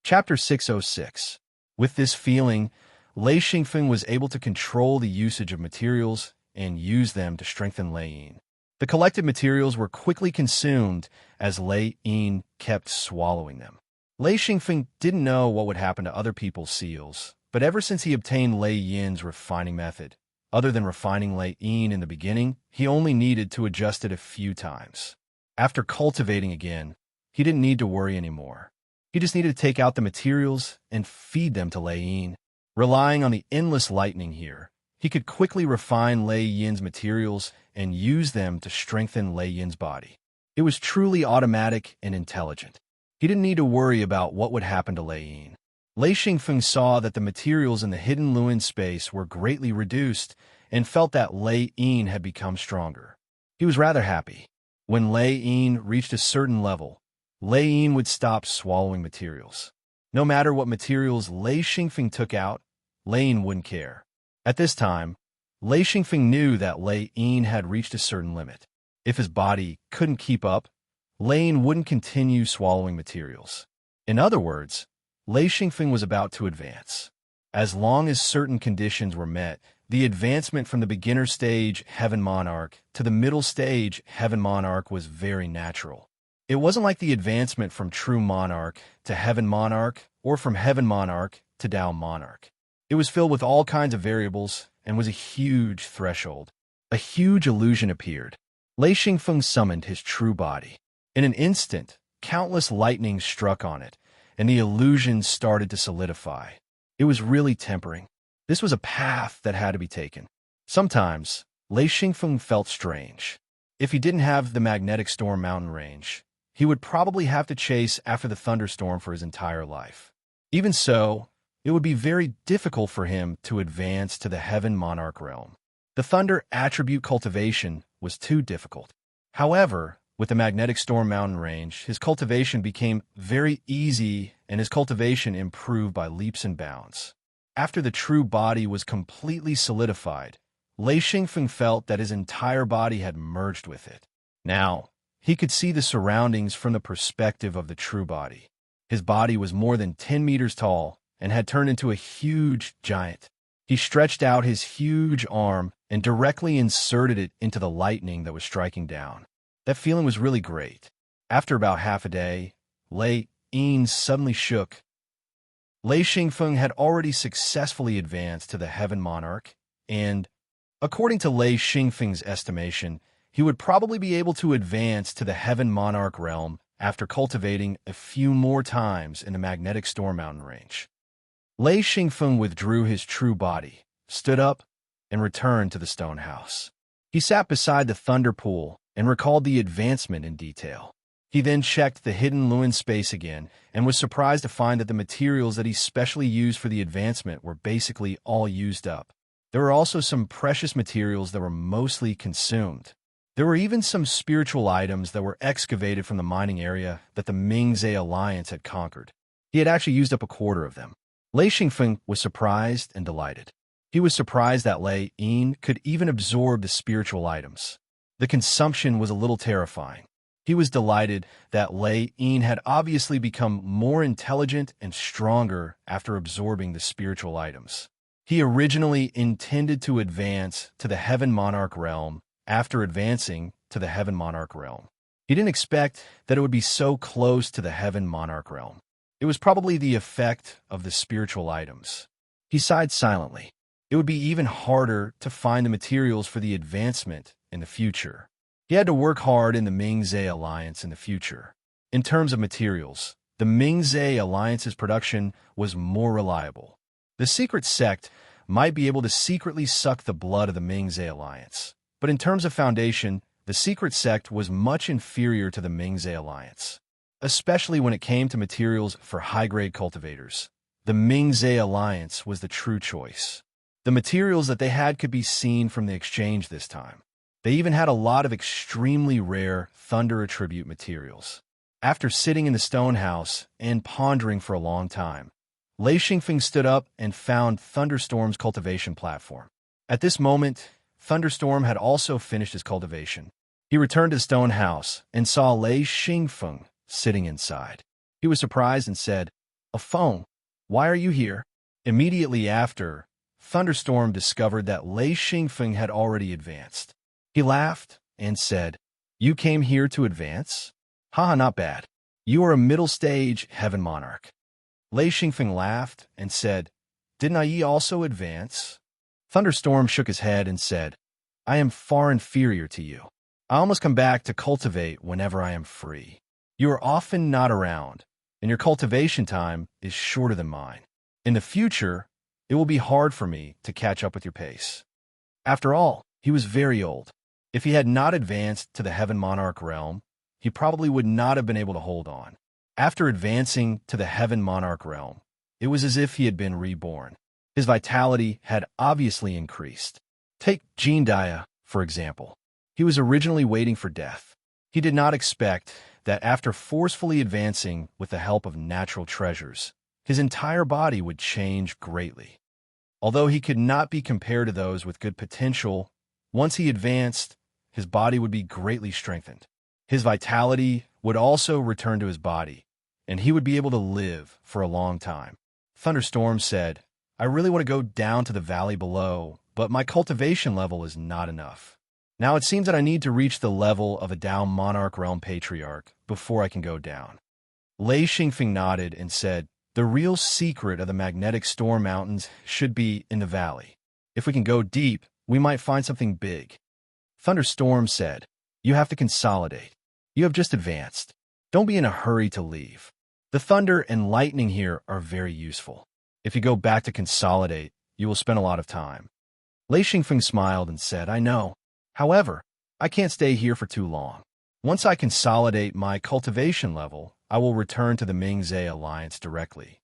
Chapter 606. With this feeling, Lei Xingfeng was able to control the usage of materials and use them to strengthen Lei Yin. The collected materials were quickly consumed as Lei Yin kept swallowing them. Lei Xingfeng didn't know what would happen to other people's seals, but ever since he obtained Lei Yin's refining method, other than refining Lei Yin in the beginning, he only needed to adjust it a few times. After cultivating again, he didn't need to worry anymore. He just needed to take out the materials and feed them to Lei Yin. Relying on the endless lightning here, he could quickly refine Lei Yin's materials and use them to strengthen Lei Yin's body. It was truly automatic and intelligent. He didn't need to worry about what would happen to Lei Yin. Lei Xingfeng saw that the materials in the hidden Luin space were greatly reduced and felt that Lei Yin had become stronger. He was rather happy. When Lei Yin reached a certain level, Lei Yin would stop swallowing materials. No matter what materials Lei Xingfeng took out, Lei Yin wouldn't care. At this time, Lei Xingfeng knew that Lei Yin had reached a certain limit. If his body couldn't keep up, Lei Yin wouldn't continue swallowing materials. In other words, Lei Xingfeng was about to advance. As long as certain conditions were met, the advancement from the beginner stage, Heaven Monarch, to the middle stage, Heaven Monarch was very natural. It wasn't like the advancement from True Monarch to Heaven Monarch or from Heaven Monarch to Tao Monarch. It was filled with all kinds of variables and was a huge threshold. A huge illusion appeared. Lei Xingfeng summoned his true body. In an instant, countless lightnings struck on it, and the illusion started to solidify. It was really tempering. This was a path that had to be taken. Sometimes, Lei Xingfeng felt strange. If he didn't have the magnetic storm mountain range, he would probably have to chase after the thunderstorm for his entire life. Even so, it would be very difficult for him to advance to the Heaven Monarch realm. The thunder attribute cultivation was too difficult. However, with the magnetic storm mountain range, his cultivation became very easy and his cultivation improved by leaps and bounds. After the true body was completely solidified, Lei Xingfeng felt that his entire body had merged with it. Now, he could see the surroundings from the perspective of the true body. His body was more than 10 meters tall and had turned into a huge giant. He stretched out his huge arm and directly inserted it into the lightning that was striking down. That feeling was really great. After about half a day, Lei Yin suddenly shook. Lei Xingfeng had already successfully advanced to the Heaven Monarch, and, according to Lei Xingfeng's estimation, he would probably be able to advance to the Heaven Monarch realm after cultivating a few more times in the magnetic storm mountain range. Lei Xingfeng withdrew his true body, stood up, and returned to the stone house. He sat beside the thunder pool and recalled the advancement in detail. He then checked the hidden Luin space again and was surprised to find that the materials that he specially used for the advancement were basically all used up. There were also some precious materials that were mostly consumed. There were even some spiritual items that were excavated from the mining area that the Mingzhe Alliance had conquered. He had actually used up a quarter of them. Lei Xingfeng was surprised and delighted. He was surprised that Lei Yin could even absorb the spiritual items. The consumption was a little terrifying. He was delighted that Lei Yin had obviously become more intelligent and stronger after absorbing the spiritual items. He originally intended to advance to the Heaven Monarch realm after advancing to the Heaven Monarch realm. He didn't expect that it would be so close to the Heaven Monarch realm. It was probably the effect of the spiritual items. He sighed silently. It would be even harder to find the materials for the advancement in the future. He had to work hard in the Mingzhe Alliance in the future. In terms of materials, the Mingzhe Alliance's production was more reliable. The secret sect might be able to secretly suck the blood of the Mingzhe Alliance, but in terms of foundation, the secret sect was much inferior to the Mingzhe Alliance, especially when it came to materials for high-grade cultivators. The Mingzhe Alliance was the true choice. The materials that they had could be seen from the exchange this time. They even had a lot of extremely rare thunder attribute materials. After sitting in the stone house and pondering for a long time, Lei Xingfeng stood up and found Thunderstorm's cultivation platform. At this moment, Thunderstorm had also finished his cultivation. He returned to the stone house and saw Lei Xingfeng sitting inside. He was surprised and said, A phone. Why are you here? Immediately after, Thunderstorm discovered that Lei Xingfeng had already advanced. He laughed and said, "You came here to advance? Haha, not bad. You are a middle-stage heaven monarch." Lei Xingfeng laughed and said, "Didn't I also advance?" Thunderstorm shook his head and said, "I am far inferior to you. I almost come back to cultivate whenever I am free. You are often not around, and your cultivation time is shorter than mine. In the future, it will be hard for me to catch up with your pace." After all, he was very old. If he had not advanced to the Heaven Monarch realm, he probably would not have been able to hold on. After advancing to the Heaven Monarch realm, it was as if he had been reborn. His vitality had obviously increased. Take Jean Dia, for example. He was originally waiting for death. He did not expect that after forcefully advancing with the help of natural treasures, his entire body would change greatly. Although he could not be compared to those with good potential, once he advanced, his body would be greatly strengthened. His vitality would also return to his body, and he would be able to live for a long time. Thunderstorm said, "I really want to go down to the valley below, but my cultivation level is not enough. Now it seems that I need to reach the level of a Dao Monarch Realm Patriarch before I can go down." Lei Xingfeng nodded and said, "The real secret of the magnetic storm mountains should be in the valley. If we can go deep, we might find something big." Thunderstorm said, "You have to consolidate. You have just advanced. Don't be in a hurry to leave. The thunder and lightning here are very useful. If you go back to consolidate, you will spend a lot of time." Lei Xingfeng smiled and said, "I know. However, I can't stay here for too long. Once I consolidate my cultivation level, I will return to the Mingzhe Alliance directly."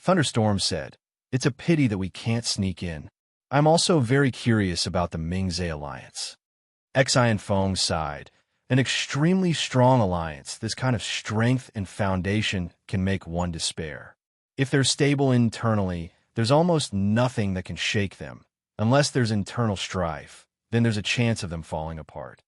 Thunderstorm said, "It's a pity that we can't sneak in. I'm also very curious about the Mingzhe Alliance." Xian Feng sighed. "An extremely strong alliance, this kind of strength and foundation can make one despair. If they're stable internally, there's almost nothing that can shake them. Unless there's internal strife, then there's a chance of them falling apart."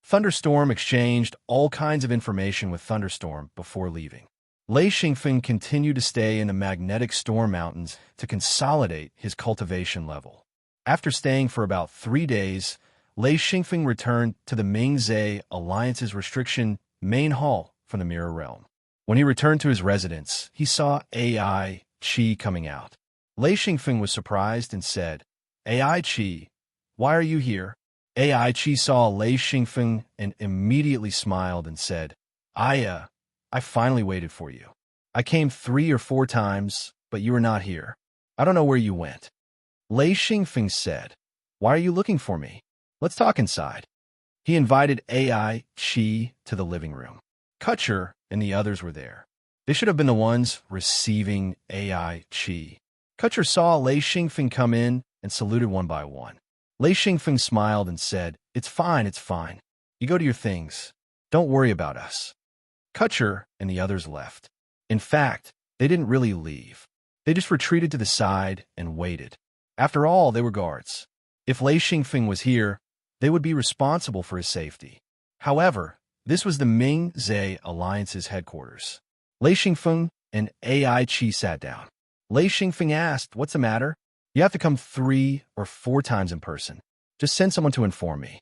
Thunderstorm exchanged all kinds of information with Thunderstorm before leaving. Lei Xingfeng continued to stay in the magnetic storm mountains to consolidate his cultivation level. After staying for about 3 days, Lei Xingfeng returned to the Mingzhe Alliance's restriction main hall from the Mirror Realm. When he returned to his residence, he saw AI Qi coming out. Lei Xingfeng was surprised and said, "AI Qi, why are you here?" AI Qi saw Lei Xingfeng and immediately smiled and said, I finally waited for you. I came 3 or 4 times, but you were not here. I don't know where you went." Lei Xingfeng said, "Why are you looking for me? Let's talk inside." He invited AI Qi to the living room. Kutcher and the others were there. They should have been the ones receiving AI Qi. Kutcher saw Lei Xingfeng come in and saluted one by one. Lei Xingfeng smiled and said, It's fine. You go to your things. Don't worry about us." Kutcher and the others left. In fact, they didn't really leave. They just retreated to the side and waited. After all, they were guards. If Lei Xingfeng was here, they would be responsible for his safety. However, this was the Mingzhe Alliance's headquarters. Lei Xingfeng and AI Qi sat down. Lei Xingfeng asked, "What's the matter? You have to come 3 or 4 times in person. Just send someone to inform me."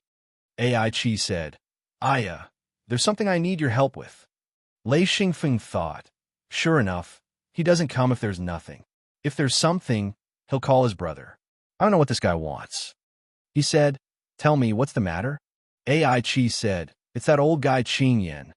AI Qi said, There's something I need your help with." Lei Xingfeng thought, "Sure enough, he doesn't come if there's nothing. If there's something, he'll call his brother. I don't know what this guy wants." He said, "Tell me, what's the matter?" AI Qi said, "It's that old guy Qing Yan."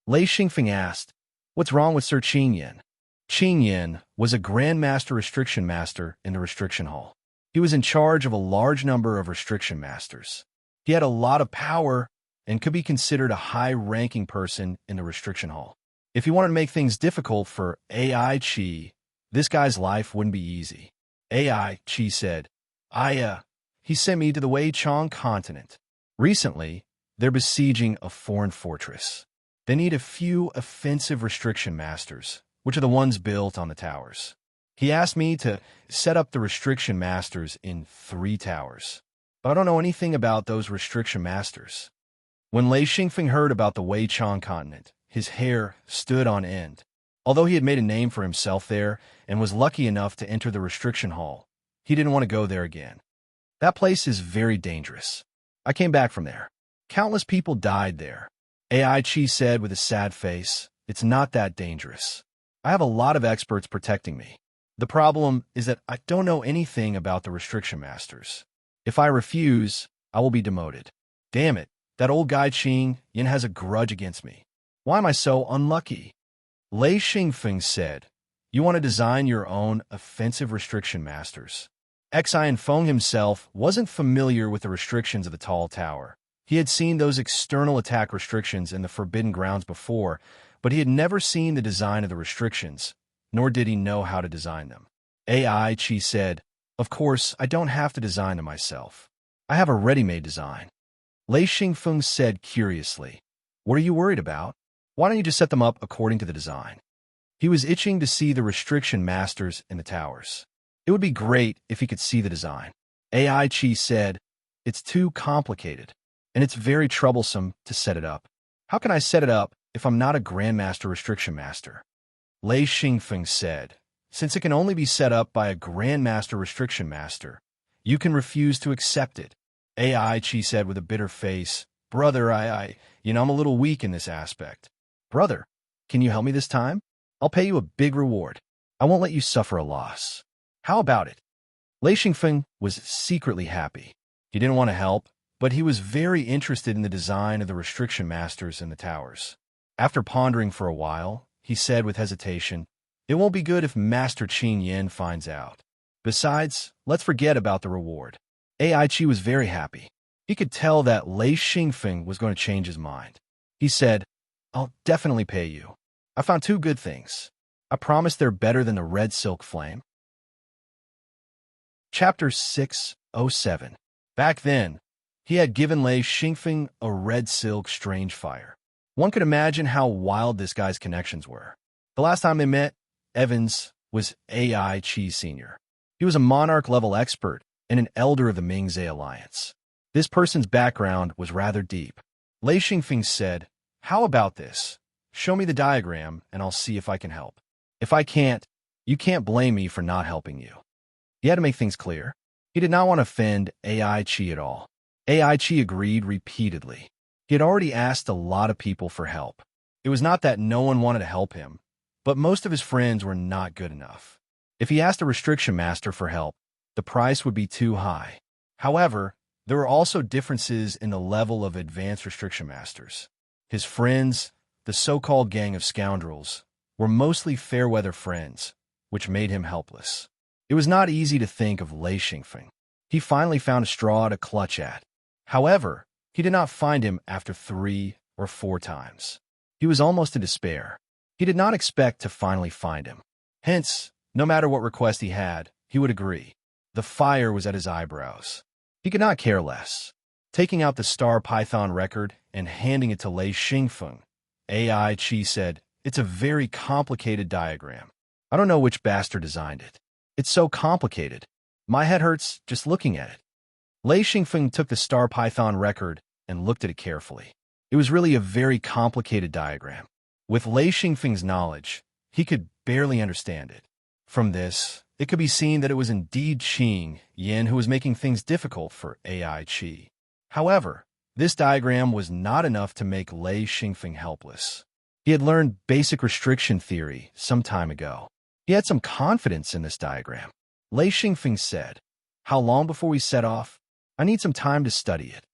Lei Xingfeng asked, "What's wrong with Sir Qing Yan?" Qing Yan was a Grandmaster Restriction Master in the Restriction Hall. He was in charge of a large number of Restriction Masters. He had a lot of power and could be considered a high-ranking person in the Restriction Hall. If he wanted to make things difficult for AI Qi, this guy's life wouldn't be easy. AI Qi said, He sent me to the Wei Chong continent. Recently, they're besieging a foreign fortress. They need a few offensive Restriction Masters, which are the ones built on the towers. He asked me to set up the Restriction Masters in 3 towers, but I don't know anything about those Restriction Masters." When Lei Xingfeng heard about the Wei Chong continent, his hair stood on end. Although he had made a name for himself there and was lucky enough to enter the restriction hall, he didn't want to go there again. That place is very dangerous. I came back from there. Countless people died there. AI Chi said with a sad face, "It's not that dangerous. I have a lot of experts protecting me. The problem is that I don't know anything about the restriction masters. If I refuse, I will be demoted. Damn it, that old guy Qing Yin has a grudge against me. Why am I so unlucky?" Lei Xingfeng said, "You want to design your own offensive restriction masters." Xian Feng himself wasn't familiar with the restrictions of the tall tower. He had seen those external attack restrictions in the Forbidden Grounds before, but he had never seen the design of the restrictions, nor did he know how to design them. AI Chi said, "Of course, I don't have to design them myself. I have a ready-made design." Lei Xingfeng said curiously, "What are you worried about? Why don't you just set them up according to the design?" He was itching to see the restriction masters in the towers. It would be great if he could see the design. AI Chi said, "It's too complicated, and it's very troublesome to set it up. How can I set it up if I'm not a Grandmaster Restriction Master?" Lei Xingfeng said, "Since it can only be set up by a Grandmaster Restriction Master, you can refuse to accept it." AI Chi said with a bitter face, "Brother, I'm a little weak in this aspect. Brother, can you help me this time? I'll pay you a big reward. I won't let you suffer a loss. How about it?" Lei Xingfeng was secretly happy. He didn't want to help, but he was very interested in the design of the restriction masters in the towers. After pondering for a while, he said with hesitation, "It won't be good if Master Qin Yin finds out. Besides, let's forget about the reward." AI Chi was very happy. He could tell that Lei Xingfeng was going to change his mind. He said, "I'll definitely pay you. I found two good things. I promise they're better than the red silk flame." Chapter 607. Back then, he had given Lei Xingfeng a red silk strange fire. One could imagine how wild this guy's connections were. The last time they met, Evans was AI Chi Sr. He was a monarch-level expert and an elder of the Mingzhe Alliance. This person's background was rather deep. Lei Xingfeng said, "How about this? Show me the diagram and I'll see if I can help. If I can't, you can't blame me for not helping you." He had to make things clear. He did not want to offend AI Chi at all. AI Chi agreed repeatedly. He had already asked a lot of people for help. It was not that no one wanted to help him, but most of his friends were not good enough. If he asked a restriction master for help, the price would be too high. However, there were also differences in the level of advanced restriction masters. His friends, the so-called gang of scoundrels, were mostly fair-weather friends, which made him helpless. It was not easy to think of Lei Xingfeng. He finally found a straw to clutch at. However, he did not find him after 3 or 4 times. He was almost in despair. He did not expect to finally find him. Hence, no matter what request he had, he would agree. The fire was at his eyebrows. He could not care less. Taking out the Star Python record and handing it to Lei Xingfeng, AI Chi said, "It's a very complicated diagram. I don't know which bastard designed it. It's so complicated. My head hurts just looking at it." Lei Xingfeng took the Star Python record and looked at it carefully. It was really a very complicated diagram. With Lei Xingfeng's knowledge, he could barely understand it. From this, it could be seen that it was indeed Qing Yin who was making things difficult for AI Chi. However, this diagram was not enough to make Lei Xingfeng helpless. He had learned basic restriction theory some time ago. He had some confidence in this diagram. Lei Xingfeng said, "How long before we set off? I need some time to study it."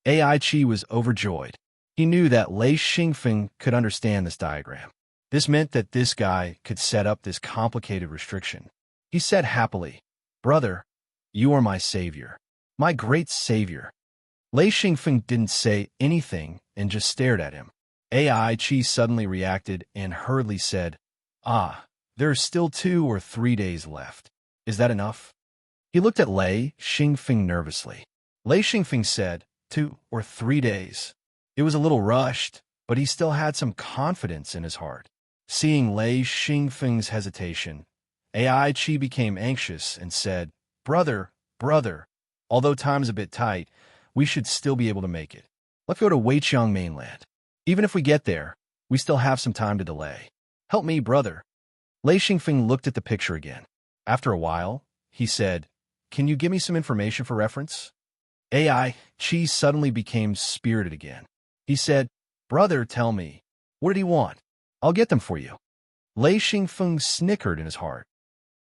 AI Chi was overjoyed. He knew that Lei Xingfeng could understand this diagram. This meant that this guy could set up this complicated restriction. He said happily, "Brother, you are my savior. My great savior." Lei Xingfeng didn't say anything and just stared at him. AI Chi suddenly reacted and hurriedly said, "Ah, there are still 2 or 3 days left. Is that enough?" He looked at Lei Xingfeng nervously. Lei Xingfeng said, 2 or 3 days. It was a little rushed, but he still had some confidence in his heart. Seeing Lei Xingfeng's hesitation, AI Chi became anxious and said, Brother, although time's a bit tight, we should still be able to make it. Let's go to Weiqiang mainland. Even if we get there, we still have some time to delay." Help me, brother. Lei Xingfeng looked at the picture again. After a while, he said, Can you give me some information for reference? AI Chi suddenly became spirited again. He said, Brother, tell me, what did he want? I'll get them for you. Lei Xingfeng snickered in his heart.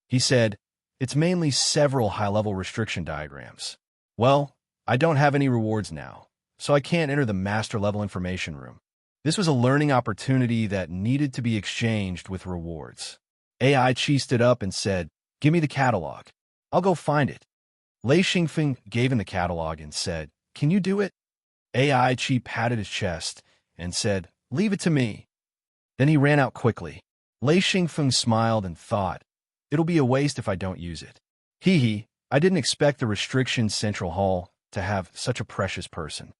He said, It's mainly several high-level restriction diagrams. Well, I don't have any rewards now, so I can't enter the master-level information room. This was a learning opportunity that needed to be exchanged with rewards. AI Chi stood up and said, Give me the catalog. I'll go find it. Lei Xingfeng gave him the catalog and said, Can you do it? AI Chi patted his chest and said, Leave it to me. Then he ran out quickly. Lei Xingfeng smiled and thought, It'll be a waste if I don't use it. Hee, I didn't expect the restriction central hall to have such a precious person.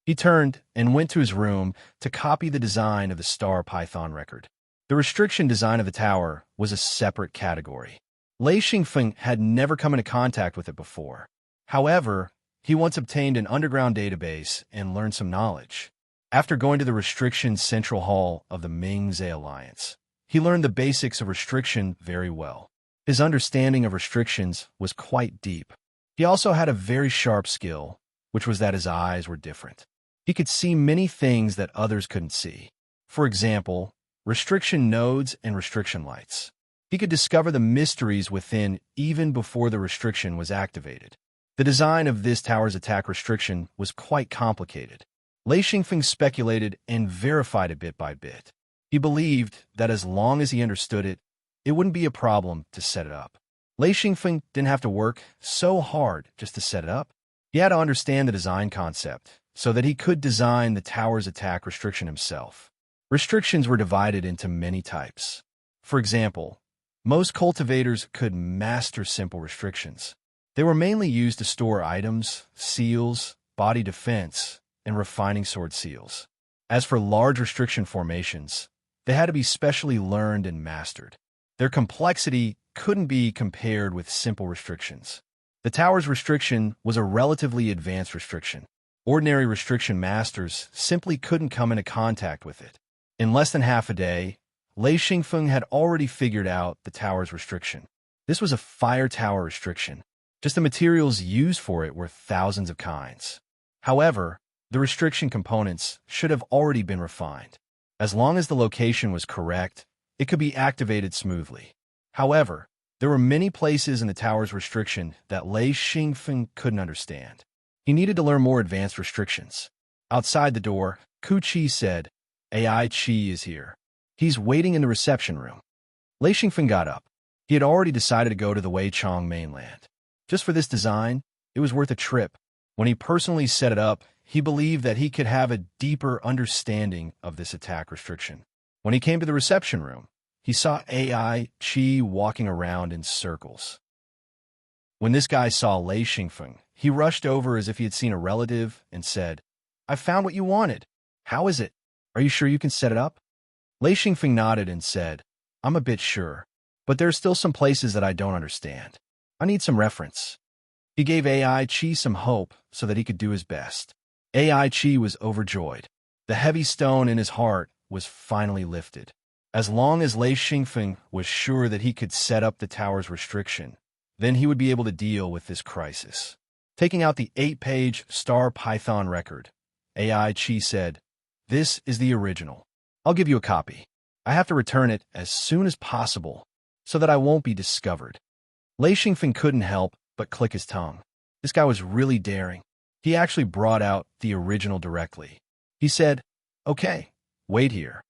He turned and went to his room to copy the design of the star python record. The restriction design of the tower was a separate category. Lei Xingfeng had never come into contact with it before. However, he once obtained an underground database and learned some knowledge. After going to the restriction central hall of the Ming-Zhe Alliance, he learned the basics of restriction very well. His understanding of restrictions was quite deep. He also had a very sharp skill, which was that his eyes were different. He could see many things that others couldn't see. For example, restriction nodes and restriction lights. He could discover the mysteries within even before the restriction was activated. The design of this tower's attack restriction was quite complicated. Lei Xingfeng speculated and verified it bit by bit. He believed that as long as he understood it, it wouldn't be a problem to set it up. Lei Xingfeng didn't have to work so hard just to set it up. He had to understand the design concept so that he could design the tower's attack restriction himself. Restrictions were divided into many types. For example, most cultivators could master simple restrictions. They were mainly used to store items, seals, body defense, and refining sword seals. As for large restriction formations, they had to be specially learned and mastered. Their complexity couldn't be compared with simple restrictions. The tower's restriction was a relatively advanced restriction. Ordinary restriction masters simply couldn't come into contact with it. In less than half a day, Lei Xingfeng had already figured out the tower's restriction. This was a fire tower restriction. Just the materials used for it were thousands of kinds. However, the restriction components should have already been refined. As long as the location was correct, it could be activated smoothly. However, there were many places in the tower's restriction that Lei Xingfeng couldn't understand. He needed to learn more advanced restrictions. Outside the door, Ku Chi said, AI Chi is here. He's waiting in the reception room. Lei Xingfeng got up. He had already decided to go to the Weichong mainland. Just for this design, it was worth a trip. When he personally set it up, he believed that he could have a deeper understanding of this attack restriction. When he came to the reception room, he saw AI Chi walking around in circles. When this guy saw Lei Xingfeng, he rushed over as if he had seen a relative and said, I found what you wanted. How is it? Are you sure you can set it up? Lei Xingfeng nodded and said, I'm a bit sure, but there are still some places that I don't understand. I need some reference. He gave AI Chi some hope so that he could do his best. AI Chi was overjoyed. The heavy stone in his heart was finally lifted. As long as Lei Xingfeng was sure that he could set up the tower's restriction, then he would be able to deal with this crisis. Taking out the 8-page Star Python record, AI Chi said, This is the original. I'll give you a copy. I have to return it as soon as possible so that I won't be discovered. Lei Xingfeng couldn't help but click his tongue. This guy was really daring. He actually brought out the original directly. He said, Okay, wait here.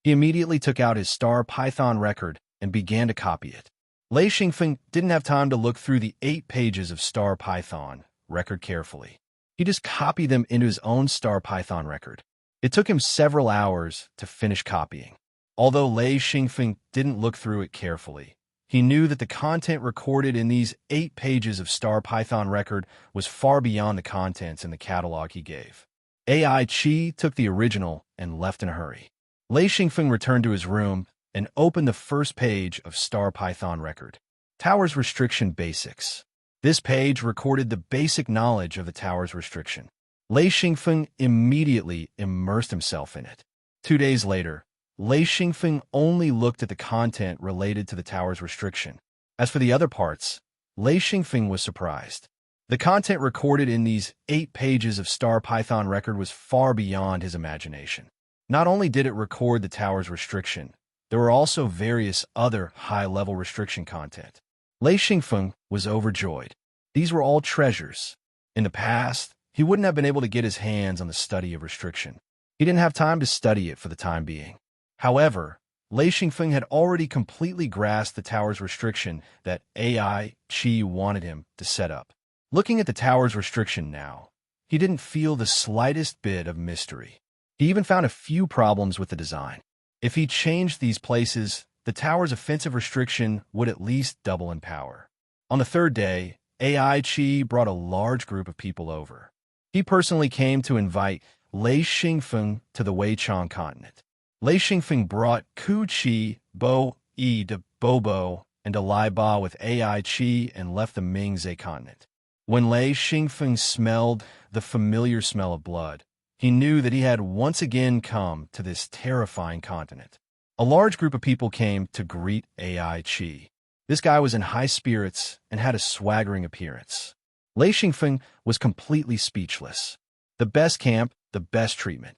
He immediately took out his Star Python record and began to copy it. Lei Xingfeng didn't have time to look through the 8 pages of Star Python record carefully. He just copied them into his own Star Python record. It took him several hours to finish copying. Although Lei Xingfeng didn't look through it carefully, he knew that the content recorded in these 8 pages of Star Python record was far beyond the contents in the catalog he gave. AI Chi took the original and left in a hurry. Lei Xingfeng returned to his room and opened the first page of Star Python record. Tower's Restriction Basics. This page recorded the basic knowledge of the tower's restriction. Lei Xingfeng immediately immersed himself in it. 2 days later, Lei Xingfeng only looked at the content related to the tower's restriction. As for the other parts, Lei Xingfeng was surprised. The content recorded in these 8 pages of Star Python record was far beyond his imagination. Not only did it record the tower's restriction, there were also various other high-level restriction content. Lei Xingfeng was overjoyed. These were all treasures. In the past, he wouldn't have been able to get his hands on the study of restriction. He didn't have time to study it for the time being. However, Lei Xingfeng had already completely grasped the tower's restriction that AI Qi wanted him to set up. Looking at the tower's restriction now, he didn't feel the slightest bit of mystery. He even found a few problems with the design. If he changed these places, the tower's offensive restriction would at least double in power. On the 3rd day, AI Qi brought a large group of people over. He personally came to invite Lei Xingfeng to the Weichang continent. Lei Xingfeng brought Ku Qi, Bo Yi de Bobo, and a Lai Ba with AI Qi and left the Mingzhe continent. When Lei Xingfeng smelled the familiar smell of blood, he knew that he had once again come to this terrifying continent. A large group of people came to greet AI Qi. This guy was in high spirits and had a swaggering appearance. Lei Xingfeng was completely speechless. The best camp, the best treatment.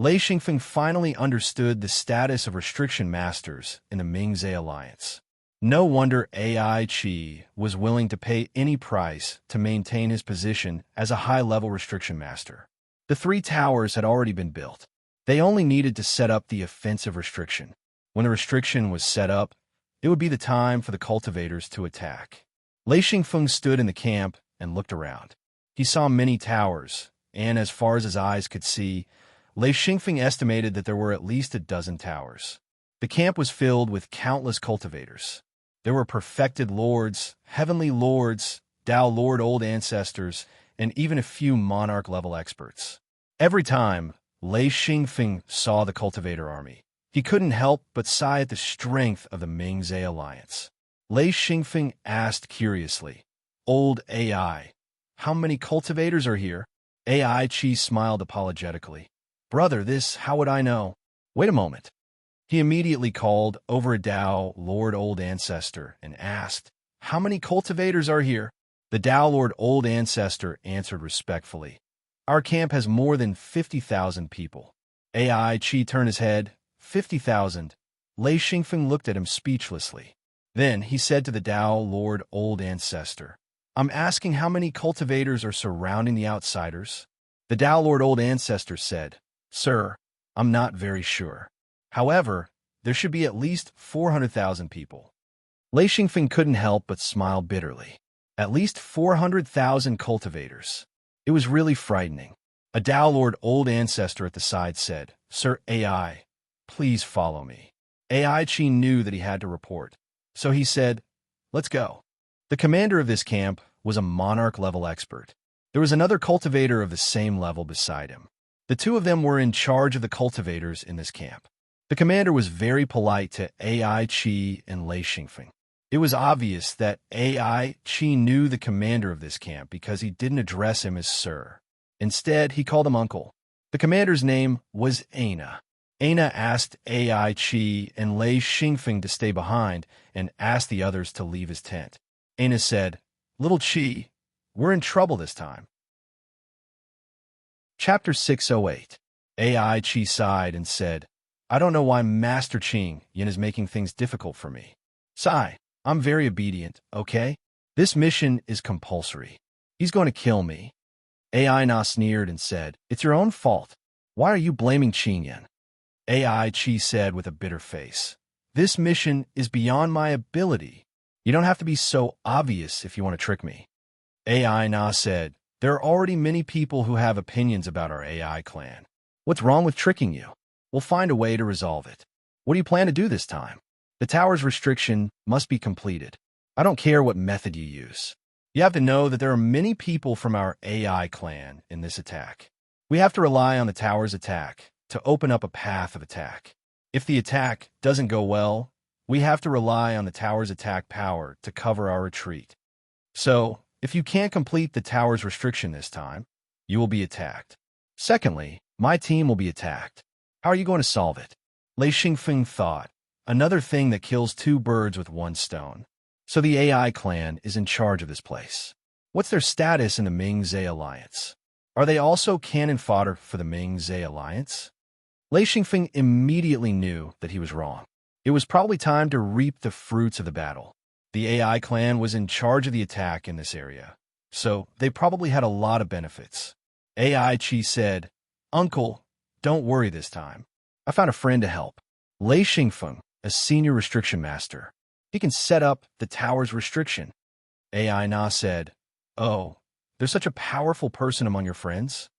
Lei Xingfeng finally understood the status of restriction masters in the Mingzhe alliance. No wonder AI Qi was willing to pay any price to maintain his position as a high-level restriction master. The 3 towers had already been built. They only needed to set up the offensive restriction. When the restriction was set up, it would be the time for the cultivators to attack. Lei Xingfeng stood in the camp and looked around. He saw many towers, and as far as his eyes could see, Lei Xingfeng estimated that there were at least a dozen towers. The camp was filled with countless cultivators. There were perfected lords, heavenly lords, Dao Lord old ancestors, and even a few monarch-level experts. Every time Lei Xingfeng saw the cultivator army, he couldn't help but sigh at the strength of the Mingzhe alliance. Lei Xingfeng asked curiously, "Old AI, how many cultivators are here?" AI Qi smiled apologetically. "Brother, how would I know?" "Wait a moment." He immediately called over a Dao Lord Old Ancestor and asked, "How many cultivators are here?" The Dao Lord Old Ancestor answered respectfully, "Our camp has more than 50,000 people." AI Qi turned his head. 50,000. Lei Xingfeng looked at him speechlessly. Then he said to the Dao Lord Old Ancestor, "I'm asking how many cultivators are surrounding the outsiders?" The Dao Lord Old Ancestor said, "Sir, I'm not very sure. However, there should be at least 400,000 people." Lei Xingfeng couldn't help but smile bitterly. At least 400,000 cultivators. It was really frightening. A Dao Lord Old Ancestor at the side said, "Sir AI, please follow me." AI Qi knew that he had to report, so he said, "Let's go." The commander of this camp was a monarch-level expert. There was another cultivator of the same level beside him. The 2 of them were in charge of the cultivators in this camp. The commander was very polite to AI Qi and Lei Xingfeng. It was obvious that AI Qi knew the commander of this camp because he didn't address him as sir. Instead, he called him uncle. The commander's name was Aina. Aina asked AI Qi and Lei Xingfeng to stay behind and asked the others to leave his tent. Aina said, "Little Qi, we're in trouble this time." Chapter 608. AI Qi sighed and said, "I don't know why Master Qing Yin is making things difficult for me. Sigh, I'm very obedient, okay? This mission is compulsory. He's going to kill me." AI Na sneered and said, "It's your own fault. Why are you blaming Qing Yin?" AI Qi said with a bitter face, "This mission is beyond my ability. You don't have to be so obvious if you want to trick me." AI Na said, "There are already many people who have opinions about our AI clan. What's wrong with tricking you? We'll find a way to resolve it. What do you plan to do this time? The tower's restriction must be completed. I don't care what method you use. You have to know that there are many people from our AI clan in this attack. We have to rely on the tower's attack to open up a path of attack. If the attack doesn't go well, we have to rely on the tower's attack power to cover our retreat. So, if you can't complete the tower's restriction this time, you will be attacked. Secondly, my team will be attacked. How are you going to solve it? Lei Xingfeng thought, another thing that kills two birds with one stone. So the AI clan is in charge of this place. What's their status in the Ming-Zhe alliance? Are they also cannon fodder for the Ming-Zhe alliance? Lei Xingfeng immediately knew that he was wrong. It was probably time to reap the fruits of the battle. The AI clan was in charge of the attack in this area, so they probably had a lot of benefits. AI Chi said, "Uncle, don't worry this time. I found a friend to help. Lei Xingfeng, a senior restriction master. He can set up the tower's restriction." AI Na said, "Oh, there's such a powerful person among your friends?"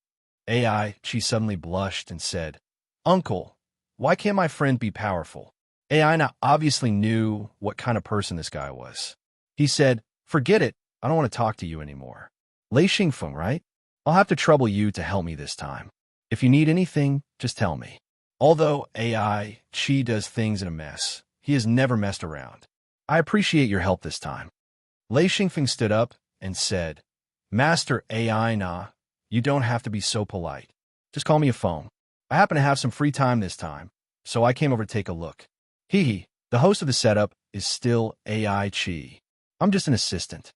AI Chi suddenly blushed and said, "Uncle, why can't my friend be powerful?" AI Na obviously knew what kind of person this guy was. He said, "Forget it. I don't want to talk to you anymore. Lei Xingfeng, right? I'll have to trouble you to help me this time. If you need anything, just tell me." Although AI Chi does things in a mess, he has never messed around. "I appreciate your help this time." Lei Xingfeng stood up and said, "Master AI Na, you don't have to be so polite. Just call me a phone. I happen to have some free time this time, so I came over to take a look. Hee, the host of the setup is still AI Chi. I'm just an assistant."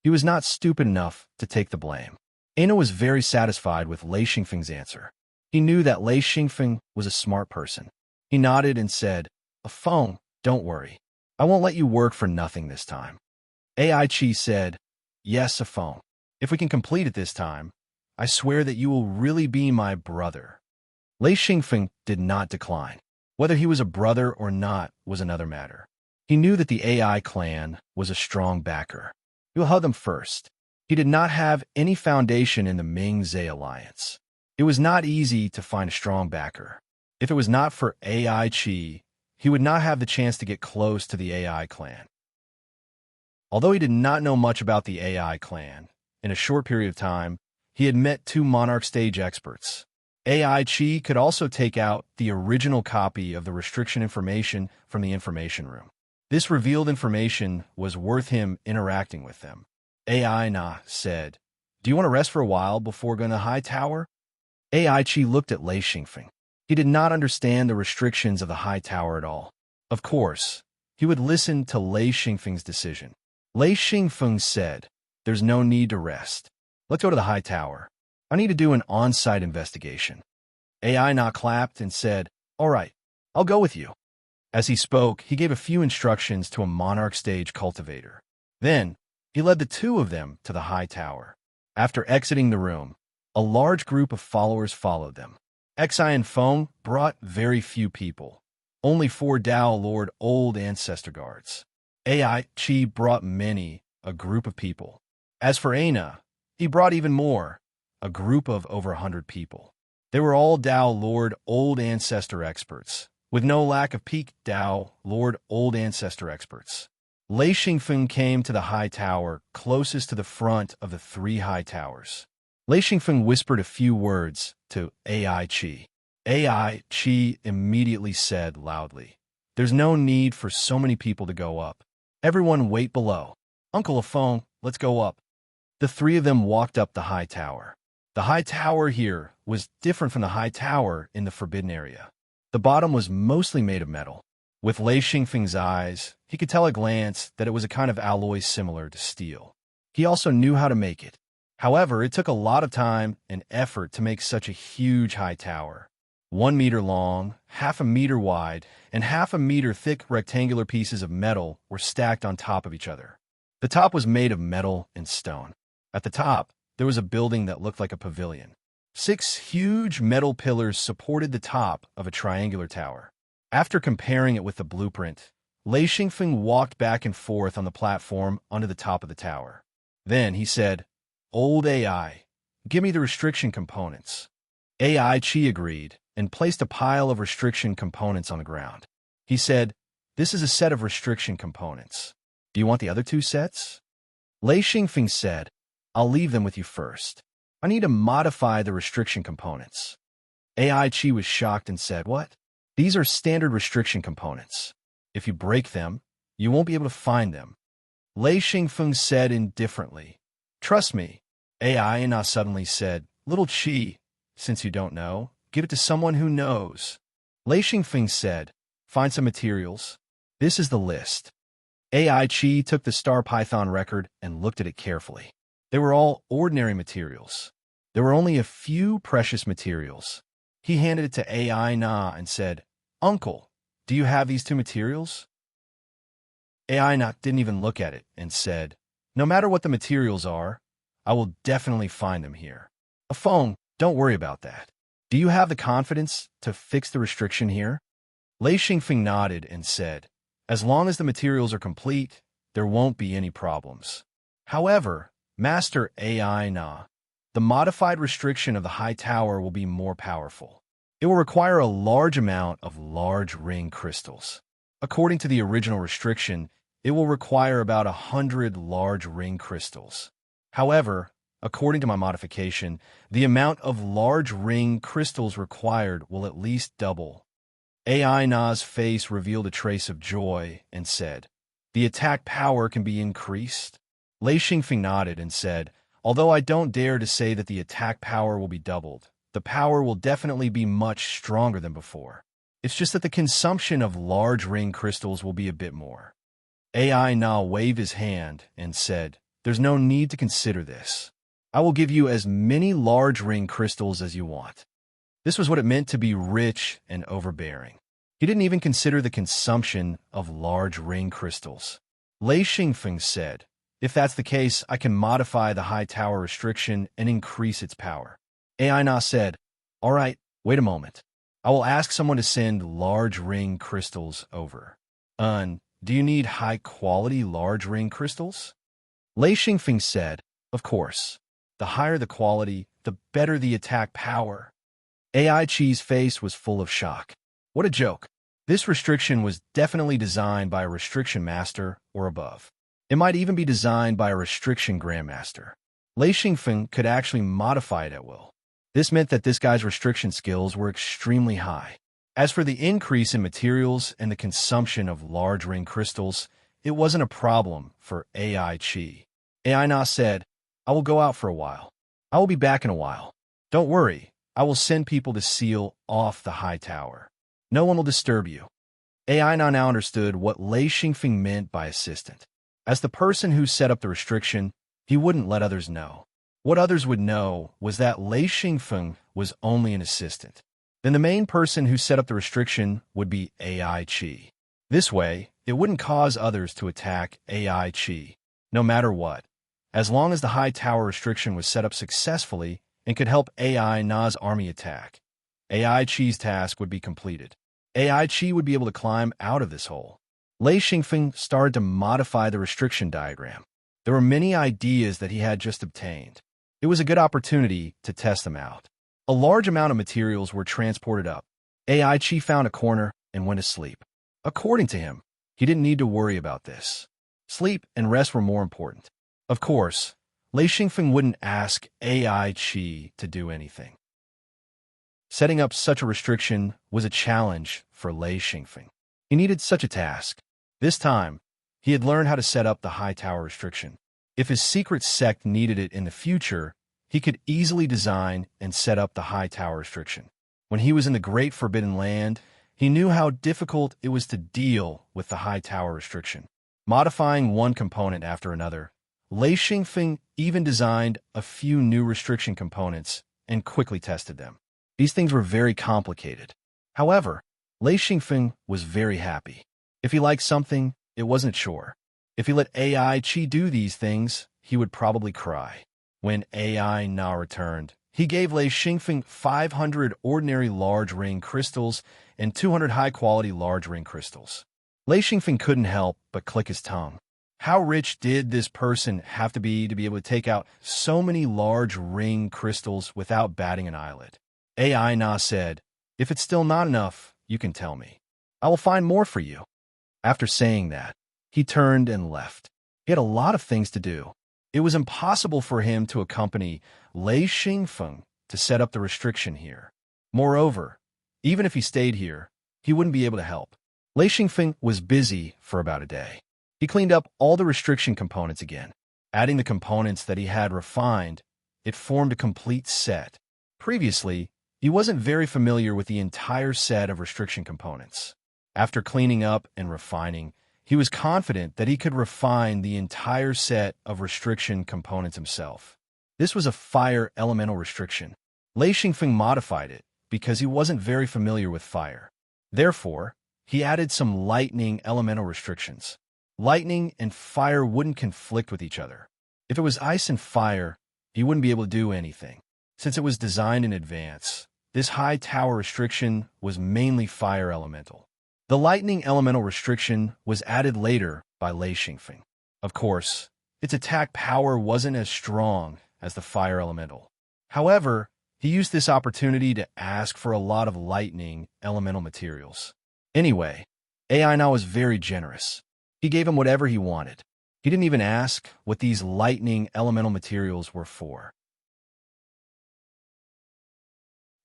He was not stupid enough to take the blame. Ana was very satisfied with Lei Xingfeng's answer. He knew that Lei Xingfeng was a smart person. He nodded and said, "A phone, don't worry. I won't let you work for nothing this time." AI Chi said, "Yes, a phone. If we can complete it this time, I swear that you will really be my brother." Lei Xingfeng did not decline. Whether he was a brother or not was another matter. He knew that the AI clan was a strong backer. He will help them first. He did not have any foundation in the Ming-Zhe alliance. It was not easy to find a strong backer. If it was not for AI Chi, he would not have the chance to get close to the AI clan. Although he did not know much about the AI clan, in a short period of time, he had met two Monarch stage experts. AI Chi could also take out the original copy of the restriction information from the information room. This revealed information was worth him interacting with them. AI Na said, "Do you want to rest for a while before going to the high tower?" AI Chi looked at Lei Xingfeng. He did not understand the restrictions of the high tower at all. Of course, he would listen to Lei Xingfeng's decision. Lei Xingfeng said, "There's no need to rest. Let's go to the high tower. I need to do an on-site investigation." AI Na clapped and said, "All right, I'll go with you." As he spoke, he gave a few instructions to a Monarch stage cultivator. Then, he led the two of them to the high tower. After exiting the room, a large group of followers followed them. Xi and Feng brought very few people. Only 4 Dao Lord Old Ancestor Guards. AI Chi brought many, a group of people. As for Ana, he brought even more, a group of over 100 people. They were all Dao Lord Old Ancestor experts, with no lack of peak Dao Lord Old Ancestor experts. Lei Xingfeng came to the high tower closest to the front of the 3 high towers. Lei Xingfeng whispered a few words to AI Chi. AI Chi immediately said loudly, "There's no need for so many people to go up. Everyone wait below. Uncle Afong, let's go up." The 3 of them walked up the high tower. The high tower here was different from the high tower in the forbidden area. The bottom was mostly made of metal. With Lei Xingfeng's eyes, he could tell at a glance that it was a kind of alloy similar to steel. He also knew how to make it. However, it took a lot of time and effort to make such a huge high tower. 1 meter long, half a meter wide, and half a meter thick rectangular pieces of metal were stacked on top of each other. The top was made of metal and stone. At the top, there was a building that looked like a pavilion. 6 huge metal pillars supported the top of a triangular tower. After comparing it with the blueprint, Lei Xingfeng walked back and forth on the platform onto the top of the tower. Then he said, "Old AI, give me the restriction components." AI Chi agreed and placed a pile of restriction components on the ground. He said, "This is a set of restriction components. Do you want the other 2 sets?" Lei Xingfeng said, "I'll leave them with you first. I need to modify the restriction components." AI Chi was shocked and said, "What? These are standard restriction components. If you break them, you won't be able to find them." Lei Xingfeng said indifferently, "Trust me." AI Na suddenly said, "Little Chi, since you don't know, give it to someone who knows." Lei Xingfeng said, "Find some materials. This is the list." AI Chi took the Star Python record and looked at it carefully. They were all ordinary materials. There were only a few precious materials. He handed it to AI Na and said, "Uncle, do you have these two materials?" AI Na didn't even look at it and said, "No matter what the materials are, I will definitely find them here." A phone, don't worry about that. Do you have the confidence to fix the restriction here? Lei Xingfeng nodded and said, "As long as the materials are complete, there won't be any problems." However, Master AI Na, the modified restriction of the high tower will be more powerful. It will require a large amount of large ring crystals. According to the original restriction, it will require about 100 large ring crystals. However, according to my modification, the amount of large ring crystals required will at least double. AI Na's face revealed a trace of joy and said, "The attack power can be increased?" Lei Xingfeng nodded and said, "Although I don't dare to say that the attack power will be doubled, the power will definitely be much stronger than before. It's just that the consumption of large ring crystals will be a bit more." AI Na waved his hand and said, "There's no need to consider this. I will give you as many large ring crystals as you want." This was what it meant to be rich and overbearing. He didn't even consider the consumption of large ring crystals. Lei Xingfeng said, "If that's the case, I can modify the high tower restriction and increase its power." AI Na said, "All right, wait a moment. I will ask someone to send large ring crystals over." Do you need high-quality large ring crystals?" Lei Xingfeng said, "Of course. The higher the quality, the better the attack power." AI Chi's face was full of shock. What a joke. This restriction was definitely designed by a restriction master or above. It might even be designed by a restriction grandmaster. Lei Xingfeng could actually modify it at will. This meant that this guy's restriction skills were extremely high. As for the increase in materials and the consumption of large ring crystals, it wasn't a problem for AI Chi. AI Na said, "I will go out for a while. I will be back in a while. Don't worry, I will send people to seal off the high tower. No one will disturb you." AI Na now understood what Lei Xingfeng meant by assistant. As the person who set up the restriction, he wouldn't let others know. What others would know was that Lei Xingfeng was only an assistant. Then the main person who set up the restriction would be AI Chi. This way, it wouldn't cause others to attack AI Chi, no matter what. As long as the high tower restriction was set up successfully and could help AI Na's army attack, AI Chi's task would be completed. AI Chi would be able to climb out of this hole. Lei Xingfeng started to modify the restriction diagram. There were many ideas that he had just obtained. It was a good opportunity to test them out. A large amount of materials were transported up. AI Chi found a corner and went to sleep. According to him, he didn't need to worry about this. Sleep and rest were more important. Of course, Lei Xingfeng wouldn't ask AI Chi to do anything. Setting up such a restriction was a challenge for Lei Xingfeng. He needed such a task. This time, he had learned how to set up the high tower restriction. If his secret sect needed it in the future, he could easily design and set up the high tower restriction. When he was in the Great Forbidden Land, he knew how difficult it was to deal with the high tower restriction. Modifying one component after another, Lei Xingfeng even designed a few new restriction components and quickly tested them. These things were very complicated. However, Lei Xingfeng was very happy. If he liked something, it wasn't a chore. If he let AI Chi do these things, he would probably cry. When AI Na returned, he gave Lei Xingfeng 500 ordinary large ring crystals and 200 high-quality large ring crystals. Lei Xingfeng couldn't help but click his tongue. How rich did this person have to be able to take out so many large ring crystals without batting an eyelid? AI Na said, "If it's still not enough, you can tell me. I will find more for you." After saying that, he turned and left. He had a lot of things to do. It was impossible for him to accompany Lei Xingfeng to set up the restriction here. Moreover, even if he stayed here, he wouldn't be able to help. Lei Xingfeng was busy for about a day. He cleaned up all the restriction components again. Adding the components that he had refined, it formed a complete set. Previously, He wasn't very familiar with the entire set of restriction components. After cleaning up and refining, he was confident that he could refine the entire set of restriction components himself. This was a fire elemental restriction. Lei Xingfeng modified it because he wasn't very familiar with fire. Therefore, he added some lightning elemental restrictions. Lightning and fire wouldn't conflict with each other. If it was ice and fire, he wouldn't be able to do anything. Since it was designed in advance, this high tower restriction was mainly fire elemental. The lightning elemental restriction was added later by Lei Xingfeng. Of course, its attack power wasn't as strong as the fire elemental. However, he used this opportunity to ask for a lot of lightning elemental materials. Anyway, AI now was very generous. He gave him whatever he wanted. He didn't even ask what these lightning elemental materials were for.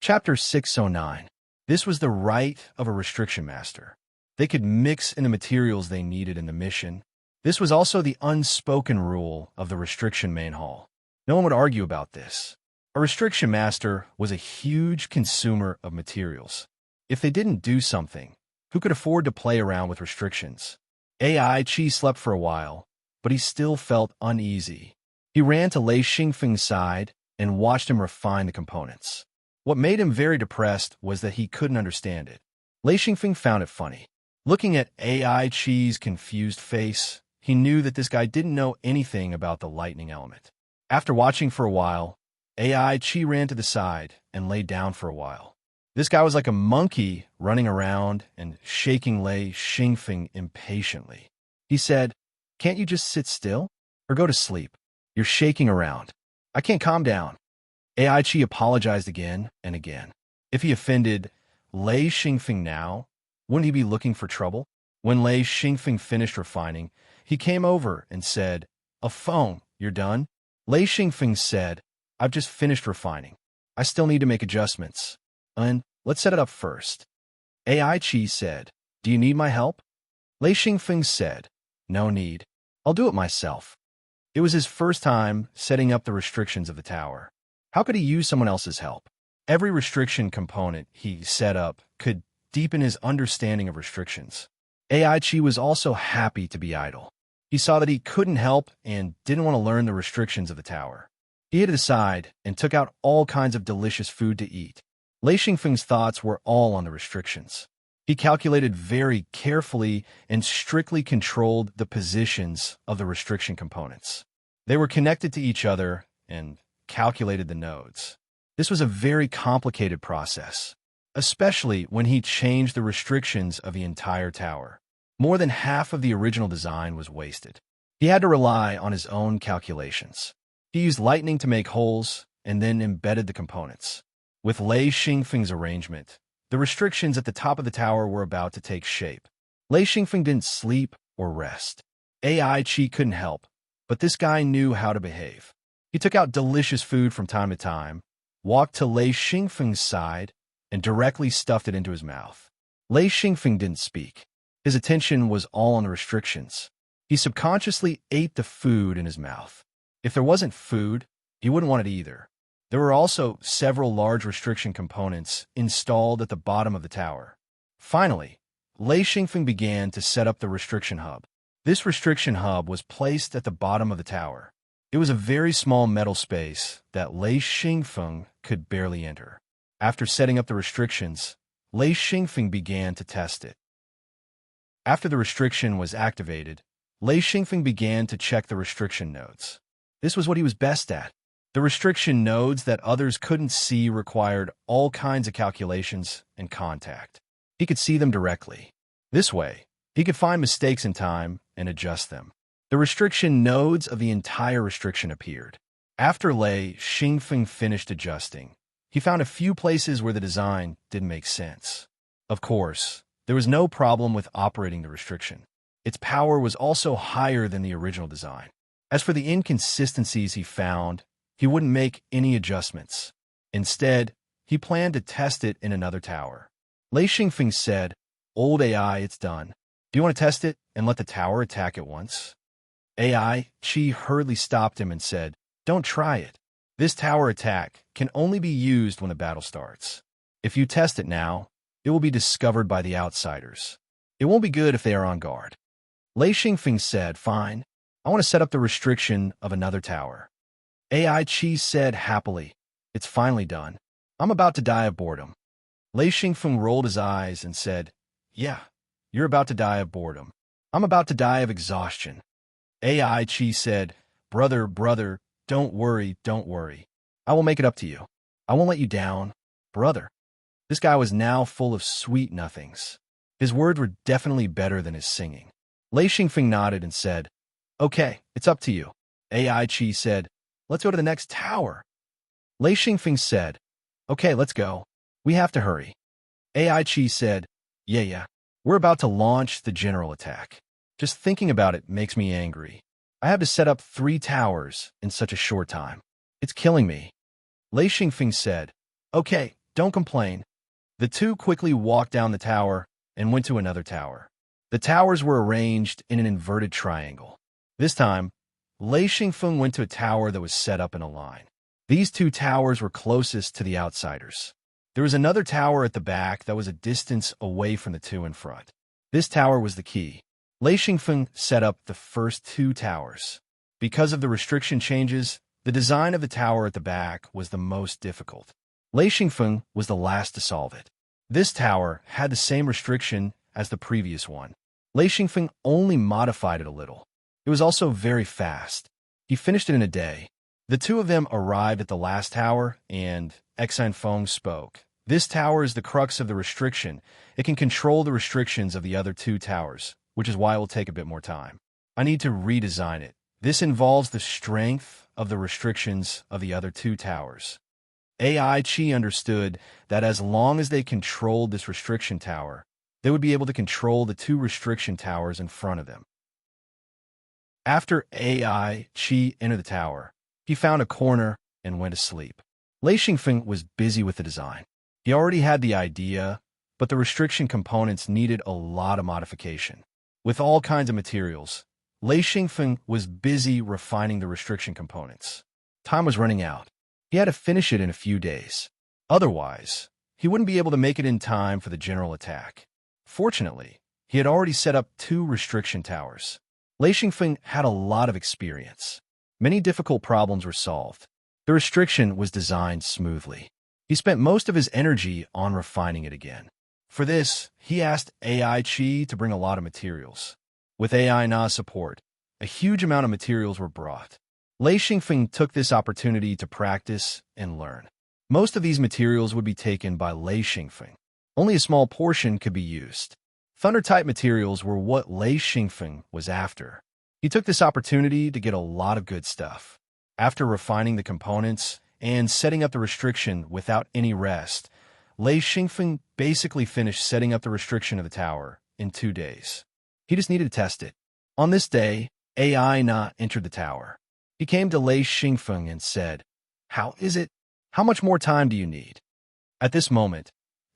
Chapter 609. This was the right of a restriction master. They could mix in the materials they needed in the mission. This was also the unspoken rule of the restriction main hall. No one would argue about this. A restriction master was a huge consumer of materials. If they didn't do something, who could afford to play around with restrictions? AI Chi slept for a while, but he still felt uneasy. He ran to Lei Xingfeng's side and watched him refine the components. What made him very depressed was that he couldn't understand it. Lei Xingfeng found it funny. Looking at AI Chi's confused face, he knew that this guy didn't know anything about the lightning element. After watching for a while, AI Chi ran to the side and lay down for a while. This guy was like a monkey running around and shaking Lei Xingfeng impatiently. He said, "Can't you just sit still? Or go to sleep? You're shaking around. I can't calm down." AI Chi apologized again and again. If he offended Lei Xingfeng now, wouldn't he be looking for trouble? When Lei Xingfeng finished refining, he came over and said, "A phone, you're done?" Lei Xingfeng said, "I've just finished refining. I still need to make adjustments. And let's set it up first." AI Chi said, "Do you need my help?" Lei Xingfeng said, "No need. I'll do it myself." It was his first time setting up the restrictions of the tower. How could he use someone else's help? Every restriction component he set up could deepen his understanding of restrictions. AI Chi was also happy to be idle. He saw that he couldn't help and didn't want to learn the restrictions of the tower. He hid aside and took out all kinds of delicious food to eat. Lei Xingfeng's thoughts were all on the restrictions. He calculated very carefully and strictly controlled the positions of the restriction components. They were connected to each other and calculated the nodes. This was a very complicated process, especially when he changed the restrictions of the entire tower. More than half of the original design was wasted. He had to rely on his own calculations. He used lightning to make holes and then embedded the components. With Lei Xingfeng's arrangement, the restrictions at the top of the tower were about to take shape. Lei Xingfeng didn't sleep or rest. AI Chi couldn't help, but this guy knew how to behave. He took out delicious food from time to time, walked to Lei Xingfeng's side, and directly stuffed it into his mouth. Lei Xingfeng didn't speak. His attention was all on the restrictions. He subconsciously ate the food in his mouth. If there wasn't food, he wouldn't want it either. There were also several large restriction components installed at the bottom of the tower. Finally, Lei Xingfeng began to set up the restriction hub. This restriction hub was placed at the bottom of the tower. It was a very small metal space that Lei Xingfeng could barely enter. After setting up the restrictions, Lei Xingfeng began to test it. After the restriction was activated, Lei Xingfeng began to check the restriction nodes. This was what he was best at. The restriction nodes that others couldn't see required all kinds of calculations and contact. He could see them directly. This way, he could find mistakes in time and adjust them. The restriction nodes of the entire restriction appeared. After Lei Xingfeng finished adjusting, he found a few places where the design didn't make sense. Of course, there was no problem with operating the restriction. Its power was also higher than the original design. As for the inconsistencies he found, he wouldn't make any adjustments. Instead, he planned to test it in another tower. Lei Xingfeng said, "Old AI, it's done. Do you want to test it and let the tower attack at once?" AI Chi hurriedly stopped him and said, "Don't try it. This tower attack can only be used when the battle starts. If you test it now, it will be discovered by the outsiders. It won't be good if they are on guard. Lei Xingfeng said, fine. I want to set up the restriction of another tower. AI Chi said happily, it's finally done. I'm about to die of boredom. Lei Xingfeng rolled his eyes and said, yeah, you're about to die of boredom. I'm about to die of exhaustion. AI Chi said, brother, don't worry. I will make it up to you. I won't let you down, brother. This guy was now full of sweet nothings. His words were definitely better than his singing. Lei Xingfeng nodded and said, okay, it's up to you. AI Chi said, let's go to the next tower. Lei Xingfeng said, okay, let's go. We have to hurry. AI Chi said, yeah. We're about to launch the general attack. Just thinking about it makes me angry. I have to set up 3 towers in such a short time. It's killing me. Lei Xingfeng said, okay, don't complain. The two quickly walked down the tower and went to another tower. The towers were arranged in an inverted triangle. This time, Lei Xingfeng went to a tower that was set up in a line. These 2 towers were closest to the outsiders. There was another tower at the back that was a distance away from the 2 in front. This tower was the key. Lei Xingfeng set up the first 2 towers. Because of the restriction changes, the design of the tower at the back was the most difficult. Lei Xingfeng was the last to solve it. This tower had the same restriction as the previous one. Lei Xingfeng only modified it a little. It was also very fast. He finished it in a day. The 2 of them arrived at the last tower, and Exine Feng spoke. This tower is the crux of the restriction. It can control the restrictions of the other 2 towers, which is why it will take a bit more time. I need to redesign it. This involves the strength of the restrictions of the other 2 towers. AI Chi understood that as long as they controlled this restriction tower, they would be able to control the 2 restriction towers in front of them. After AI Chi entered the tower, he found a corner and went to sleep. Lei Xingfeng was busy with the design. He already had the idea, but the restriction components needed a lot of modification. With all kinds of materials, Lei Xingfeng was busy refining the restriction components. Time was running out. He had to finish it in a few days. Otherwise, he wouldn't be able to make it in time for the general attack. Fortunately, he had already set up 2 restriction towers. Lei Xingfeng had a lot of experience. Many difficult problems were solved. The restriction was designed smoothly. He spent most of his energy on refining it again. For this, he asked AI Chi to bring a lot of materials. With AI Na's support, a huge amount of materials were brought. Lei Xingfeng took this opportunity to practice and learn. Most of these materials would be taken by Lei Xingfeng. Only a small portion could be used. Thunder-type materials were what Lei Xingfeng was after. He took this opportunity to get a lot of good stuff. After refining the components and setting up the restriction without any rest, Lei Xingfeng basically finished setting up the restriction of the tower in 2 days. He just needed to test it. On this day, AI Na entered the tower. He came to Lei Xingfeng and said, how is it? How much more time do you need? At this moment,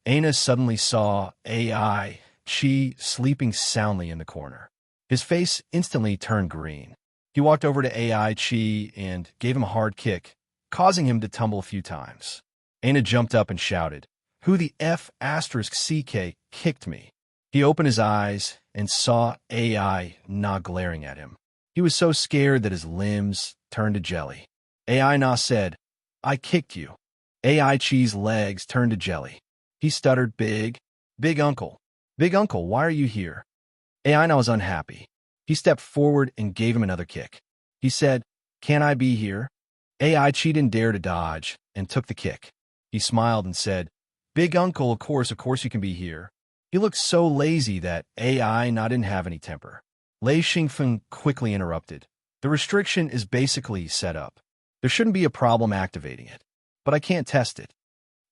Aina suddenly saw AI Chi sleeping soundly in the corner. His face instantly turned green. He walked over to AI Chi and gave him a hard kick, causing him to tumble a few times. Aina jumped up and shouted, who the F***CK kicked me? He opened his eyes and saw AI Na glaring at him. He was so scared that his limbs turned to jelly. AI Na said, I kicked you. AI Chi's legs turned to jelly. He stuttered, big uncle. Big uncle, why are you here? AI Na was unhappy. He stepped forward and gave him another kick. He said, can I be here? AI Chi didn't dare to dodge and took the kick. He smiled and said, big uncle, of course you can be here. He looked so lazy that AI Na didn't have any temper. Lei Xingfeng quickly interrupted. The restriction is basically set up. There shouldn't be a problem activating it. But I can't test it.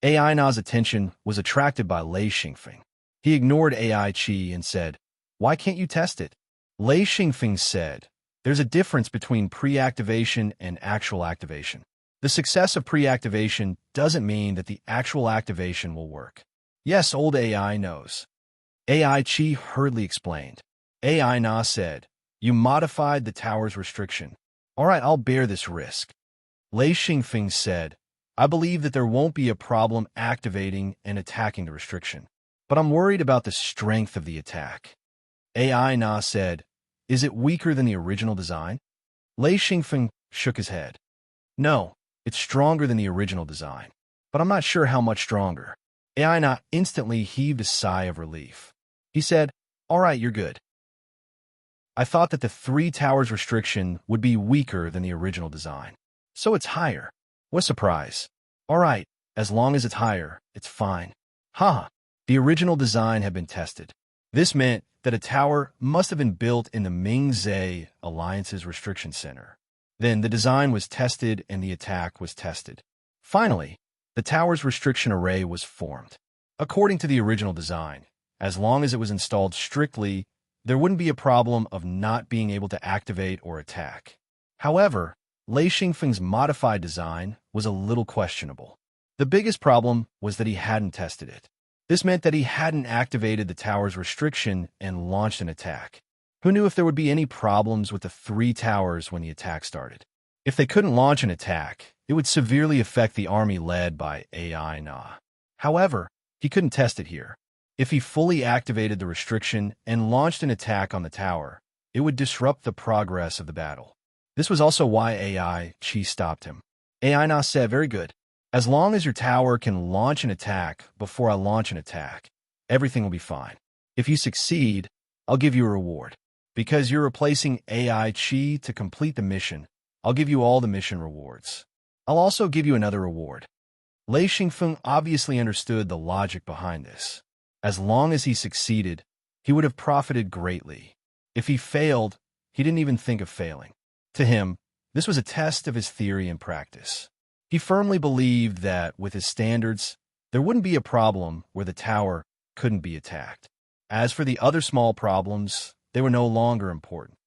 AI Na's attention was attracted by Lei Xingfeng. He ignored AI Chi and said, why can't you test it? Lei Xingfeng said, there's a difference between pre-activation and actual activation. The success of pre-activation doesn't mean that the actual activation will work. Yes, old AI knows. AI Chi hurriedly explained. AI Na said, you modified the tower's restriction. All right, I'll bear this risk. Lei Xingfeng said, I believe that there won't be a problem activating and attacking the restriction. But I'm worried about the strength of the attack. AI Na said, is it weaker than the original design? Lei Xingfeng shook his head. No, it's stronger than the original design. But I'm not sure how much stronger. AI Na instantly heaved a sigh of relief. He said, all right, you're good. I thought that the 3 towers restriction would be weaker than the original design. So it's higher. What a surprise. All right, as long as it's higher, it's fine. Haha, the original design had been tested. This meant that a tower must have been built in the Ming-Zhe Alliance's restriction center. Then the design was tested and the attack was tested. Finally, the tower's restriction array was formed. According to the original design, as long as it was installed strictly, there wouldn't be a problem of not being able to activate or attack. However, Lei Xingfeng's modified design was a little questionable. The biggest problem was that he hadn't tested it. This meant that he hadn't activated the tower's restriction and launched an attack. Who knew if there would be any problems with the 3 towers when the attack started? If they couldn't launch an attack, it would severely affect the army led by AI Na. However, he couldn't test it here. If he fully activated the restriction and launched an attack on the tower, it would disrupt the progress of the battle. This was also why AI Chi stopped him. AI Na said, very good. As long as your tower can launch an attack before I launch an attack, everything will be fine. If you succeed, I'll give you a reward. Because you're replacing AI Chi to complete the mission, I'll give you all the mission rewards. I'll also give you another reward. Lei Xingfeng obviously understood the logic behind this. As long as he succeeded, he would have profited greatly. If he failed, he didn't even think of failing. To him, this was a test of his theory and practice. He firmly believed that, with his standards, there wouldn't be a problem where the tower couldn't be attacked. As for the other small problems, they were no longer important.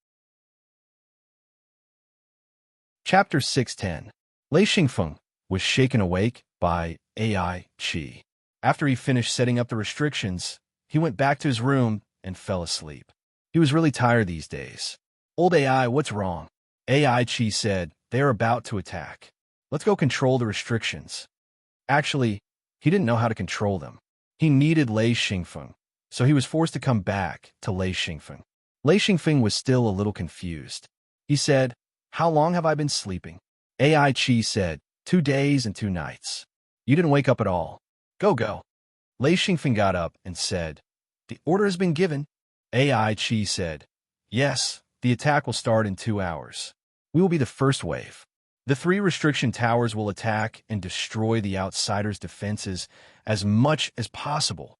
Chapter 610. Lei Xingfeng was shaken awake by AI Chi. After he finished setting up the restrictions, he went back to his room and fell asleep. He was really tired these days. Old AI, what's wrong? AI Chi said, they are about to attack. Let's go control the restrictions. Actually, he didn't know how to control them. He needed Lei Xingfeng, so he was forced to come back to Lei Xingfeng. Lei Xingfeng was still a little confused. He said, how long have I been sleeping? AI Chi said, 2 days and 2 nights. You didn't wake up at all. Go. Lei Xingfeng got up and said, the order has been given. AI Chi said, yes, the attack will start in 2 hours. We will be the first wave. The 3 restriction towers will attack and destroy the outsiders' defenses as much as possible.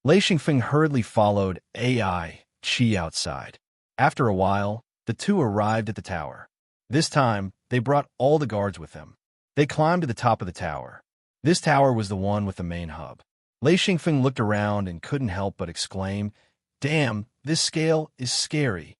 Lei Xingfeng hurriedly followed AI Chi outside. After a while, the 2 arrived at the tower. This time, they brought all the guards with them. They climbed to the top of the tower. This tower was the one with the main hub. Lei Xingfeng looked around and couldn't help but exclaim, damn, this scale is scary.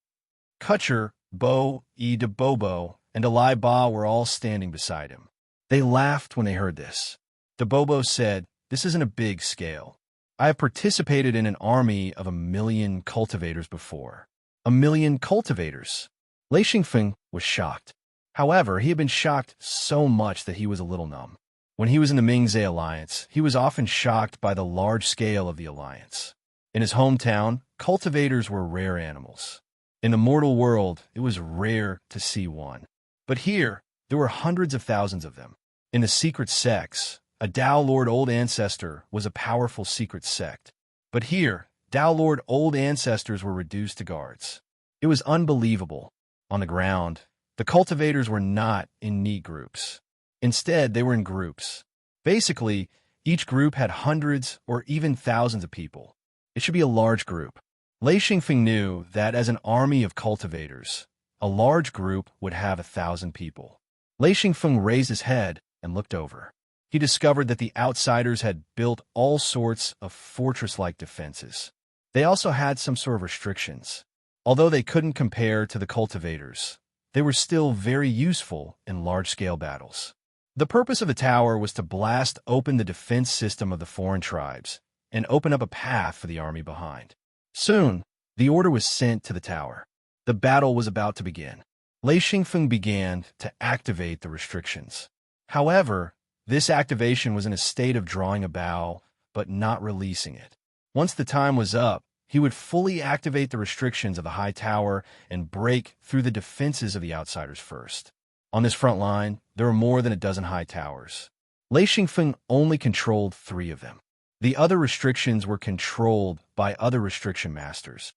Kutcher, Bo, De Bobo, and Eli Ba were all standing beside him. They laughed when they heard this. De Bobo said, this isn't a big scale. I have participated in an army of 1,000,000 cultivators before. 1,000,000 cultivators? Lei Xingfeng was shocked. However, he had been shocked so much that he was a little numb. When he was in the Ming-Zhe Alliance, he was often shocked by the large scale of the alliance. In his hometown, cultivators were rare animals. In the mortal world, it was rare to see one. But here, there were hundreds of thousands of them. In the secret sects, a Tao Lord Old Ancestor was a powerful secret sect. But here, Tao Lord Old Ancestors were reduced to guards. It was unbelievable. On the ground, the cultivators were not in neat groups. Instead, they were in groups. Basically, each group had hundreds or even thousands of people. It should be a large group. Lei Xingfeng knew that as an army of cultivators, a large group would have 1,000 people. Lei Xingfeng raised his head and looked over. He discovered that the outsiders had built all sorts of fortress-like defenses. They also had some sort of restrictions. Although they couldn't compare to the cultivators, they were still very useful in large-scale battles. The purpose of the tower was to blast open the defense system of the foreign tribes and open up a path for the army behind. Soon, the order was sent to the tower. The battle was about to begin. Lei Xingfeng began to activate the restrictions. However, This activation was in a state of drawing a bow, but not releasing it. Once the time was up, he would fully activate the restrictions of the high tower and break through the defenses of the outsiders first. On this front line, there were more than a dozen high towers. Lei Xingfeng only controlled 3 of them. The other restrictions were controlled by other restriction masters.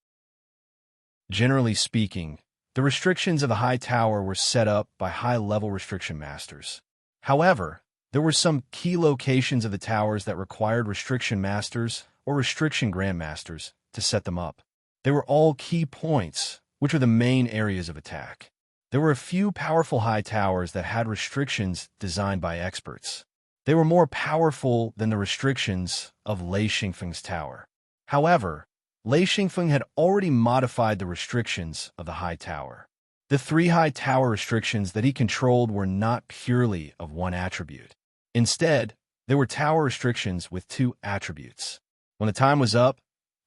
Generally speaking, the restrictions of the high tower were set up by high-level restriction masters. However, there were some key locations of the towers that required restriction masters or restriction grandmasters to set them up. They were all key points, which were the main areas of attack. There were a few powerful high towers that had restrictions designed by experts. They were more powerful than the restrictions of Lei Xingfeng's tower. However, Lei Xingfeng had already modified the restrictions of the high tower. The 3 high tower restrictions that he controlled were not purely of one attribute. Instead, they were tower restrictions with 2 attributes. When the time was up,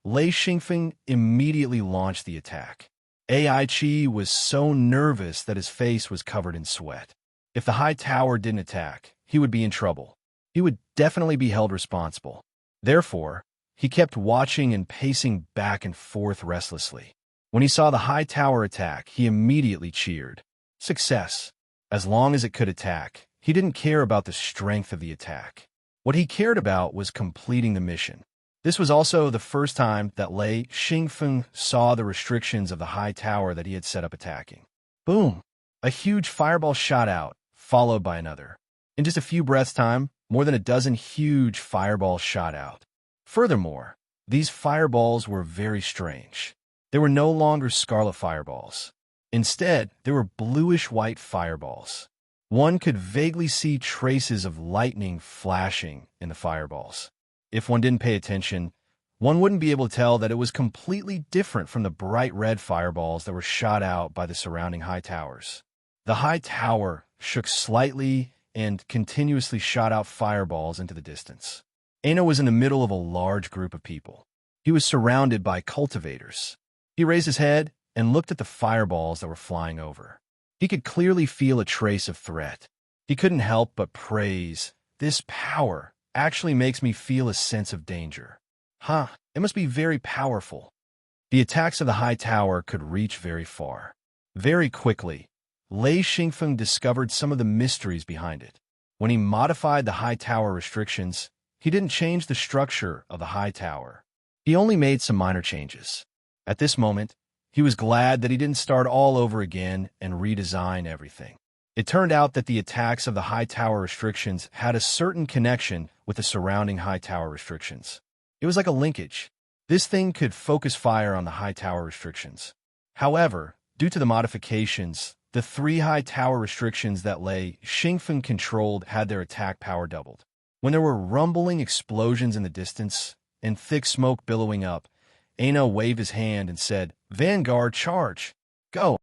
Lei Xingfeng immediately launched the attack. AI Qi was so nervous that his face was covered in sweat. If the high tower didn't attack, he would be in trouble. He would definitely be held responsible. Therefore, he kept watching and pacing back and forth restlessly. When he saw the high tower attack, he immediately cheered. Success. As long as it could attack, he didn't care about the strength of the attack. What he cared about was completing the mission. This was also the first time that Lei Xingfeng saw the restrictions of the high tower that he had set up attacking. Boom! A huge fireball shot out, followed by another. In just a few breaths' time, more than a dozen huge fireballs shot out. Furthermore, these fireballs were very strange. They were no longer scarlet fireballs. Instead, they were bluish-white fireballs. One could vaguely see traces of lightning flashing in the fireballs. If one didn't pay attention, one wouldn't be able to tell that it was completely different from the bright red fireballs that were shot out by the surrounding high towers. The high tower shook slightly and continuously shot out fireballs into the distance. Aino was in the middle of a large group of people. He was surrounded by cultivators. He raised his head and looked at the fireballs that were flying over. He could clearly feel a trace of threat. He couldn't help but praise, "This power actually makes me feel a sense of danger. It must be very powerful." The attacks of the high tower could reach very far. Very quickly, Lei Xingfeng discovered some of the mysteries behind it. When he modified the high tower restrictions, he didn't change the structure of the high tower. He only made some minor changes. At this moment, he was glad that he didn't start all over again and redesign everything. It turned out that the attacks of the high tower restrictions had a certain connection with the surrounding high tower restrictions. It was like a linkage. This thing could focus fire on the high tower restrictions. However, due to the modifications, the 3 high tower restrictions that Lei Xingfeng controlled had their attack power doubled. When there were rumbling explosions in the distance and thick smoke billowing up, Aino waved his hand and said, "Vanguard, charge! Go!"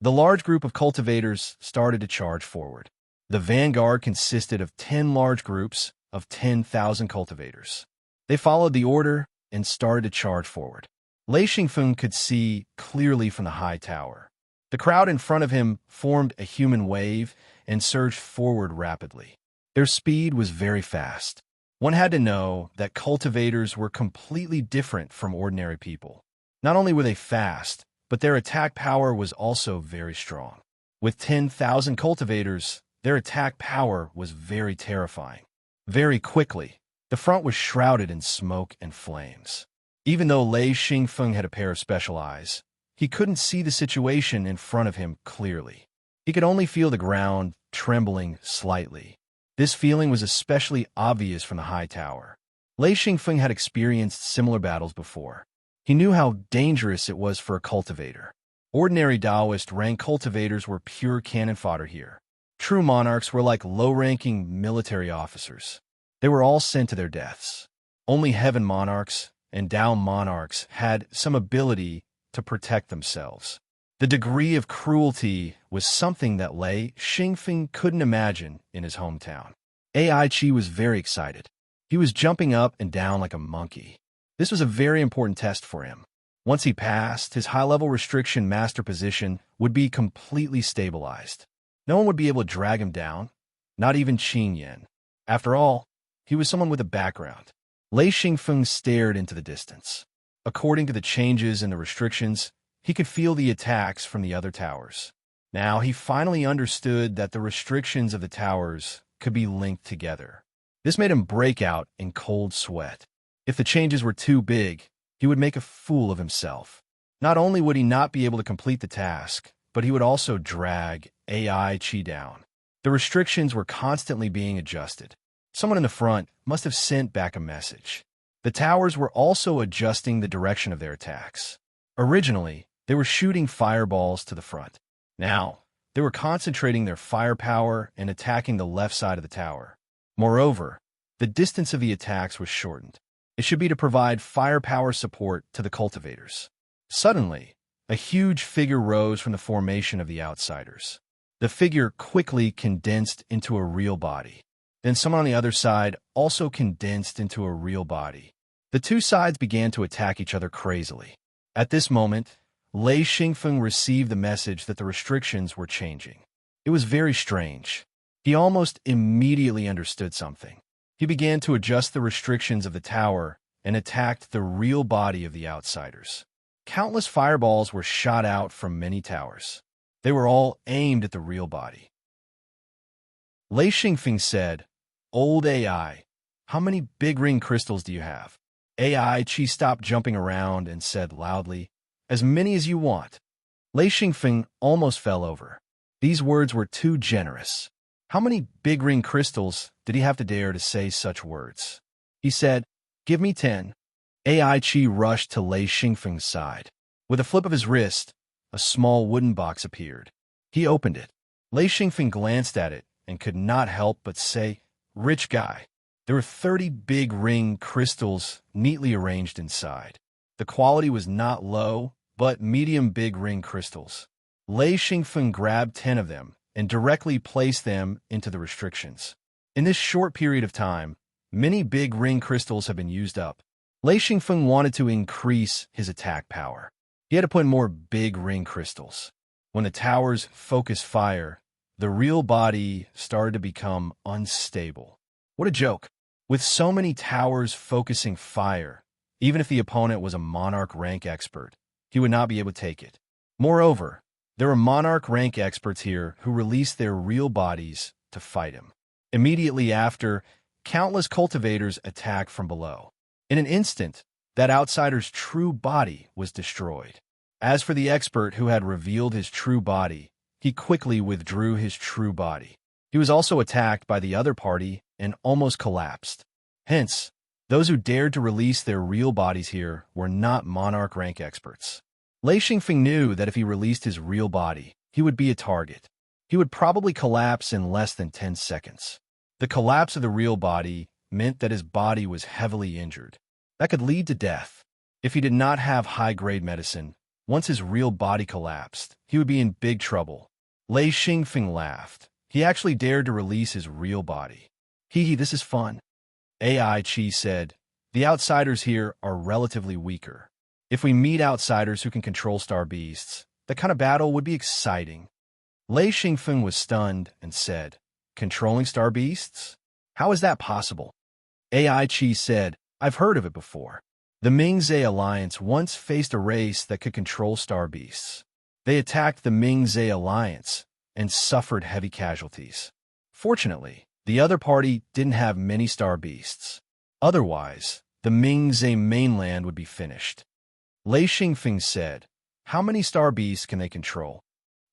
The large group of cultivators started to charge forward. The vanguard consisted of 10 large groups of 10,000 cultivators. They followed the order and started to charge forward. Lei Xingfeng could see clearly from the high tower. The crowd in front of him formed a human wave and surged forward rapidly. Their speed was very fast. One had to know that cultivators were completely different from ordinary people. Not only were they fast, but their attack power was also very strong. With 10,000 cultivators, their attack power was very terrifying. Very quickly, the front was shrouded in smoke and flames. Even though Lei Xingfeng had a pair of special eyes, he couldn't see the situation in front of him clearly. He could only feel the ground trembling slightly. This feeling was especially obvious from the high tower. Lei Xingfeng had experienced similar battles before. He knew how dangerous it was for a cultivator. Ordinary Taoist rank cultivators were pure cannon fodder here. True monarchs were like low-ranking military officers. They were all sent to their deaths. Only heaven monarchs and Tao monarchs had some ability to protect themselves. The degree of cruelty was something that Lei Xingfeng couldn't imagine in his hometown. AI Qi was very excited. He was jumping up and down like a monkey. This was a very important test for him. Once he passed, his high-level restriction master position would be completely stabilized. No one would be able to drag him down. not even Qin Yan. After all, he was someone with a background. Lei Xingfeng stared into the distance. According to the changes and the restrictions, he could feel the attacks from the other towers. Now he finally understood that the restrictions of the towers could be linked together. This made him break out in cold sweat. If the changes were too big, he would make a fool of himself. Not only would he not be able to complete the task, but he would also drag AI Qi down. The restrictions were constantly being adjusted. Someone in the front must have sent back a message. The towers were also adjusting the direction of their attacks. Originally, they were shooting fireballs to the front. Now, they were concentrating their firepower and attacking the left side of the tower. Moreover, the distance of the attacks was shortened. It should be to provide firepower support to the cultivators. Suddenly, a huge figure rose from the formation of the outsiders. The figure quickly condensed into a real body. Then someone on the other side also condensed into a real body. The two sides began to attack each other crazily. At this moment, Lei Xingfeng received the message that the restrictions were changing. It was very strange. He almost immediately understood something. He began to adjust the restrictions of the tower and attacked the real body of the outsiders. Countless fireballs were shot out from many towers. They were all aimed at the real body. Lei Xingfeng said, "Old AI, how many big ring crystals do you have?" AI Qi stopped jumping around and said loudly, "As many as you want." Lei Xingfeng almost fell over. These words were too generous. How many big ring crystals did he have to dare to say such words? He said, "Give me 10. AI Qi rushed to Lei Xingfeng's side. With a flip of his wrist, a small wooden box appeared. He opened it. Lei Xingfeng glanced at it and could not help but say, "Rich guy." There were 30 big ring crystals neatly arranged inside. The quality was not low, but medium big ring crystals. Lei Xingfeng grabbed 10 of them and directly placed them into the restrictions. In this short period of time, many big ring crystals have been used up. Lei Xingfeng wanted to increase his attack power. He had to put more big ring crystals. When the towers focused fire, the real body started to become unstable. What a joke. With so many towers focusing fire, even if the opponent was a Monarch rank expert, he would not be able to take it. Moreover, there were Monarch rank experts here who released their real bodies to fight him. Immediately after, countless cultivators attacked from below. In an instant, that outsider's true body was destroyed. As for the expert who had revealed his true body, he quickly withdrew his true body. He was also attacked by the other party and almost collapsed. Hence, those who dared to release their real bodies here were not Monarch rank experts. Lei Xingfeng knew that if he released his real body, he would be a target. He would probably collapse in less than 10 seconds. The collapse of the real body meant that his body was heavily injured. That could lead to death. If he did not have high-grade medicine, once his real body collapsed, he would be in big trouble. Lei Xingfeng laughed. He actually dared to release his real body. Hee, this is fun. AI Qi said, "The outsiders here are relatively weaker. If we meet outsiders who can control star beasts, that kind of battle would be exciting." Lei Xingfeng was stunned and said, "Controlling star beasts? How is that possible?" AI Qi said, "I've heard of it before. The Mingzhe Alliance once faced a race that could control star beasts. They attacked the Mingzhe Alliance and suffered heavy casualties. Fortunately, the other party didn't have many star beasts. Otherwise, the Mingzhe mainland would be finished." Lei Xingfeng said, "How many star beasts can they control?"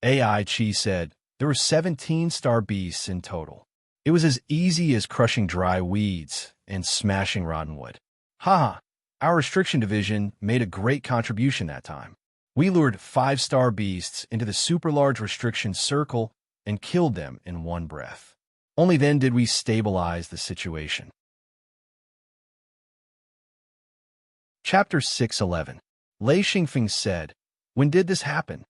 AI Qi said, "There were 17 star beasts in total. It was as easy as crushing dry weeds and smashing rotten wood. Haha, our restriction division made a great contribution that time. We lured 5-star beasts into the super large restriction circle and killed them in one breath. Only then did we stabilize the situation." Chapter 611. Lei Xingfeng said, "When did this happen?"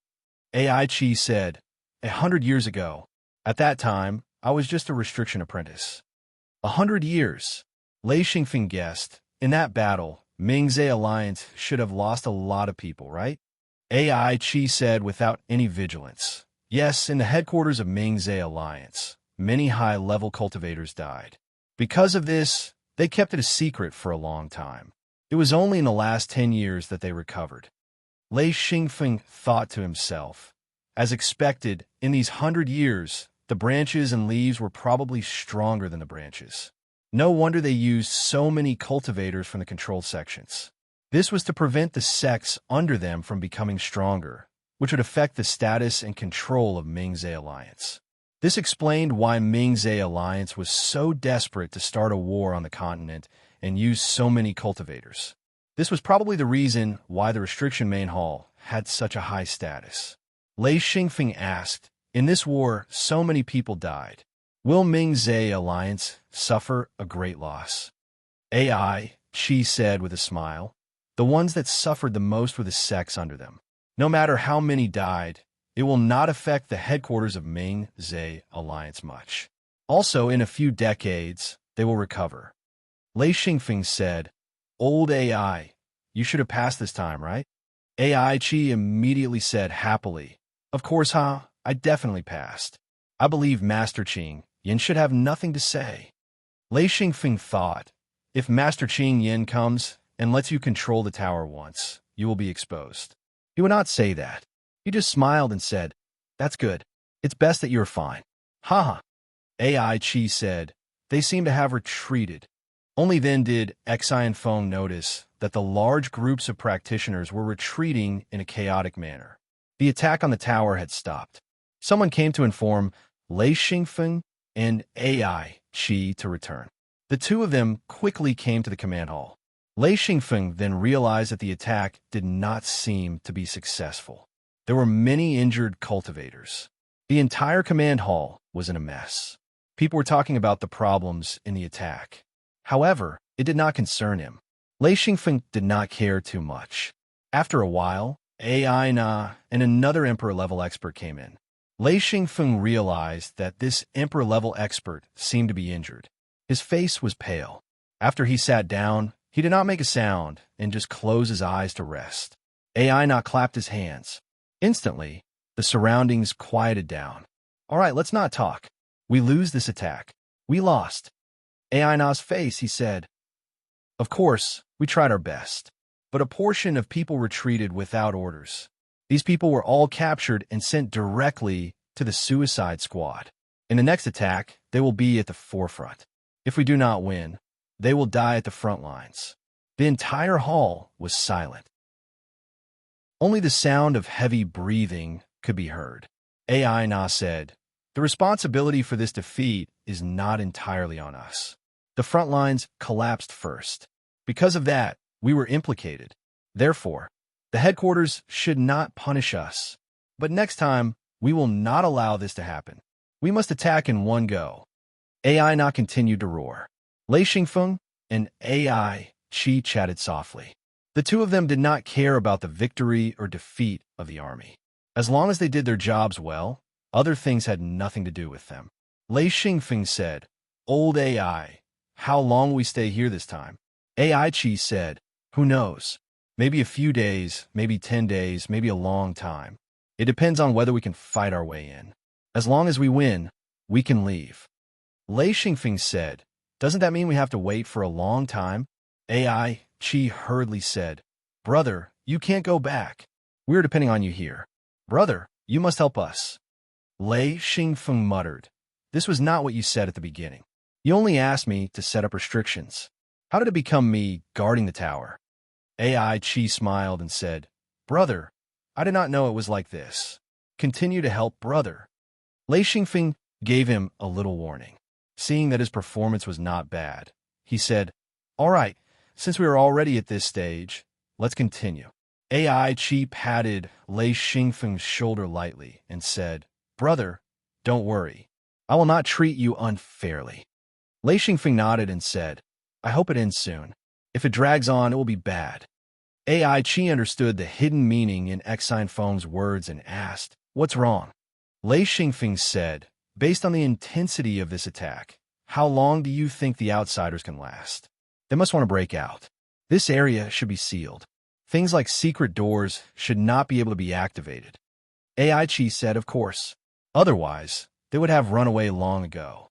AI Qi said, 100 years ago. At that time, I was just a restriction apprentice." 100 years. Lei Xingfeng guessed. In that battle, Mingzhe Alliance should have lost a lot of people, right? AI Qi said without any vigilance, "Yes, in the headquarters of Mingzhe Alliance, many high-level cultivators died. Because of this, they kept it a secret for a long time. It was only in the last 10 years that they recovered. Lei Xingfeng thought to himself. As expected, in these 100 years, the branches and leaves were probably stronger than the branches. No wonder they used so many cultivators from the controlled sections. This was to prevent the sects under them from becoming stronger, which would affect the status and control of Mingzhe Alliance. This explained why Mingzhe Alliance was so desperate to start a war on the continent and use so many cultivators. This was probably the reason why the restriction main hall had such a high status. Lei Xingfeng asked, "In this war, so many people died. Will Mingzhe Alliance suffer a great loss?" AI, Qi said with a smile. The ones that suffered the most were the sects under them. No matter how many died, it will not affect the headquarters of Mingzhe Alliance much. Also, in a few decades, they will recover. Lei Xingfeng said, "Old AI, you should have passed this time, right?" AI Qi immediately said happily, "Of course, huh? I definitely passed. I believe Master Qing Yin should have nothing to say." Lei Xingfeng thought, if Master Qing Yin comes and lets you control the tower once, you will be exposed. He would not say that. He just smiled and said, "That's good. It's best that you're fine." Haha. AI Qi said, "They seem to have retreated." Only then did Xian Feng notice that the large groups of practitioners were retreating in a chaotic manner. The attack on the tower had stopped. Someone came to inform Lei Xingfeng and AI Qi to return. The two of them quickly came to the command hall. Lei Xingfeng then realized that the attack did not seem to be successful. There were many injured cultivators. The entire command hall was in a mess. People were talking about the problems in the attack. However, it did not concern him. Lei Xingfeng did not care too much. After a while, AI Na and another Emperor-level expert came in. Lei Xingfeng realized that this Emperor-level expert seemed to be injured. His face was pale. After he sat down, he did not make a sound and just closed his eyes to rest. AI Na clapped his hands. Instantly, the surroundings quieted down. "All right, let's not talk. We lose this attack. We lost." AI Na's face, he said. "Of course, we tried our best. But a portion of people retreated without orders. These people were all captured and sent directly to the suicide squad. In the next attack, they will be at the forefront. If we do not win, they will die at the front lines." The entire hall was silent. Only the sound of heavy breathing could be heard. AI Na said, "The responsibility for this defeat is not entirely on us. The front lines collapsed first. Because of that, we were implicated. Therefore, the headquarters should not punish us. But next time, we will not allow this to happen. We must attack in one go." AI Na continued to roar. Lei Xingfeng and AI Qi chatted softly. The two of them did not care about the victory or defeat of the army. As long as they did their jobs well, other things had nothing to do with them. Lei Xingfeng said, "Old AI, how long will we stay here this time?" AI Qi said, "Who knows? Maybe a few days, maybe 10 days, maybe a long time. It depends on whether we can fight our way in. As long as we win, we can leave." Lei Xingfeng said, "Doesn't that mean we have to wait for a long time?" AI Qi hurriedly said, "Brother, you can't go back. We're depending on you here. Brother, you must help us." Lei Xingfeng muttered, "This was not what you said at the beginning. You only asked me to set up restrictions. How did it become me guarding the tower?" AI Qi smiled and said, "Brother, I did not know it was like this. Continue to help brother." Lei Xingfeng gave him a little warning. Seeing that his performance was not bad, he said, "All right, since we are already at this stage, let's continue." AI Qi patted Lei Xingfeng's shoulder lightly and said, "Brother, don't worry. I will not treat you unfairly." Lei Xingfeng nodded and said, "I hope it ends soon. If it drags on, it will be bad." AI Qi understood the hidden meaning in Xian Feng's words and asked, "What's wrong?" Lei Xingfeng said, "Based on the intensity of this attack, how long do you think the outsiders can last? They must want to break out. This area should be sealed. Things like secret doors should not be able to be activated." AI Qi said, "Of course. Otherwise, they would have run away long ago.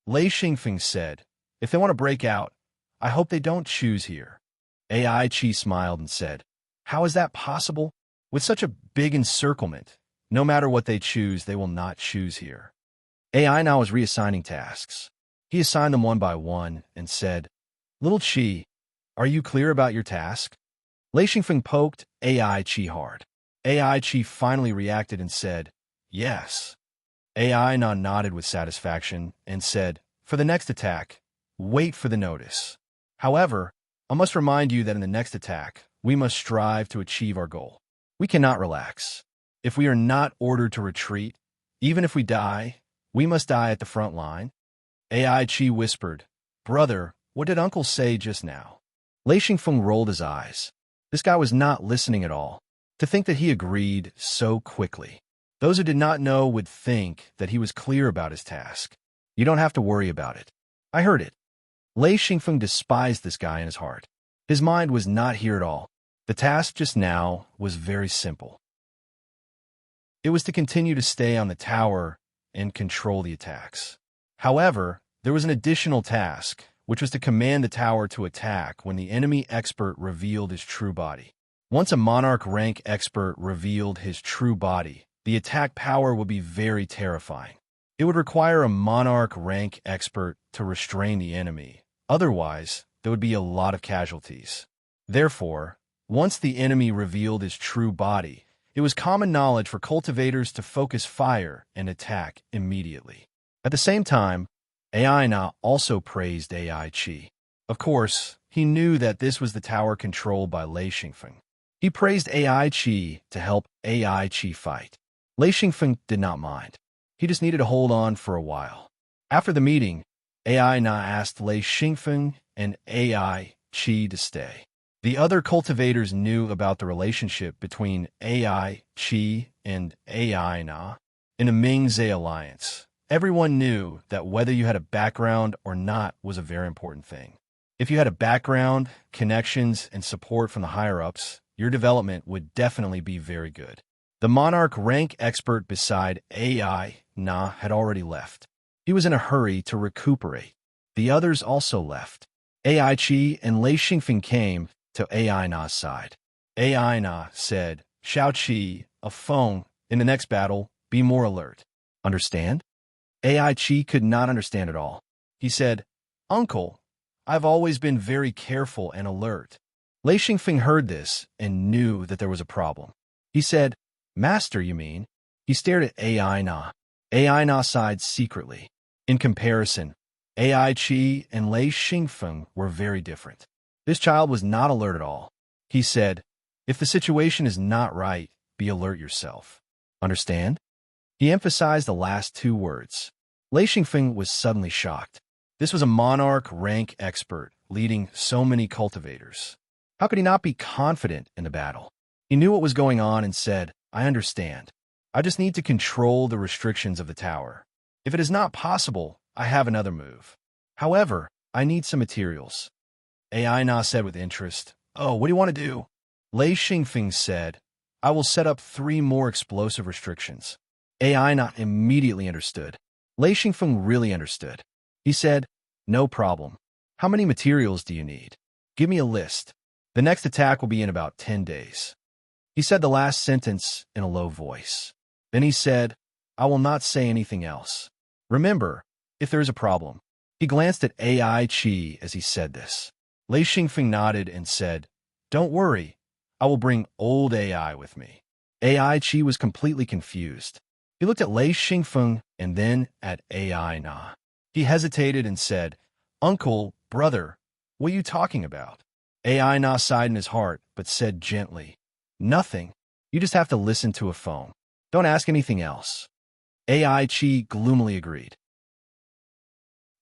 Lei Xingfeng said, if they want to break out, I hope they don't choose here. AI Chi smiled and said, how is that possible? With such a big encirclement, no matter what they choose, they will not choose here. AI now was reassigning tasks. He assigned them one by one and said, Little Chi, are you clear about your task? Lei Xingfeng poked AI Chi hard. AI Chi finally reacted and said, yes. AI Na nodded with satisfaction and said, for the next attack, wait for the notice. However, I must remind you that in the next attack, we must strive to achieve our goal. We cannot relax. If we are not ordered to retreat, even if we die, we must die at the front line. AI Chi whispered, brother, what did Uncle say just now? Lei Xingfeng rolled his eyes. This guy was not listening at all. To think that he agreed so quickly. Those who did not know would think that he was clear about his task. You don't have to worry about it. I heard it. Lei Xingfeng despised this guy in his heart. His mind was not here at all. The task just now was very simple. It was to continue to stay on the tower and control the attacks. However, there was an additional task, which was to command the tower to attack when the enemy expert revealed his true body. Once a monarch rank expert revealed his true body, the attack power would be very terrifying. It would require a monarch rank expert to restrain the enemy. Otherwise, there would be a lot of casualties. Therefore, once the enemy revealed his true body, it was common knowledge for cultivators to focus fire and attack immediately. At the same time, AI Na also praised AI Chi. Of course, he knew that this was the tower controlled by Lei Xingfeng. He praised AI Chi to help AI Chi fight. Lei Xingfeng did not mind. He just needed to hold on for a while. After the meeting, AI Na asked Lei Xingfeng and AI Chi to stay. The other cultivators knew about the relationship between AI Chi and AI Na. In a Mingzhe alliance, everyone knew that whether you had a background or not was a very important thing. If you had a background, connections, and support from the higher-ups, your development would definitely be very good. The monarch rank expert beside AI Na had already left. He was in a hurry to recuperate. The others also left. AI Chi and Lei Xingfeng came to AI Na's side. AI Na said, Xiao Qi, a phone, in the next battle, be more alert. Understand? AI Chi could not understand at all. He said, Uncle, I've always been very careful and alert. Lei Xingfeng heard this and knew that there was a problem. He said, Master, you mean? He stared at AI Na. AI Na sighed secretly. In comparison, AI Chi and Lei Xingfeng were very different. This child was not alert at all. He said, if the situation is not right, be alert yourself. Understand? He emphasized the last two words. Lei Xingfeng was suddenly shocked. This was a monarch rank expert leading so many cultivators. How could he not be confident in the battle? He knew what was going on and said, I understand. I just need to control the restrictions of the tower. If it is not possible, I have another move. However, I need some materials. AI Na said with interest, oh, what do you want to do? Lei Xingfeng said, I will set up 3 more explosive restrictions. AI Na immediately understood. Lei Xingfeng really understood. He said, no problem. How many materials do you need? Give me a list. The next attack will be in about 10 days. He said the last sentence in a low voice. Then he said, I will not say anything else. Remember, if there is a problem. He glanced at AI Chi as he said this. Lei Xingfeng nodded and said, don't worry, I will bring old AI with me. AI Chi was completely confused. He looked at Lei Xingfeng and then at AI Na. He hesitated and said, Uncle, brother, what are you talking about? AI Na sighed in his heart, but said gently, nothing. You just have to listen to a phone. Don't ask anything else. AI Chi gloomily agreed.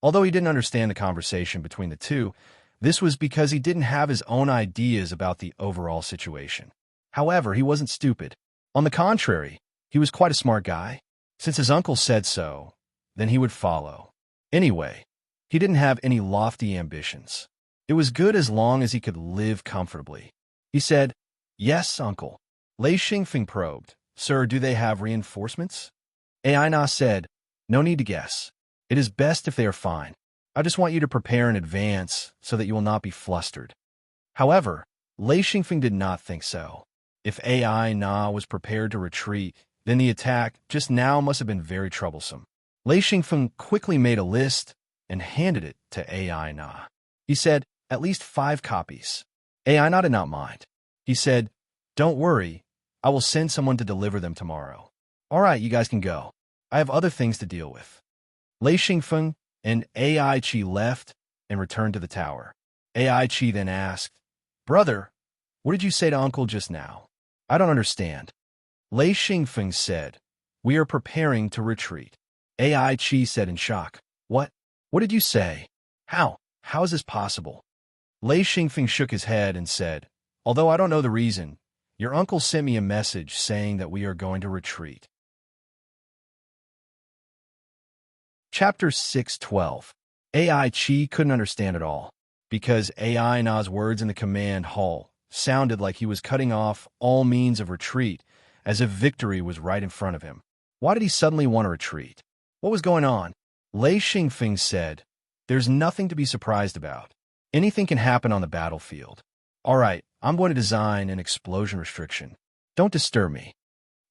Although he didn't understand the conversation between the two, this was because he didn't have his own ideas about the overall situation. However, he wasn't stupid. On the contrary, he was quite a smart guy. Since his uncle said so, then he would follow. Anyway, he didn't have any lofty ambitions. It was good as long as he could live comfortably. He said, yes, uncle. Lei Xingfeng probed, sir, do they have reinforcements? AI Na said, No need to guess. It is best if they are fine. I just want you to prepare in advance so that you will not be flustered. However, Lei Xingfeng did not think so. If AI Na was prepared to retreat, then the attack just now must have been very troublesome. Lei Xingfeng quickly made a list and handed it to AI Na. He said, "At least 5 copies." AI Na did not mind. He said, "Don't worry, I will send someone to deliver them tomorrow." "All right, you guys can go. I have other things to deal with." Lei Xingfeng and AI Chi left and returned to the tower. AI Chi then asked, "Brother, what did you say to Uncle just now?" "I don't understand." Lei Xingfeng said, "We are preparing to retreat." AI Chi said in shock, "What? What did you say? How? How is this possible?" Lei Xingfeng shook his head and said, "Although I don't know the reason, your uncle sent me a message saying that we are going to retreat." Chapter 6:12. AI Chi couldn't understand it all, because AI Na's words in the command hall sounded like he was cutting off all means of retreat, as if victory was right in front of him. Why did he suddenly want to retreat? What was going on? Lei Xingfeng said, "There's nothing to be surprised about. Anything can happen on the battlefield. All right, I'm going to design an explosion restriction. Don't disturb me."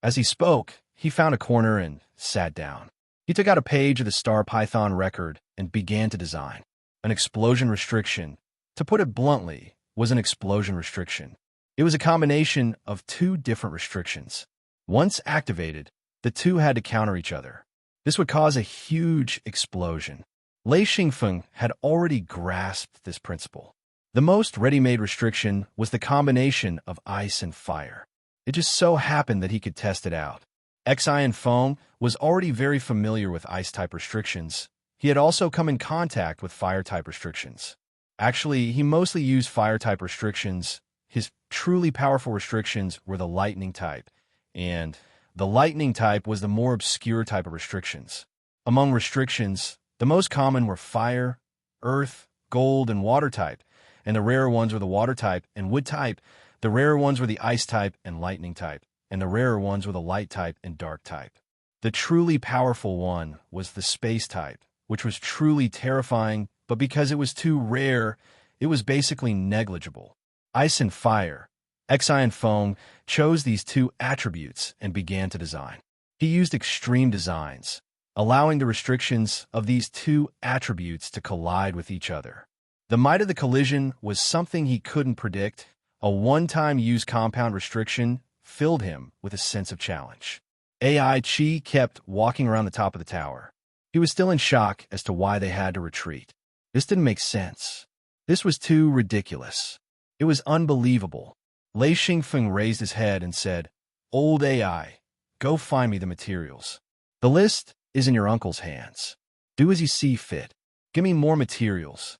As he spoke, he found a corner and sat down. He took out a page of the Star Python record and began to design. An explosion restriction, to put it bluntly, was an explosion restriction. It was a combination of 2 different restrictions. Once activated, the 2 had to counter each other. This would cause a huge explosion. Lei Xingfeng had already grasped this principle. The most ready-made restriction was the combination of ice and fire. It just so happened that he could test it out. Xian Feng was already very familiar with ice-type restrictions. He had also come in contact with fire-type restrictions. Actually, he mostly used fire-type restrictions. His truly powerful restrictions were the lightning type, and the lightning type was the more obscure type of restrictions. Among restrictions, the most common were fire, earth, gold, and water type, and the rarer ones were the water type and wood type. The rarer ones were the ice type and lightning type, and the rarer ones were the light type and dark type. The truly powerful one was the space type, which was truly terrifying, but because it was too rare, it was basically negligible. Ice and fire. Xian Feng chose these 2 attributes and began to design. He used extreme designs, allowing the restrictions of these 2 attributes to collide with each other. The might of the collision was something he couldn't predict. A one-time use compound restriction filled him with a sense of challenge. AI Chi kept walking around the top of the tower. He was still in shock as to why they had to retreat. This didn't make sense. This was too ridiculous. It was unbelievable. Lei Xingfeng raised his head and said, "Old AI, go find me the materials. The list is in your uncle's hands. Do as you see fit. Give me more materials."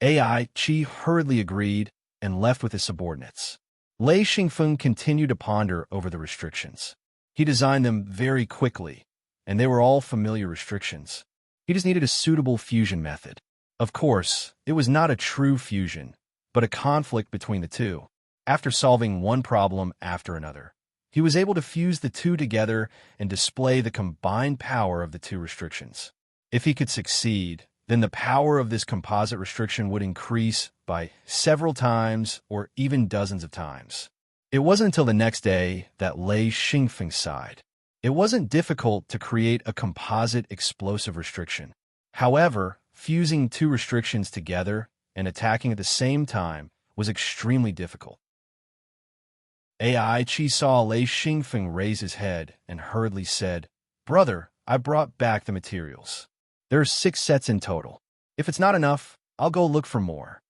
AI Chi hurriedly agreed and left with his subordinates. Lei Xingfeng continued to ponder over the restrictions. He designed them very quickly, and they were all familiar restrictions. He just needed a suitable fusion method. Of course, it was not a true fusion, but a conflict between the 2. After solving one problem after another, he was able to fuse the 2 together and display the combined power of the 2 restrictions. If he could succeed, then the power of this composite restriction would increase by several times or even dozens of times. It wasn't until the next day that Lei Xingfeng sighed. It wasn't difficult to create a composite explosive restriction. However, fusing 2 restrictions together and attacking at the same time was extremely difficult. AI Chi saw Lei Xingfeng raise his head and hurriedly said, "Brother, I brought back the materials. There are 6 sets in total. If it's not enough, I'll go look for more."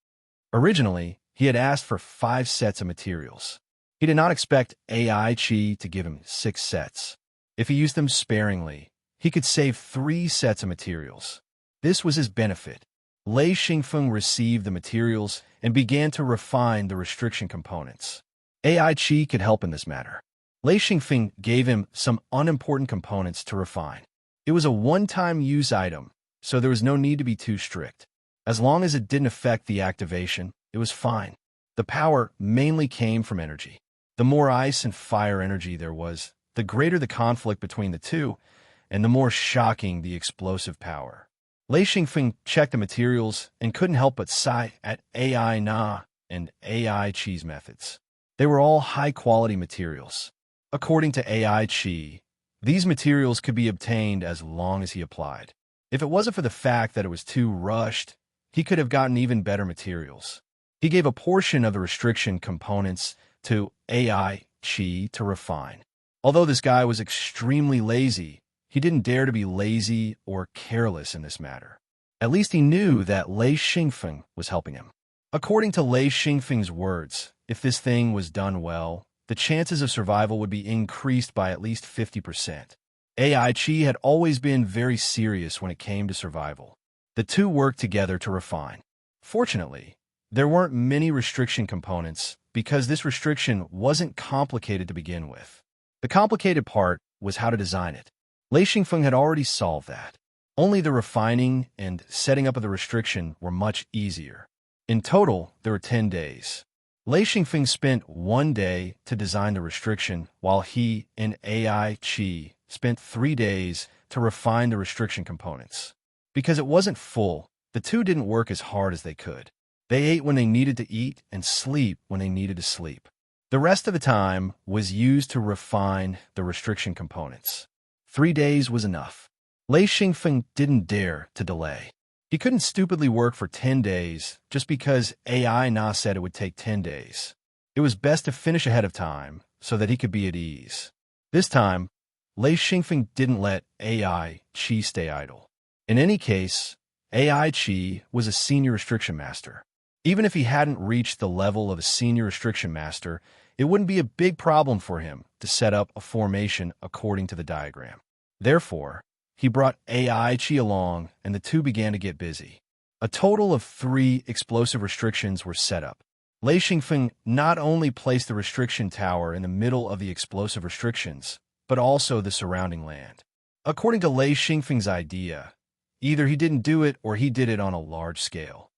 Originally, he had asked for 5 sets of materials. He did not expect AI Chi to give him 6 sets. If he used them sparingly, he could save 3 sets of materials. This was his benefit. Lei Xingfeng received the materials and began to refine the restriction components. AI Chi could help in this matter. Lei Xingfeng gave him some unimportant components to refine. It was a one-time use item, so there was no need to be too strict. As long as it didn't affect the activation, it was fine. The power mainly came from energy. The more ice and fire energy there was, the greater the conflict between the 2, and the more shocking the explosive power. Lei Xingfeng checked the materials and couldn't help but sigh at AI Na and AI Chi's methods. They were all high-quality materials. According to AI Chi, these materials could be obtained as long as he applied. If it wasn't for the fact that it was too rushed, he could have gotten even better materials. He gave a portion of the restriction components to AI Chi to refine. Although this guy was extremely lazy, he didn't dare to be lazy or careless in this matter. At least he knew that Lei Xingfeng was helping him. According to Lei Xingfeng's words, if this thing was done well, the chances of survival would be increased by at least 50%. AI Chi had always been very serious when it came to survival. The two worked together to refine. Fortunately, there weren't many restriction components because this restriction wasn't complicated to begin with. The complicated part was how to design it. Lei Xingfeng had already solved that. Only the refining and setting up of the restriction were much easier. In total, there were 10 days. Lei Xingfeng spent 1 day to design the restriction, while he and AI Chi spent 3 days to refine the restriction components. Because it wasn't full, the two didn't work as hard as they could. They ate when they needed to eat and sleep when they needed to sleep. The rest of the time was used to refine the restriction components. 3 days was enough. Lei Xingfeng didn't dare to delay. He couldn't stupidly work for 10 days just because AI Na said it would take 10 days. It was best to finish ahead of time so that he could be at ease. This time, Lei Xingfeng didn't let AI Chi stay idle. In any case, AI Chi was a senior restriction master. Even if he hadn't reached the level of a senior restriction master, it wouldn't be a big problem for him to set up a formation according to the diagram. Therefore, he brought AI Chi along, and the two began to get busy. A total of 3 explosive restrictions were set up. Lei Xingfeng not only placed the restriction tower in the middle of the explosive restrictions, but also the surrounding land. According to Lei Xingfeng's idea, either he didn't do it or he did it on a large scale.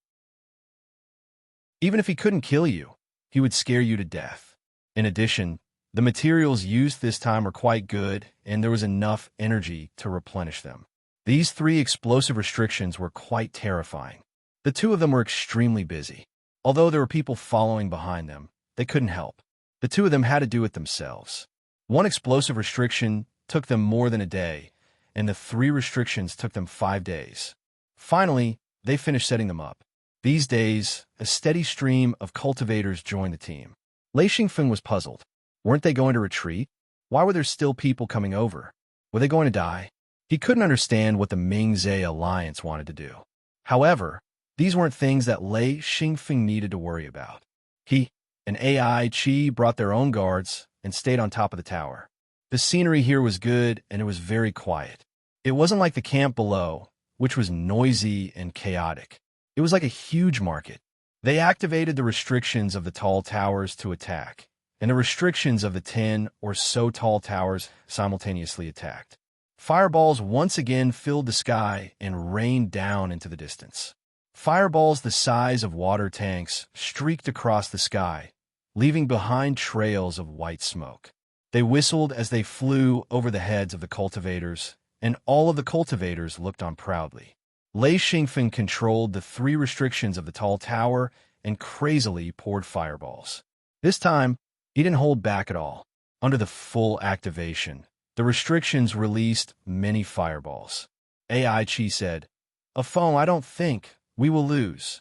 Even if he couldn't kill you, he would scare you to death. In addition, the materials used this time were quite good, and there was enough energy to replenish them. These 3 explosive restrictions were quite terrifying. The 2 of them were extremely busy. Although there were people following behind them, they couldn't help. The 2 of them had to do it themselves. 1 explosive restriction took them more than a day, and the 3 restrictions took them 5 days. Finally, they finished setting them up. These days, a steady stream of cultivators joined the team. Lei Xingfeng was puzzled. Weren't they going to retreat? Why were there still people coming over? Were they going to die? He couldn't understand what the Ming-Zhe alliance wanted to do. However, these weren't things that Lei Xingfeng needed to worry about. He and AI Chi brought their own guards and stayed on top of the tower. The scenery here was good, and it was very quiet. It wasn't like the camp below, which was noisy and chaotic. It was like a huge market. They activated the restrictions of the tall towers to attack, and the restrictions of the 10 or so tall towers simultaneously attacked. Fireballs once again filled the sky and rained down into the distance. Fireballs the size of water tanks streaked across the sky, leaving behind trails of white smoke. They whistled as they flew over the heads of the cultivators, and all of the cultivators looked on proudly. Lei Xingfeng controlled the 3 restrictions of the tall tower and crazily poured fireballs. This time, he didn't hold back at all. Under the full activation, the restrictions released many fireballs. AI Chi said, "Afong, I don't think we will lose."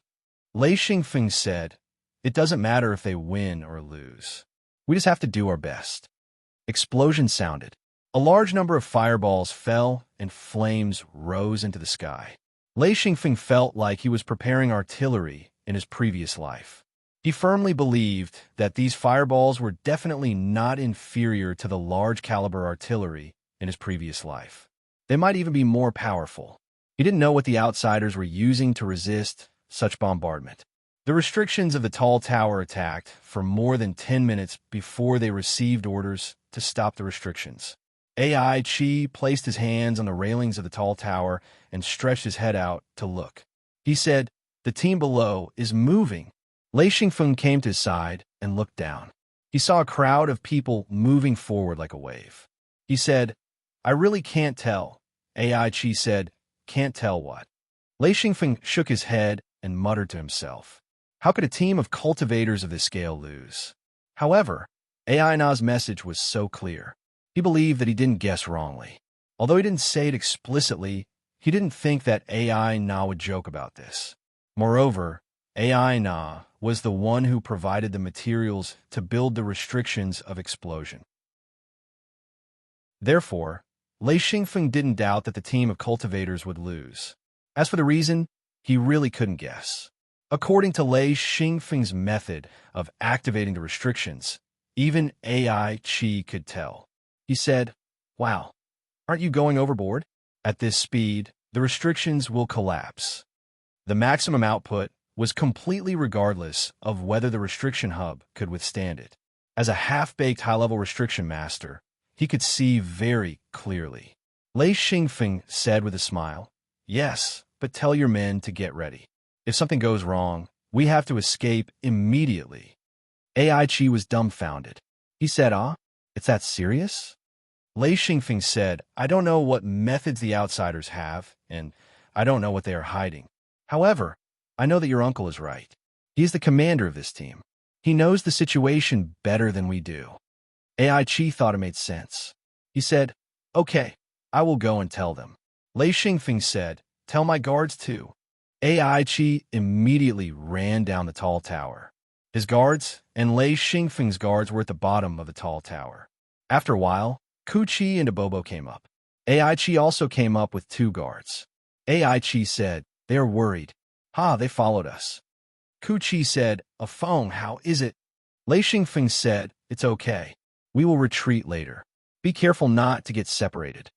Lei Xingfeng said, "It doesn't matter if they win or lose. We just have to do our best." Explosions sounded. A large number of fireballs fell and flames rose into the sky. Lei Xingfeng felt like he was preparing artillery in his previous life. He firmly believed that these fireballs were definitely not inferior to the large-caliber artillery in his previous life. They might even be more powerful. He didn't know what the outsiders were using to resist such bombardment. The restrictions of the tall tower attacked for more than 10 minutes before they received orders to stop the restrictions. AI Chi placed his hands on the railings of the tall tower and stretched his head out to look. He said, "The team below is moving." Lei Xingfeng came to his side and looked down. He saw a crowd of people moving forward like a wave. He said, "I really can't tell AI Chi said, "Can't tell what." Lei Xingfeng shook his head and muttered to himself, "How could a team of cultivators of this scale lose?" However, AI Na's message was so clear. He believed that he didn't guess wrongly. Although he didn't say it explicitly, he didn't think that AI Na would joke about this. Moreover, AI Na was the one who provided the materials to build the restrictions of explosion. Therefore, Lei Xingfeng didn't doubt that the team of cultivators would lose. As for the reason, he really couldn't guess. According to Lei Xingfeng's method of activating the restrictions, even AI Chi could tell. He said, "Wow, aren't you going overboard? At this speed, the restrictions will collapse." The maximum output was completely regardless of whether the restriction hub could withstand it. As a half-baked high-level restriction master, he could see very clearly. Lei Xingfeng said with a smile, "Yes, but tell your men to get ready. If something goes wrong, we have to escape immediately." AI Chi was dumbfounded. He said, it's that serious?" Lei Xingfeng said, "I don't know what methods the outsiders have, and I don't know what they are hiding. However, I know that your uncle is right. He is the commander of this team. He knows the situation better than we do." AI Chi thought it made sense. He said, "Okay, I will go and tell them." Lei Xingfeng said, "Tell my guards too." AI Chi immediately ran down the tall tower. His guards and Lei Xingfeng's guards were at the bottom of the tall tower. After a while, Ku Chi and Abobo came up. AI Chi also came up with 2 guards. AI Chi said, "They are worried. They followed us." Ku Chi said, "A phone, how is it?" Lei Xingfeng said, "It's okay. We will retreat later. Be careful not to get separated."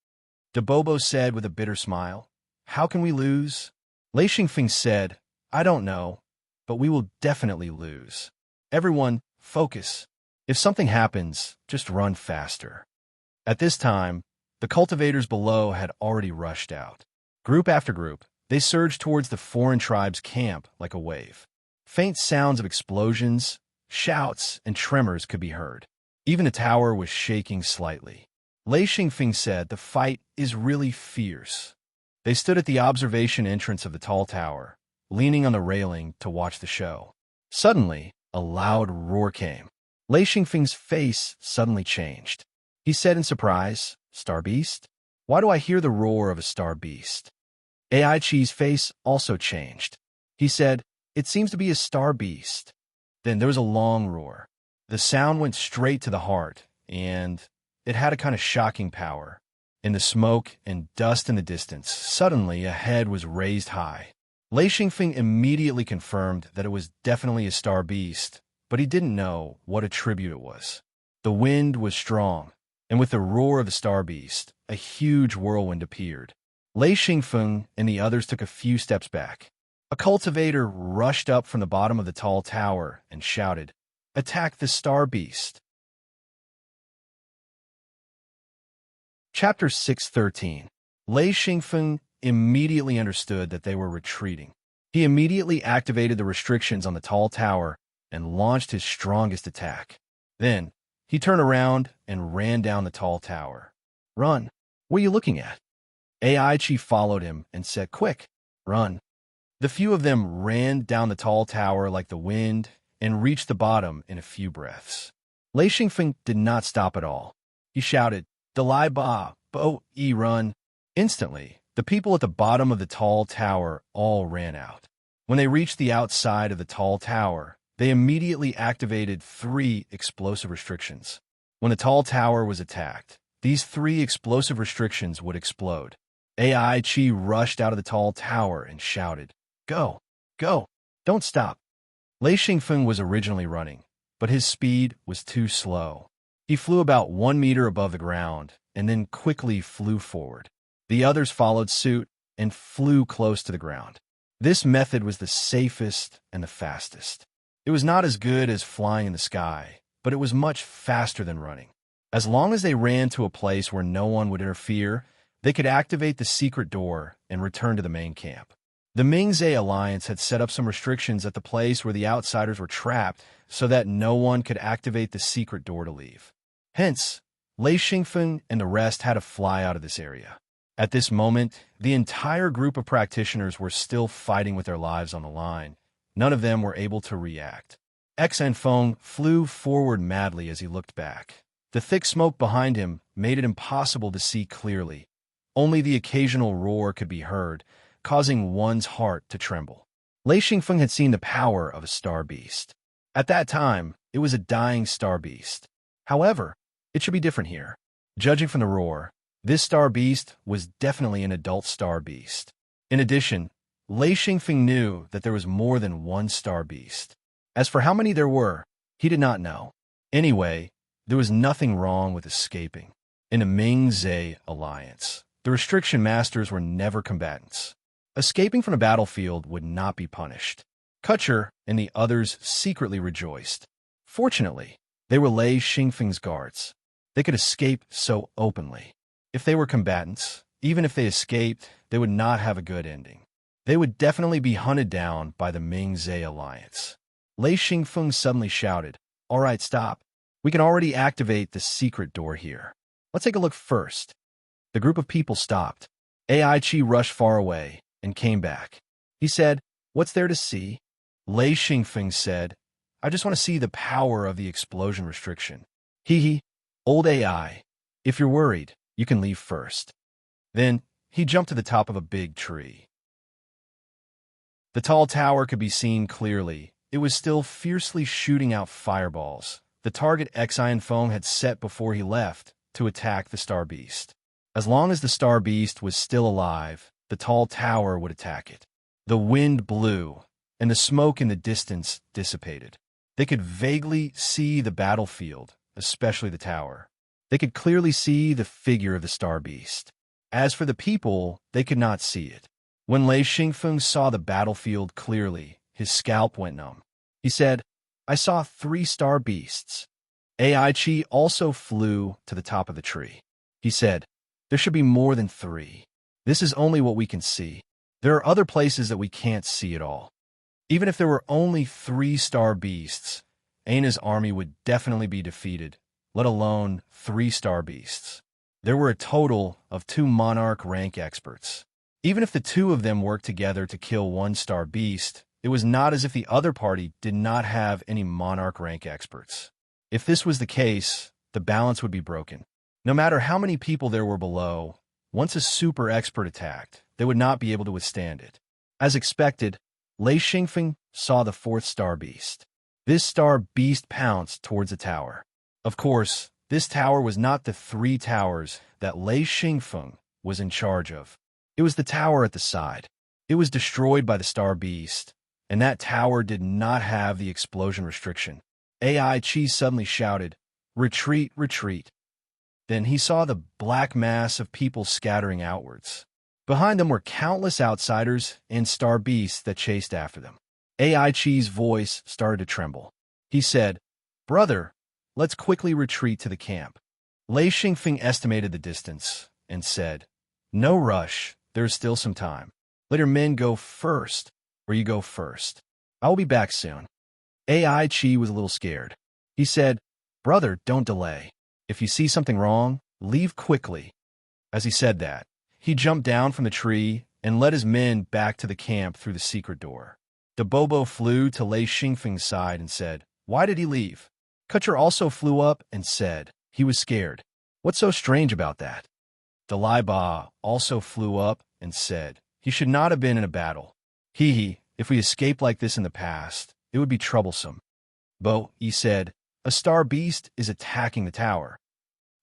Dabobo said with a bitter smile, "How can we lose?" Lei Xingfeng said, "I don't know, but we will definitely lose. Everyone, focus. If something happens, just run faster." At this time, the cultivators below had already rushed out. Group after group, they surged towards the foreign tribe's camp like a wave. Faint sounds of explosions, shouts, and tremors could be heard. Even the tower was shaking slightly. Lei Xingfeng said, "The fight is really fierce." They stood at the observation entrance of the tall tower, leaning on the railing to watch the show. Suddenly, a loud roar came. Lei Xingfeng's face suddenly changed. He said in surprise, "Star Beast? Why do I hear the roar of a star beast?" AI Chi's face also changed. He said, "It seems to be a star beast." Then there was a long roar. The sound went straight to the heart, and it had a kind of shocking power. In the smoke and dust in the distance, suddenly a head was raised high. Lei Xingfeng immediately confirmed that it was definitely a star beast, but he didn't know what attribute it was. The wind was strong, and with the roar of the star beast, a huge whirlwind appeared. Lei Xingfeng and the others took a few steps back. A cultivator rushed up from the bottom of the tall tower and shouted, "Attack the star beast!" Chapter 613. Lei Xingfeng immediately understood that they were retreating. He immediately activated the restrictions on the tall tower and launched his strongest attack. Then, he turned around and ran down the tall tower. "Run! What are you looking at?" AI Chi followed him and said, "Quick, run." The few of them ran down the tall tower like the wind and reached the bottom in a few breaths. Lei Xingfeng did not stop at all. He shouted, "Dalai Ba, Bo, run!" Instantly, the people at the bottom of the tall tower all ran out. When they reached the outside of the tall tower, they immediately activated 3 explosive restrictions. When the tall tower was attacked, these 3 explosive restrictions would explode. AI Chi rushed out of the tall tower and shouted, "Go! Go! Don't stop!" Lei Xingfeng was originally running, but his speed was too slow. He flew about 1 meter above the ground and then quickly flew forward. The others followed suit and flew close to the ground. This method was the safest and the fastest. It was not as good as flying in the sky, but it was much faster than running. As long as they ran to a place where no one would interfere, they could activate the secret door and return to the main camp. The Mingzhe Alliance had set up some restrictions at the place where the outsiders were trapped so that no one could activate the secret door to leave. Hence, Lei Xingfeng and the rest had to fly out of this area. At this moment, the entire group of practitioners were still fighting with their lives on the line. None of them were able to react. Feng flew forward madly as he looked back. The thick smoke behind him made it impossible to see clearly. Only the occasional roar could be heard, causing one's heart to tremble. Lei Xingfeng had seen the power of a star beast. At that time, it was a dying star beast. However, it should be different here. Judging from the roar, this star beast was definitely an adult star beast. In addition, Lei Xingfeng knew that there was more than one star beast. As for how many there were, he did not know. Anyway, there was nothing wrong with escaping. In the Ming-Zhe alliance, the restriction masters were never combatants. Escaping from a battlefield would not be punished. Kutcher and the others secretly rejoiced. Fortunately, they were Lei Xingfeng's guards. They could escape so openly. If they were combatants, even if they escaped, they would not have a good ending. They would definitely be hunted down by the Ming-Zhe alliance. Lei Xingfeng suddenly shouted, "All right, stop. We can already activate the secret door here. Let's take a look first." The group of people stopped. Ai Chi rushed far away and came back. He said, "What's there to see?" Lei Xingfeng said, "I just want to see the power of the explosion restriction." Hee, old AI, if you're worried, you can leave first. Then he jumped to the top of a big tree. The tall tower could be seen clearly. It was still fiercely shooting out fireballs. The target Feng had set before he left to attack the Star Beast. As long as the Star Beast was still alive, the tall tower would attack it. The wind blew, and the smoke in the distance dissipated. They could vaguely see the battlefield, especially the tower. They could clearly see the figure of the Star Beast. As for the people, they could not see it. When Lei Xingfeng saw the battlefield clearly, his scalp went numb. He said, "I saw 3 star beasts." Ai Chi also flew to the top of the tree. He said, "There should be more than 3. This is only what we can see. There are other places that we can't see at all." Even if there were only 3 star beasts, Aina's army would definitely be defeated, let alone 3 star beasts. There were a total of 2 monarch rank experts. Even if the 2 of them worked together to kill 1 star beast, it was not as if the other party did not have any monarch rank experts. If this was the case, the balance would be broken. No matter how many people there were below, once a super expert attacked, they would not be able to withstand it. As expected, Lei Xingfeng saw the 4th star beast. This star beast pounced towards the tower. Of course, this tower was not the 3 towers that Lei Xingfeng was in charge of. It was the tower at the side. It was destroyed by the star beast, and that tower did not have the explosion restriction. Ai Chi suddenly shouted, "Retreat, retreat." Then he saw the black mass of people scattering outwards. Behind them were countless outsiders and star beasts that chased after them. Ai Chi's voice started to tremble. He said, "Brother, let's quickly retreat to the camp." Lei Xingfeng estimated the distance and said, "No rush, there is still some time. Let your men go first, or you go first. I will be back soon." Ai Chi was a little scared. He said, "Brother, don't delay. If you see something wrong, leave quickly." As he said that, he jumped down from the tree and led his men back to the camp through the secret door. The Bobo flew to Lei Xingfeng's side and said, "Why did he leave?" Kutcher also flew up and said, "He was scared." "What's so strange about that?" Dalai Ba also flew up and said, "He should not have been in a battle. If we escaped like this in the past, it would be troublesome." Bo Yi said, "A star beast is attacking the tower."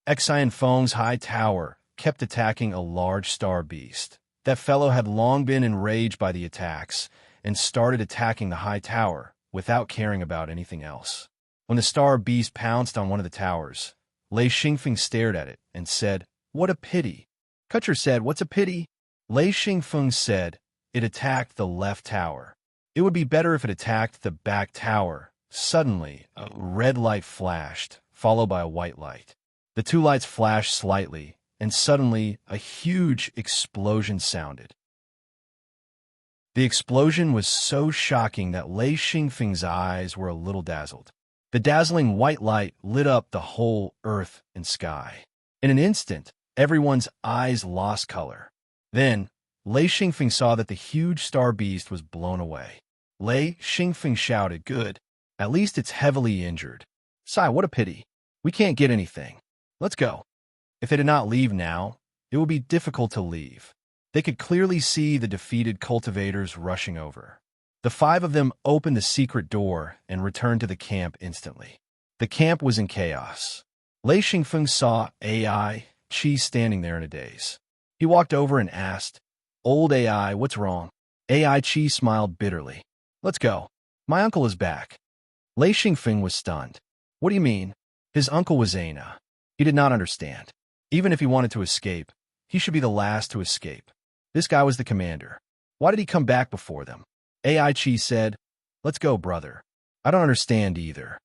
Feng's high tower kept attacking a large star beast. That fellow had long been enraged by the attacks and started attacking the high tower without caring about anything else. When the star beast pounced on one of the towers, Lei Xingfeng stared at it and said, "What a pity." Kutcher said, "What's a pity?" Lei Xingfeng said, "It attacked the left tower. It would be better if it attacked the back tower." Suddenly, a red light flashed, followed by a white light. The 2 lights flashed slightly, and suddenly a huge explosion sounded. The explosion was so shocking that Lei Xingfeng's eyes were a little dazzled. The dazzling white light lit up the whole earth and sky. In an instant, Everyone's eyes lost color. Then, Lei Xingfeng saw that the huge star beast was blown away. Lei Xingfeng shouted, "Good. At least it's heavily injured. Sai, what a pity. We can't get anything. Let's go." If they did not leave now, it would be difficult to leave. They could clearly see the defeated cultivators rushing over. The five of them opened the secret door and returned to the camp instantly. The camp was in chaos. Lei Xingfeng saw AI Qi standing there in a daze. He walked over and asked, "Old AI, what's wrong?" AI Qi smiled bitterly. "Let's go. My uncle is back." Lei Xingfeng was stunned. "What do you mean?" His uncle was Aina. He did not understand. Even if he wanted to escape, he should be the last to escape. This guy was the commander. Why did he come back before them? AI Qi said, "Let's go, brother." "I don't understand either."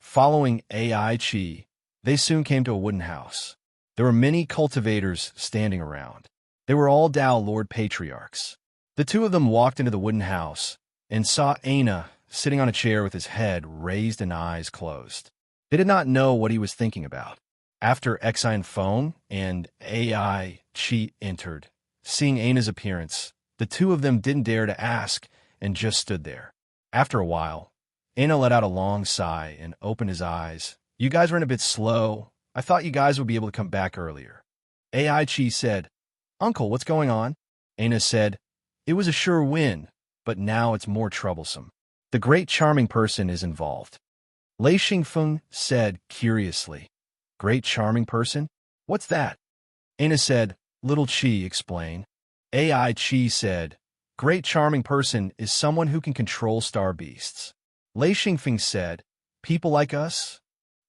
Following AI Qi, they soon came to a wooden house. There were many cultivators standing around. They were all Dao Lord Patriarchs. The two of them walked into the wooden house and saw Aina sitting on a chair with his head raised and eyes closed. They did not know what he was thinking about. After Exine Phone and AI Qi entered, seeing Aina's appearance, the two of them didn't dare to ask and just stood there. After a while, Aina let out a long sigh and opened his eyes. "You guys ran a bit slow. I thought you guys would be able to come back earlier." AI Qi said, "Uncle, what's going on?" Aina said, "It was a sure win, but now it's more troublesome. The great charming person is involved." Lei Xingfeng said curiously, "Great charming person? What's that?" Aina said, "Little Qi, explain." AI Qi said, "Great charming person is someone who can control star beasts." Lei Xingfeng said, "People like us?"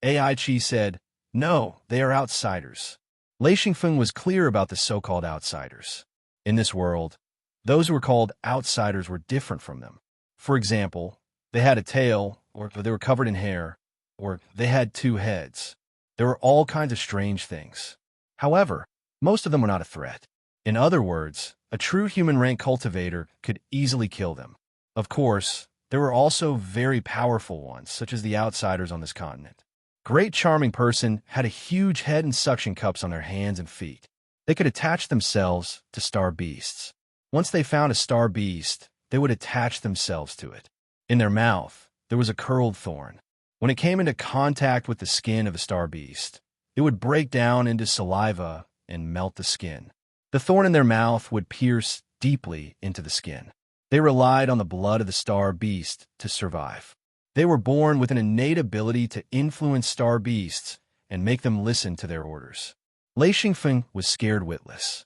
AI Qi said, "No, they are outsiders." Lei Xingfeng was clear about the so-called outsiders. In this world, those who were called outsiders were different from them. For example, they had a tail, or they were covered in hair, or they had two heads. There were all kinds of strange things. However, most of them were not a threat. In other words, a true human rank cultivator could easily kill them. Of course, there were also very powerful ones, such as the outsiders on this continent. Great charming person had a huge head and suction cups on their hands and feet. They could attach themselves to star beasts. Once they found a star beast, they would attach themselves to it. In their mouth, there was a curled thorn. When it came into contact with the skin of a star beast, it would break down into saliva and melt the skin. The thorn in their mouth would pierce deeply into the skin. They relied on the blood of the star beast to survive. They were born with an innate ability to influence star beasts and make them listen to their orders. Lei Xingfeng was scared witless.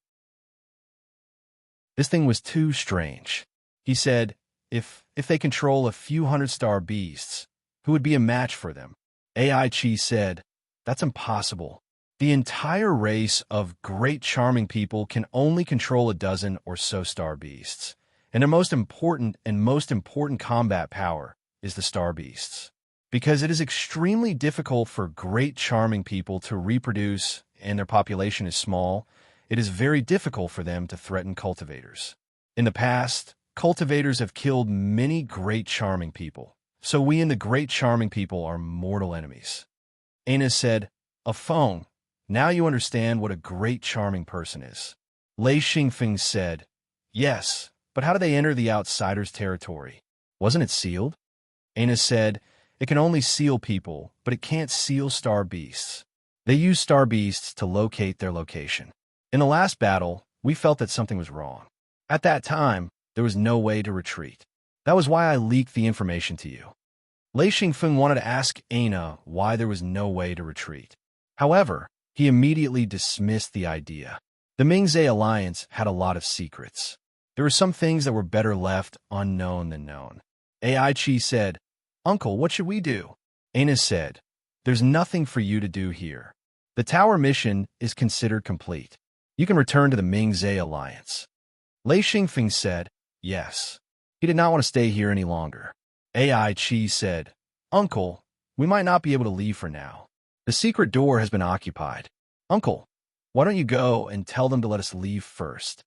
This thing was too strange. He said, if they control a few hundred star beasts, who would be a match for them? AI Qi said, "That's impossible. The entire race of great charming people can only control a dozen or so star beasts, and their most important combat power is the star beasts. Because it is extremely difficult for great charming people to reproduce and their population is small, it is very difficult for them to threaten cultivators. In the past, cultivators have killed many great charming people, so we and the great charming people are mortal enemies." Aina said, "A phone. Now you understand what a great charming person is." Lei Xingfeng said, "Yes, but how do they enter the outsider's territory? Wasn't it sealed?" Aina said, "It can only seal people, but it can't seal star beasts. They use star beasts to locate their location. In the last battle, we felt that something was wrong. At that time, there was no way to retreat. That was why I leaked the information to you." Lei Xingfeng wanted to ask Aina why there was no way to retreat. However, he immediately dismissed the idea. The Mingzhe alliance had a lot of secrets. There were some things that were better left unknown than known. AI Qi said, "Uncle, what should we do?" Aina said, "There's nothing for you to do here. The tower mission is considered complete. You can return to the Mingzhe alliance." Lei Xingfeng said, "Yes." He did not want to stay here any longer. AI Qi said, "Uncle, we might not be able to leave for now. The secret door has been occupied. Uncle, why don't you go and tell them to let us leave first?"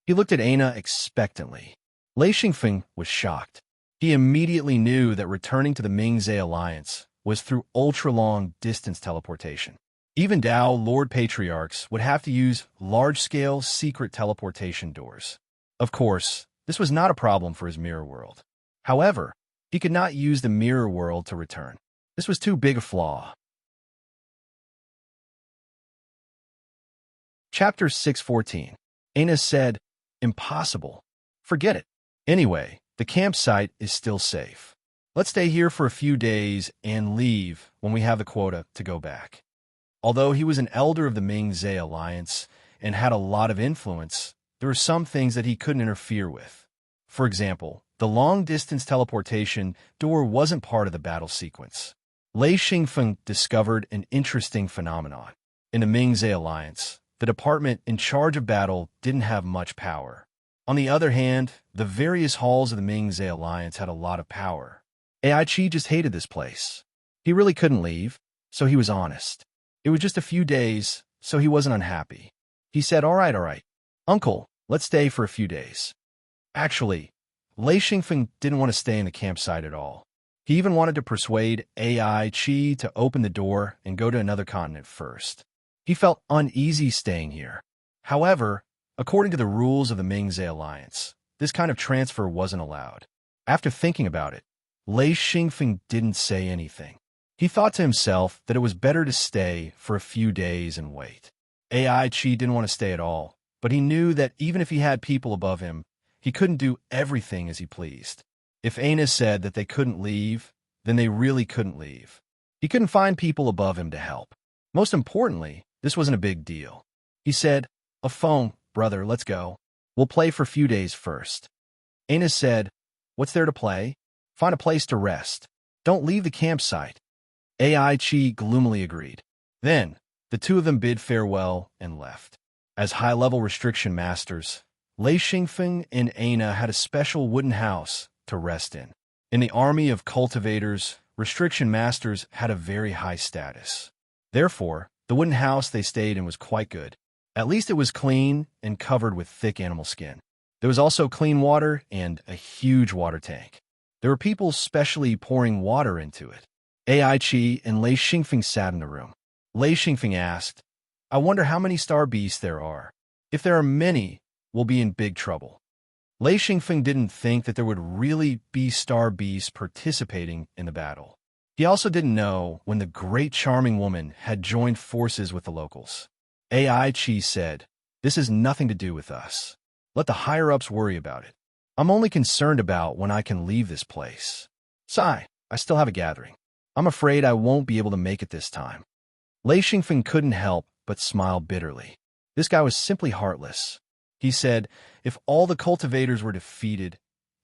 He looked at Aina expectantly. Lei Xingfeng was shocked. He immediately knew that returning to the Mingzhe alliance was through ultra-long distance teleportation. Even Tao Lord Patriarchs would have to use large-scale secret teleportation doors. Of course, this was not a problem for his mirror world. However, he could not use the mirror world to return. This was too big a flaw. Chapter 614. Aina said, "Impossible. Forget it. Anyway, the campsite is still safe. Let's stay here for a few days and leave when we have the quota to go back." Although he was an elder of the Ming-Zhe alliance and had a lot of influence, there were some things that he couldn't interfere with. For example, the long-distance teleportation door wasn't part of the battle sequence. Lei Xingfeng discovered an interesting phenomenon. In the Ming-Zhe alliance, the department in charge of battle didn't have much power. On the other hand, the various halls of the Ming-Zhe alliance had a lot of power. Aichi just hated this place. He really couldn't leave, so he was honest. It was just a few days, so he wasn't unhappy. He said, all right. Uncle, let's stay for a few days." Actually, Lei Xingfeng didn't want to stay in the campsite at all. He even wanted to persuade Aichi to open the door and go to another continent first. He felt uneasy staying here. However, according to the rules of the Ming-Zhe alliance, this kind of transfer wasn't allowed. After thinking about it, Lei Xingfeng didn't say anything. He thought to himself that it was better to stay for a few days and wait. Aichi didn't want to stay at all, but he knew that even if he had people above him, he couldn't do everything as he pleased. If Aina said that they couldn't leave, then they really couldn't leave. He couldn't find people above him to help. Most importantly, this wasn't a big deal. He said, "A phone, brother, let's go. We'll play for a few days first." Aina said, "What's there to play? Find a place to rest. Don't leave the campsite." Aichi gloomily agreed. Then, the two of them bid farewell and left. As high-level restriction masters, Lei Xingfeng and Aina had a special wooden house to rest in. In the army of cultivators, restriction masters had a very high status. Therefore, the wooden house they stayed in was quite good. At least it was clean and covered with thick animal skin. There was also clean water and a huge water tank. There were people specially pouring water into it. Aichi and Lei Xingfeng sat in the room. Lei Xingfeng asked, "I wonder how many star beasts there are. If there are many, we'll be in big trouble." Lei Xingfeng didn't think that there would really be star beasts participating in the battle. He also didn't know when the great charming woman had joined forces with the locals. Aichi said, "This has nothing to do with us. Let the higher-ups worry about it. I'm only concerned about when I can leave this place. Sigh, I still have a gathering. I'm afraid I won't be able to make it this time." Lei Xingfeng couldn't help but smile bitterly. This guy was simply heartless. He said, "If all the cultivators were defeated,"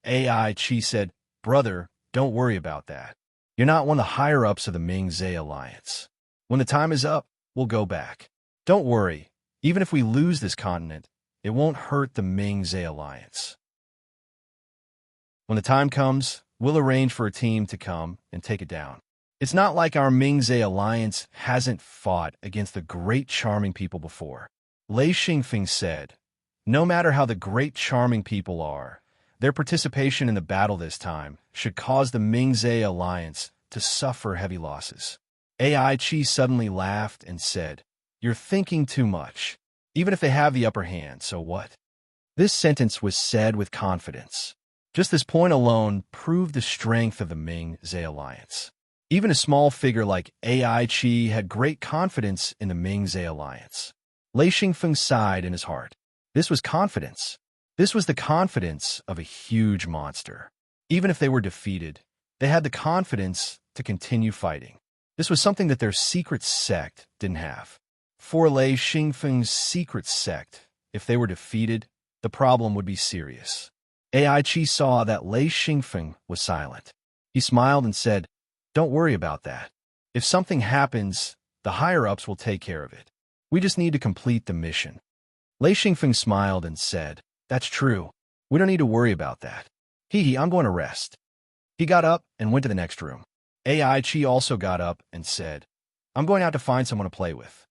Aichi said, "Brother, don't worry about that. You're not one of the higher-ups of the Ming-Zhe alliance. When the time is up, we'll go back. Don't worry, even if we lose this continent, it won't hurt the Ming-Zhe alliance. When the time comes, we'll arrange for a team to come and take it down. It's not like our Ming-Zhe alliance hasn't fought against the great charming people before." Lei Xingfeng said, "No matter how the great charming people are, their participation in the battle this time should cause the Ming-Zhe alliance to suffer heavy losses." Aichi suddenly laughed and said, "You're thinking too much. Even if they have the upper hand, so what?" This sentence was said with confidence. Just this point alone proved the strength of the Ming-Zhe alliance. Even a small figure like Aichi had great confidence in the Ming-Zhe alliance. Lei Xingfeng sighed in his heart. This was confidence. This was the confidence of a huge monster. Even if they were defeated, they had the confidence to continue fighting. This was something that their secret sect didn't have. For Lei Xingfeng's secret sect, if they were defeated, the problem would be serious. Aichi saw that Lei Xingfeng was silent. He smiled and said, "Don't worry about that. If something happens, the higher-ups will take care of it. We just need to complete the mission." Lei Xingfeng smiled and said, "That's true. We don't need to worry about that. I'm going to rest." He got up and went to the next room. Aichi also got up and said, "I'm going out to find someone to play with."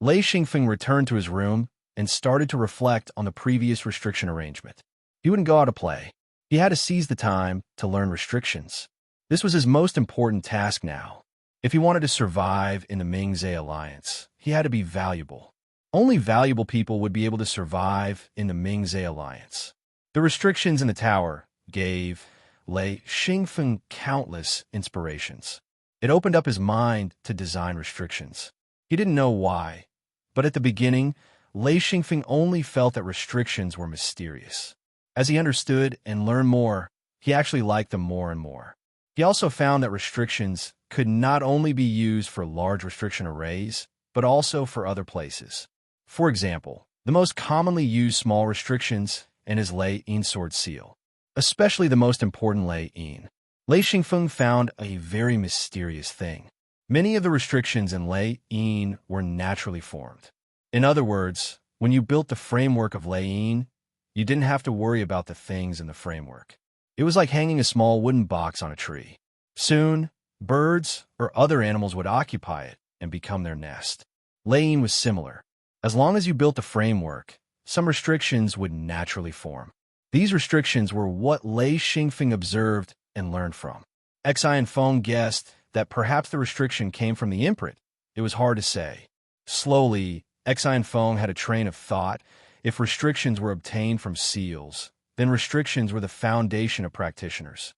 Lei Xingfeng returned to his room and started to reflect on the previous restriction arrangement. He wouldn't go out to play. He had to seize the time to learn restrictions. This was his most important task now. If he wanted to survive in the Ming-Zhe alliance, he had to be valuable. Only valuable people would be able to survive in the Ming-Zhe alliance. The restrictions in the tower gave Lei Xingfeng countless inspirations. It opened up his mind to design restrictions. He didn't know why, but at the beginning, Lei Xingfeng only felt that restrictions were mysterious. As he understood and learned more, he actually liked them more and more. He also found that restrictions could not only be used for large restriction arrays, but also for other places. For example, the most commonly used small restrictions in his Lei Yin sword seal, especially the most important Lei Yin. Lei Xingfeng found a very mysterious thing. Many of the restrictions in Lei Yin were naturally formed. In other words, when you built the framework of Lei Yin, you didn't have to worry about the things in the framework. It was like hanging a small wooden box on a tree. Soon, birds or other animals would occupy it and become their nest. Lei Yin was similar. As long as you built the framework, some restrictions would naturally form. These restrictions were what Lei Xingfeng observed and learned from. Xian Feng guessed that perhaps the restriction came from the imprint. It was hard to say. Slowly, Xian Feng had a train of thought. If restrictions were obtained from seals, then restrictions were the foundation of practitioners.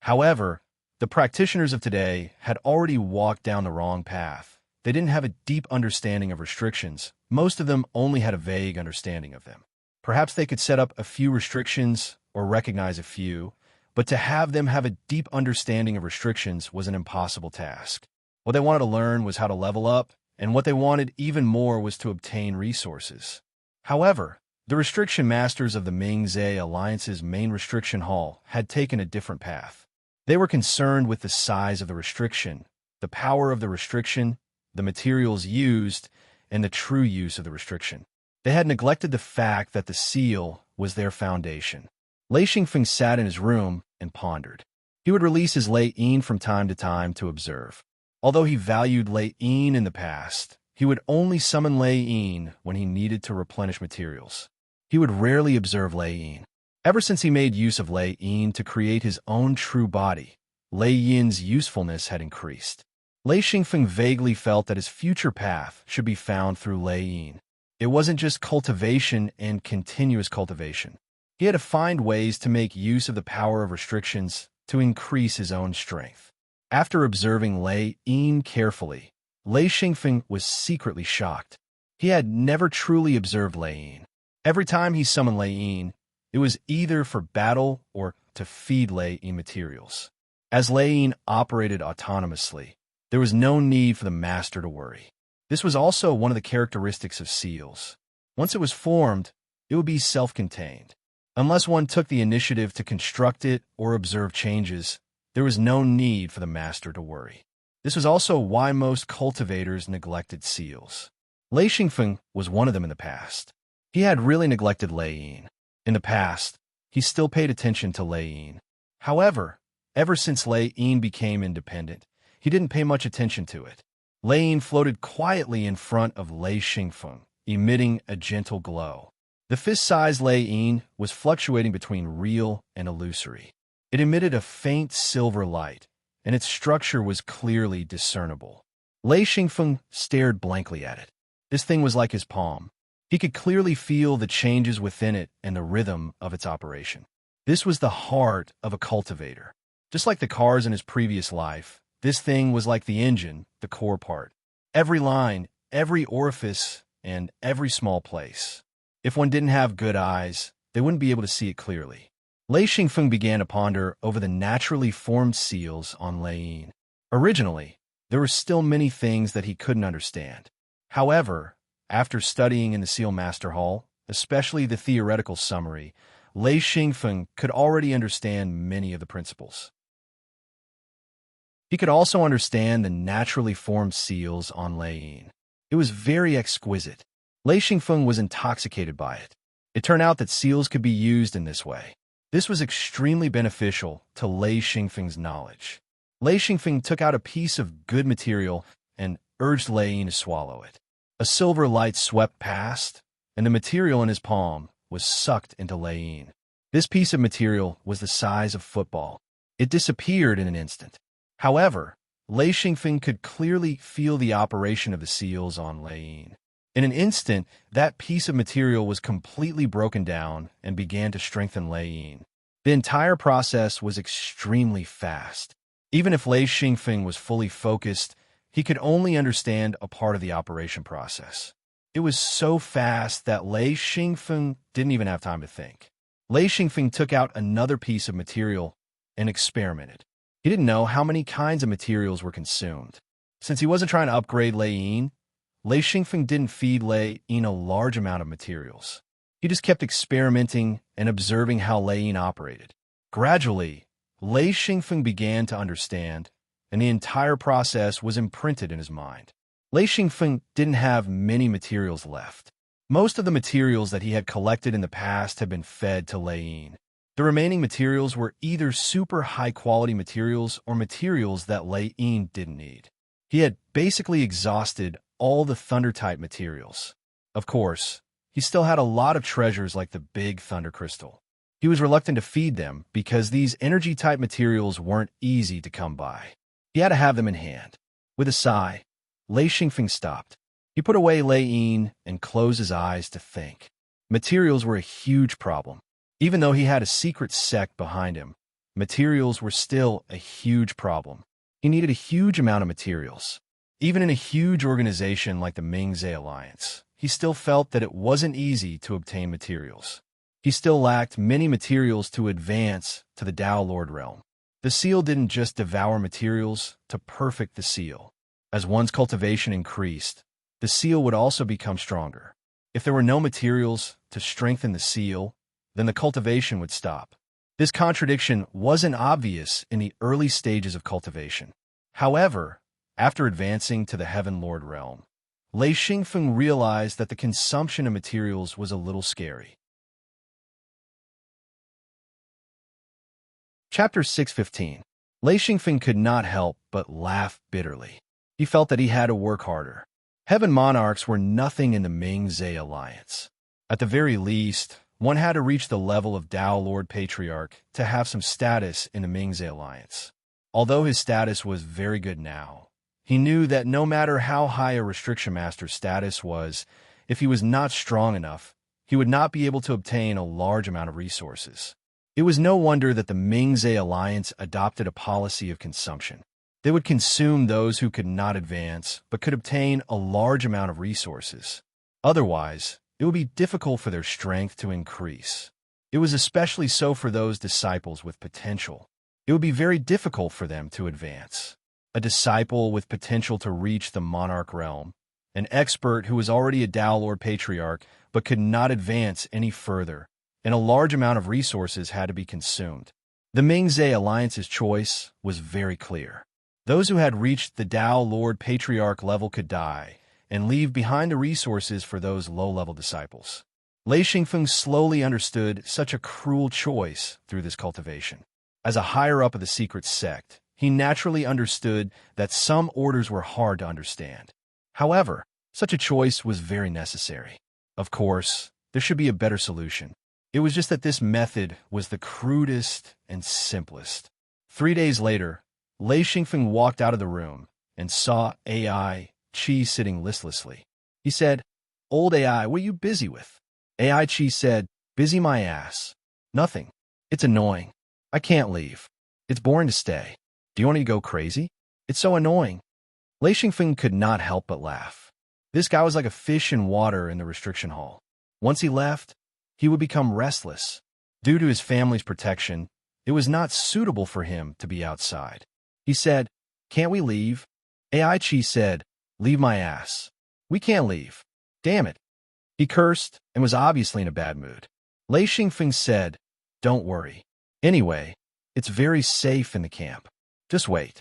However, the practitioners of today had already walked down the wrong path. They didn't have a deep understanding of restrictions. Most of them only had a vague understanding of them. Perhaps they could set up a few restrictions or recognize a few, but to have them have a deep understanding of restrictions was an impossible task. What they wanted to learn was how to level up, and what they wanted even more was to obtain resources. However, the restriction masters of the Ming-Zhe Alliance's main restriction hall had taken a different path. They were concerned with the size of the restriction, the power of the restriction, the materials used, and the true use of the restriction. They had neglected the fact that the seal was their foundation. Lei Xingfeng sat in his room and pondered. He would release his Lei Yin from time to observe. Although he valued Lei Yin in the past, he would only summon Lei Yin when he needed to replenish materials. He would rarely observe Lei Yin. Ever since he made use of Lei Yin to create his own true body, Lei Yin's usefulness had increased. Lei Xingfeng vaguely felt that his future path should be found through Lei Yin. It wasn't just cultivation and continuous cultivation. He had to find ways to make use of the power of restrictions to increase his own strength. After observing Lei Yin carefully, Lei Xingfeng was secretly shocked. He had never truly observed Lei Yin. Every time he summoned Lei Yin, it was either for battle or to feed Lei Yin materials. As Lei Yin operated autonomously, there was no need for the master to worry. This was also one of the characteristics of seals. Once it was formed, it would be self-contained. Unless one took the initiative to construct it or observe changes, there was no need for the master to worry. This was also why most cultivators neglected seals. Lei Xingfeng was one of them in the past. He had really neglected Lei Yin. In the past, he still paid attention to Lei Yin. However, ever since Lei Yin became independent, he didn't pay much attention to it. Lei Yin floated quietly in front of Lei Xingfeng, emitting a gentle glow. The fist-sized Lei Yin was fluctuating between real and illusory. It emitted a faint silver light, and its structure was clearly discernible. Lei Xingfeng stared blankly at it. This thing was like his palm. He could clearly feel the changes within it and the rhythm of its operation. This was the heart of a cultivator. Just like the cars in his previous life, this thing was like the engine, the core part. Every line, every orifice, and every small place. If one didn't have good eyes, they wouldn't be able to see it clearly. Lei Xingfeng began to ponder over the naturally formed seals on Lei Yin. Originally, there were still many things that he couldn't understand. However, after studying in the Seal Master Hall, especially the theoretical summary, Lei Xingfeng could already understand many of the principles. He could also understand the naturally formed seals on Lei Yin. It was very exquisite. Lei Xingfeng was intoxicated by it. It turned out that seals could be used in this way. This was extremely beneficial to Lei Xingfeng's knowledge. Lei Xingfeng took out a piece of good material and urged Lei Yin to swallow it. A silver light swept past, and the material in his palm was sucked into Lei Yin. This piece of material was the size of football. It disappeared in an instant. However, Lei Xingfeng could clearly feel the operation of the seals on Lei Yin. In an instant, that piece of material was completely broken down and began to strengthen Lei Yin. The entire process was extremely fast. Even if Lei Xingfeng was fully focused, he could only understand a part of the operation process. It was so fast that Lei Xingfeng didn't even have time to think. Lei Xingfeng took out another piece of material and experimented. He didn't know how many kinds of materials were consumed. Since he wasn't trying to upgrade Lei Yin, Lei Xingfeng didn't feed Lei Yin a large amount of materials. He just kept experimenting and observing how Lei Yin operated. Gradually, Lei Xingfeng began to understand, and the entire process was imprinted in his mind. Lei Xingfeng didn't have many materials left. Most of the materials that he had collected in the past had been fed to Lei Yin. The remaining materials were either super high-quality materials or materials that Lei Yin didn't need. He had basically exhausted all the thunder-type materials. Of course, he still had a lot of treasures like the big thunder crystal. He was reluctant to feed them because these energy-type materials weren't easy to come by. He had to have them in hand. With a sigh, Lei Xingfeng stopped. He put away Lei Yin and closed his eyes to think. Materials were a huge problem. Even though he had a secret sect behind him, materials were still a huge problem. He needed a huge amount of materials. Even in a huge organization like the Mingzhe Alliance, he still felt that it wasn't easy to obtain materials. He still lacked many materials to advance to the Tao Lord realm. The seal didn't just devour materials to perfect the seal. As one's cultivation increased, the seal would also become stronger. If there were no materials to strengthen the seal, then the cultivation would stop. This contradiction wasn't obvious in the early stages of cultivation. However, after advancing to the Heaven Lord realm, Lei Xingfeng realized that the consumption of materials was a little scary. Chapter 615. Lei Xingfeng could not help but laugh bitterly. He felt that he had to work harder. Heaven monarchs were nothing in the Mingzhe Alliance. At the very least, one had to reach the level of Tao Lord Patriarch to have some status in the Mingzhe Alliance. Although his status was very good now, he knew that no matter how high a Restriction Master's status was, if he was not strong enough, he would not be able to obtain a large amount of resources. It was no wonder that the Mingzhe Alliance adopted a policy of consumption. They would consume those who could not advance, but could obtain a large amount of resources. Otherwise, it would be difficult for their strength to increase. It was especially so for those disciples with potential. It would be very difficult for them to advance. A disciple with potential to reach the monarch realm, an expert who was already a Tao Lord Patriarch but could not advance any further, and a large amount of resources had to be consumed. The Mingzhe Alliance's choice was very clear. Those who had reached the Tao Lord Patriarch level could die, and leave behind the resources for those low-level disciples. Lei Xingfeng slowly understood such a cruel choice through this cultivation. As a higher-up of the secret sect, he naturally understood that some orders were hard to understand. However, such a choice was very necessary. Of course, there should be a better solution. It was just that this method was the crudest and simplest. 3 days later, Lei Xingfeng walked out of the room and saw AI Qi sitting listlessly. He said, "Old AI, what are you busy with?" AI Qi said, "Busy my ass. Nothing. It's annoying. I can't leave. It's boring to stay. Do you want me to go crazy? It's so annoying." Lei Xingfeng could not help but laugh. This guy was like a fish in water in the restriction hall. Once he left, he would become restless. Due to his family's protection, it was not suitable for him to be outside. He said, "Can't we leave?" AI Qi said, "Leave my ass. We can't leave. Damn it." He cursed and was obviously in a bad mood. Lei Xingfeng said, "Don't worry. Anyway, it's very safe in the camp. Just wait."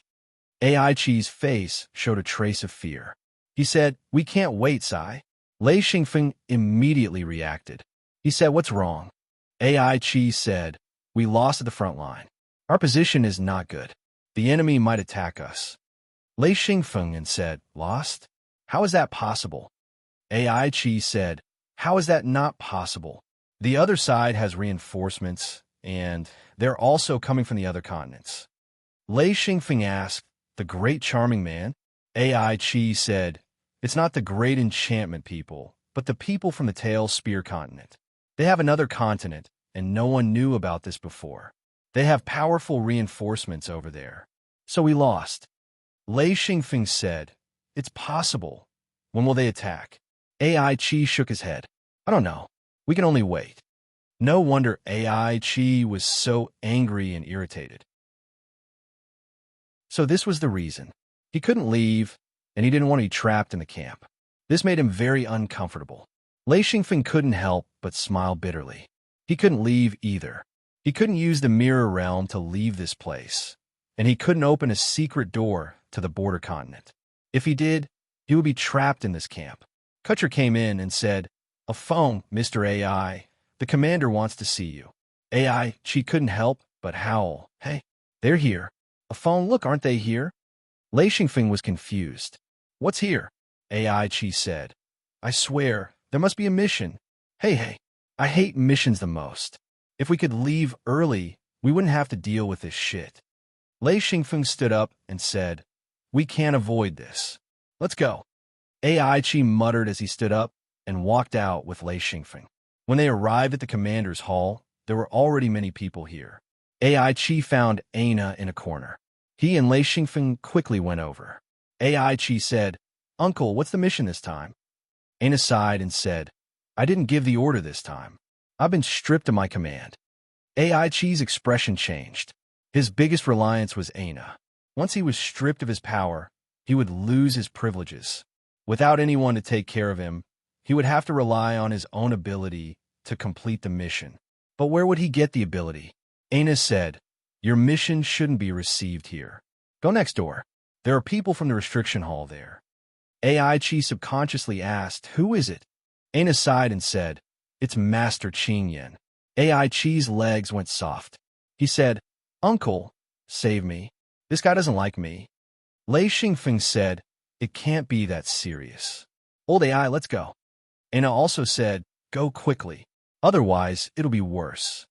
AI Qi's face showed a trace of fear. He said, "We can't wait, Sai." Lei Xingfeng immediately reacted. He said, "What's wrong?" AI Qi said, "We lost at the front line. Our position is not good. The enemy might attack us." Lei Xingfeng said, "Lost? How is that possible?" AI Qi said, "How is that not possible? The other side has reinforcements, and they're also coming from the other continents." Lei Xingfeng asked, The great charming man? AI Chi said, "It's not the great enchantment people, but the people from the Tail Spear continent. They have another continent, and no one knew about this before. They have powerful reinforcements over there. So we lost." Lei Xingfeng said, "It's possible. When will they attack?" AI Chi shook his head. "I don't know. We can only wait." No wonder AI Chi was so angry and irritated. So this was the reason. He couldn't leave, and he didn't want to be trapped in the camp. This made him very uncomfortable. Lei Xingfeng couldn't help but smile bitterly. He couldn't leave either. He couldn't use the mirror realm to leave this place, and he couldn't open a secret door to the border continent. If he did, he would be trapped in this camp. Kutcher came in and said, "A phone, Mr. AI. The commander wants to see you." AI, she couldn't help but howl. "Hey, they're here." "A phone, look, aren't they here?" Lei Xingfeng was confused. "What's here?" AI Chi said. "I swear, there must be a mission." Hey, I hate missions the most. If we could leave early, we wouldn't have to deal with this shit." Lei Xingfeng stood up and said, "We can't avoid this. Let's go." AI Chi muttered as he stood up and walked out with Lei Xingfeng. When they arrived at the commander's hall, there were already many people here. AI Chi found Aina in a corner. He and Lei Xingfeng quickly went over. AI Chi said, "Uncle, what's the mission this time?" Aina sighed and said, "I didn't give the order this time. I've been stripped of my command." AI Chi's expression changed. His biggest reliance was Aina. Once he was stripped of his power, he would lose his privileges. Without anyone to take care of him, he would have to rely on his own ability to complete the mission. But where would he get the ability? Aina said, "Your mission shouldn't be received here. Go next door. There are people from the restriction hall there." AI Chi subconsciously asked, "Who is it?" Aina sighed and said, "It's Master Qing Yan." AI Chi's legs went soft. He said, "Uncle, save me. This guy doesn't like me." Lei Xingfeng said, "It can't be that serious. Old AI, let's go." Aina also said, "Go quickly. Otherwise, it'll be worse."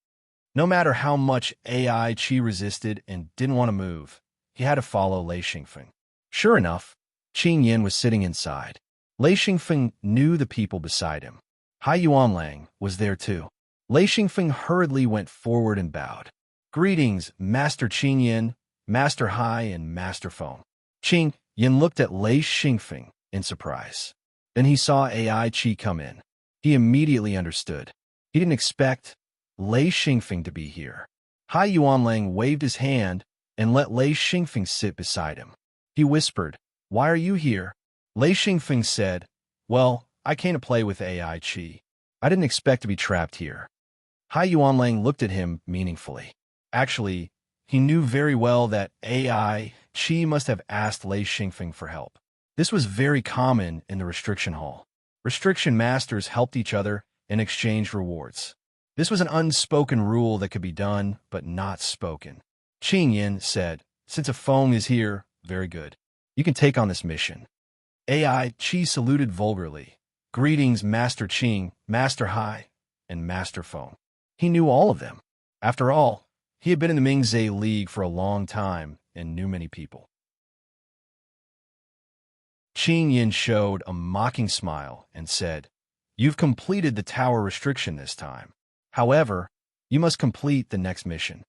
No matter how much AI Chi resisted and didn't want to move, he had to follow Lei Xingfeng. Sure enough, Qing Yin was sitting inside. Lei Xingfeng knew the people beside him. Hai Yuanlang was there too. Lei Xingfeng hurriedly went forward and bowed. "Greetings, Master Qing Yin, Master Hai, and Master Feng." Qing Yin looked at Lei Xingfeng in surprise. Then he saw AI Chi come in. He immediately understood. He didn't expect Lei Xingfeng to be here. Hai Yuanlang waved his hand and let Lei Xingfeng sit beside him. He whispered, "Why are you here?" Lei Xingfeng said, "Well, I came to play with AI Chi. I didn't expect to be trapped here." Hai Yuanlang looked at him meaningfully. Actually, he knew very well that AI Chi must have asked Lei Xingfeng for help. This was very common in the restriction hall. Restriction masters helped each other and exchanged rewards. This was an unspoken rule that could be done, but not spoken. Qing Yin said, "Since a Feng is here, very good. You can take on this mission." AI Chi saluted vulgarly. "Greetings, Master Qing, Master Hai, and Master Feng." He knew all of them. After all, he had been in the Mingzhe League for a long time and knew many people. Qing Yin showed a mocking smile and said, "You've completed the tower restriction this time. However, you must complete the next mission."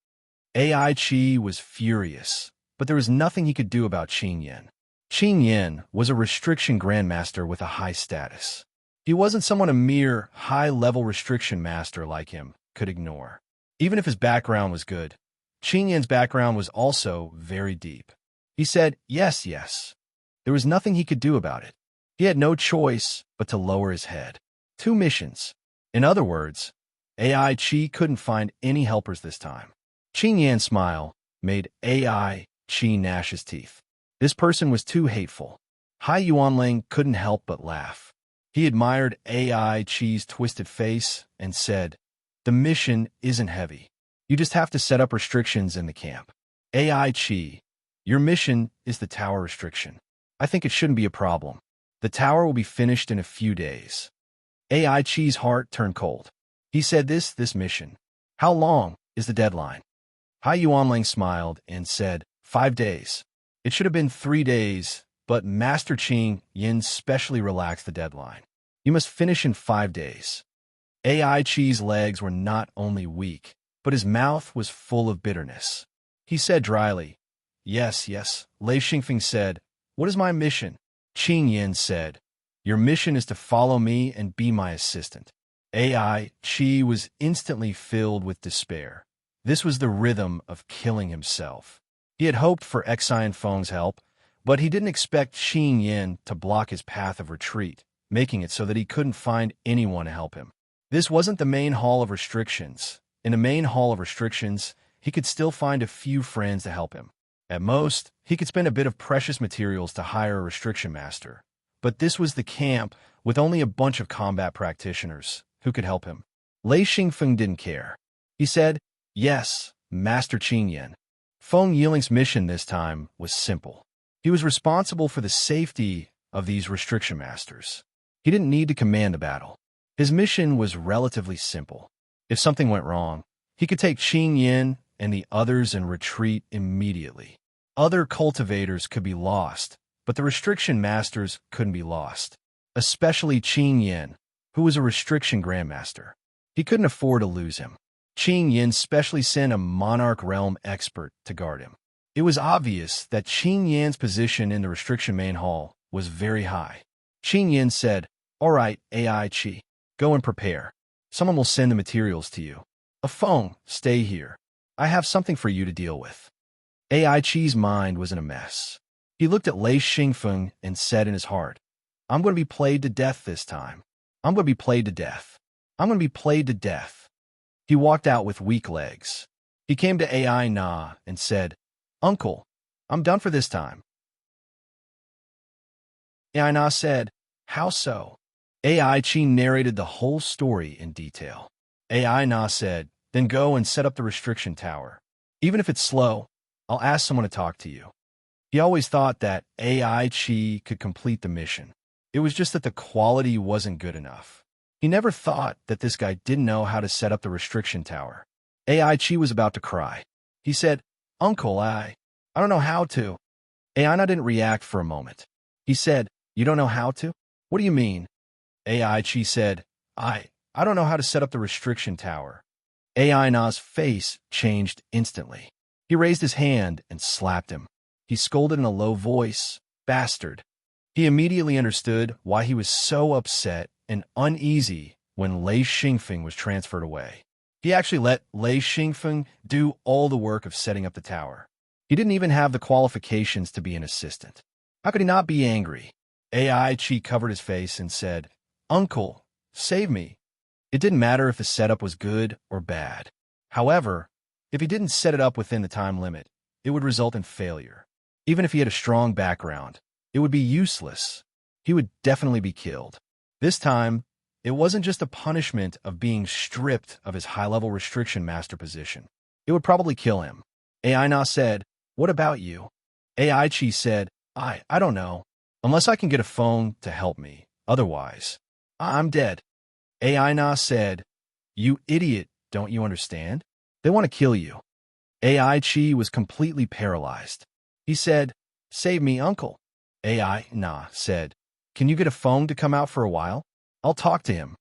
AI Chi was furious, but there was nothing he could do about Qing Yin. Qing Yin was a restriction grandmaster with a high status. He wasn't someone a mere high-level restriction master like him could ignore. Even if his background was good, Qing Yin's background was also very deep. He said, yes. There was nothing he could do about it. He had no choice but to lower his head. 2 missions. In other words, AI Chi couldn't find any helpers this time. Qing Yan's smile made AI Chi gnash his teeth. This person was too hateful. Hai Yuanlang couldn't help but laugh. He admired AI Chi's twisted face and said, "The mission isn't heavy. You just have to set up restrictions in the camp." AI Chi, your mission is the tower restriction. I think it shouldn't be a problem. The tower will be finished in a few days. AI Chi's heart turned cold. He said, this mission. How long is the deadline?" Hai Yuanlang smiled and said, 5 days. It should have been 3 days, but Master Qing Yin specially relaxed the deadline. You must finish in 5 days. AI Chi's legs were not only weak, but his mouth was full of bitterness. He said dryly, "Yes, yes." Lei Xingfeng said, "What is my mission?" Qing Yin said, "Your mission is to follow me and be my assistant." AI Chi was instantly filled with despair. This was the rhythm of killing himself. He had hoped for Xian Feng's help, but he didn't expect Qing Yin to block his path of retreat, making it so that he couldn't find anyone to help him. This wasn't the main hall of restrictions. In the main hall of restrictions, he could still find a few friends to help him. At most, he could spend a bit of precious materials to hire a restriction master. But this was the camp with only a bunch of combat practitioners who could help him. Lei Xingfeng didn't care. He said, "Yes, Master Qing Yin." Feng Yiling's mission this time was simple. He was responsible for the safety of these restriction masters. He didn't need to command the battle. His mission was relatively simple. If something went wrong, he could take Qing Yin and the others and retreat immediately. Other cultivators could be lost, but the restriction masters couldn't be lost, especially Qing Yin, who was a restriction grandmaster. He couldn't afford to lose him. Qing Yin specially sent a monarch realm expert to guard him. It was obvious that Qing Yin's position in the restriction main hall was very high. Qing Yin said, "All right, AI Chi, go and prepare. Someone will send the materials to you. Feng, stay here. I have something for you to deal with." AI Chi's mind was in a mess. He looked at Lei Xingfeng and said in his heart, "I'm going to be played to death this time. I'm going to be played to death. I'm going to be played to death." He walked out with weak legs. He came to AI Na and said, "Uncle, I'm done for this time." AI Na said, "How so?" AI Chi narrated the whole story in detail. AI Na said, "Then go and set up the restriction tower. Even if it's slow, I'll ask someone to talk to you." He always thought that AI Chi could complete the mission. It was just that the quality wasn't good enough. He never thought that this guy didn't know how to set up the restriction tower. AI Chi was about to cry. He said, "Uncle, I don't know how to." AI Na didn't react for a moment. He said, "You don't know how to? What do you mean?" AI Chi said, I don't know how to set up the restriction tower." AI Na's face changed instantly. He raised his hand and slapped him. He scolded in a low voice, "Bastard." He immediately understood why he was so upset and uneasy when Lei Xingfeng was transferred away. He actually let Lei Xingfeng do all the work of setting up the tower. He didn't even have the qualifications to be an assistant. How could he not be angry? AI Chi covered his face and said, "Uncle, save me." It didn't matter if the setup was good or bad. However, if he didn't set it up within the time limit, it would result in failure. Even if he had a strong background, it would be useless. He would definitely be killed. This time, it wasn't just a punishment of being stripped of his high-level restriction master position. It would probably kill him. AI Na said, "What about you?" AI Chi said, I don't know. Unless I can get a phone to help me. Otherwise, I'm dead." AI Na said, "You idiot, don't you understand? They want to kill you." AI Chi was completely paralyzed. He said, "Save me, uncle." AI Na said, "Can you get a phone to come out for a while? I'll talk to him."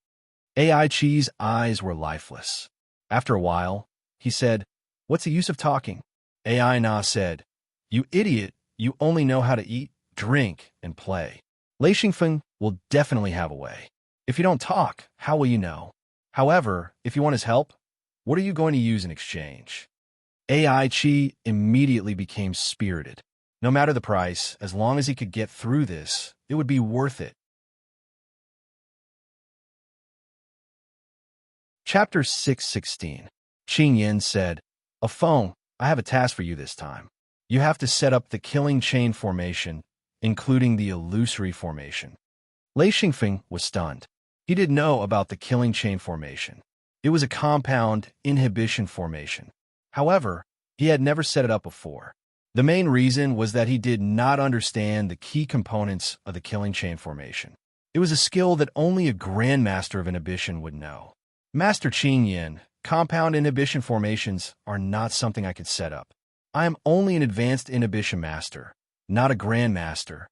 AI Chi's eyes were lifeless. After a while, he said, "What's the use of talking?" AI Na said, "You idiot, you only know how to eat, drink, and play. Lei Xingfeng will definitely have a way. If you don't talk, how will you know? However, if you want his help, what are you going to use in exchange?" AI Chi immediately became spirited. No matter the price, as long as he could get through this, it would be worth it. Chapter 616. Qing Yin said, "Feng, I have a task for you this time. You have to set up the killing chain formation, including the illusory formation." Lei Xingfeng was stunned. He didn't know about the killing chain formation. It was a compound inhibition formation. However, he had never set it up before. The main reason was that he did not understand the key components of the killing chain formation. It was a skill that only a grandmaster of inhibition would know. "Master Qing Yin, compound inhibition formations are not something I could set up. I am only an advanced inhibition master. not a grandmaster.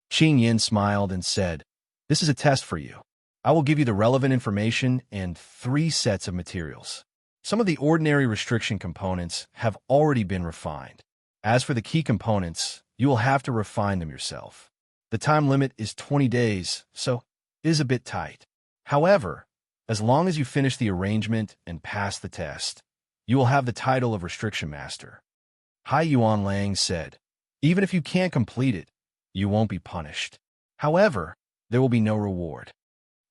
Qing Yin smiled and said, "This is a test for you. I will give you the relevant information and 3 sets of materials. Some of the ordinary restriction components have already been refined. As for the key components, you will have to refine them yourself. The time limit is 20 days, so it is a bit tight. However, as long as you finish the arrangement and pass the test, you will have the title of Restriction Master." Hai Yuan Lang said, "Even if you can't complete it, you won't be punished. However, there will be no reward."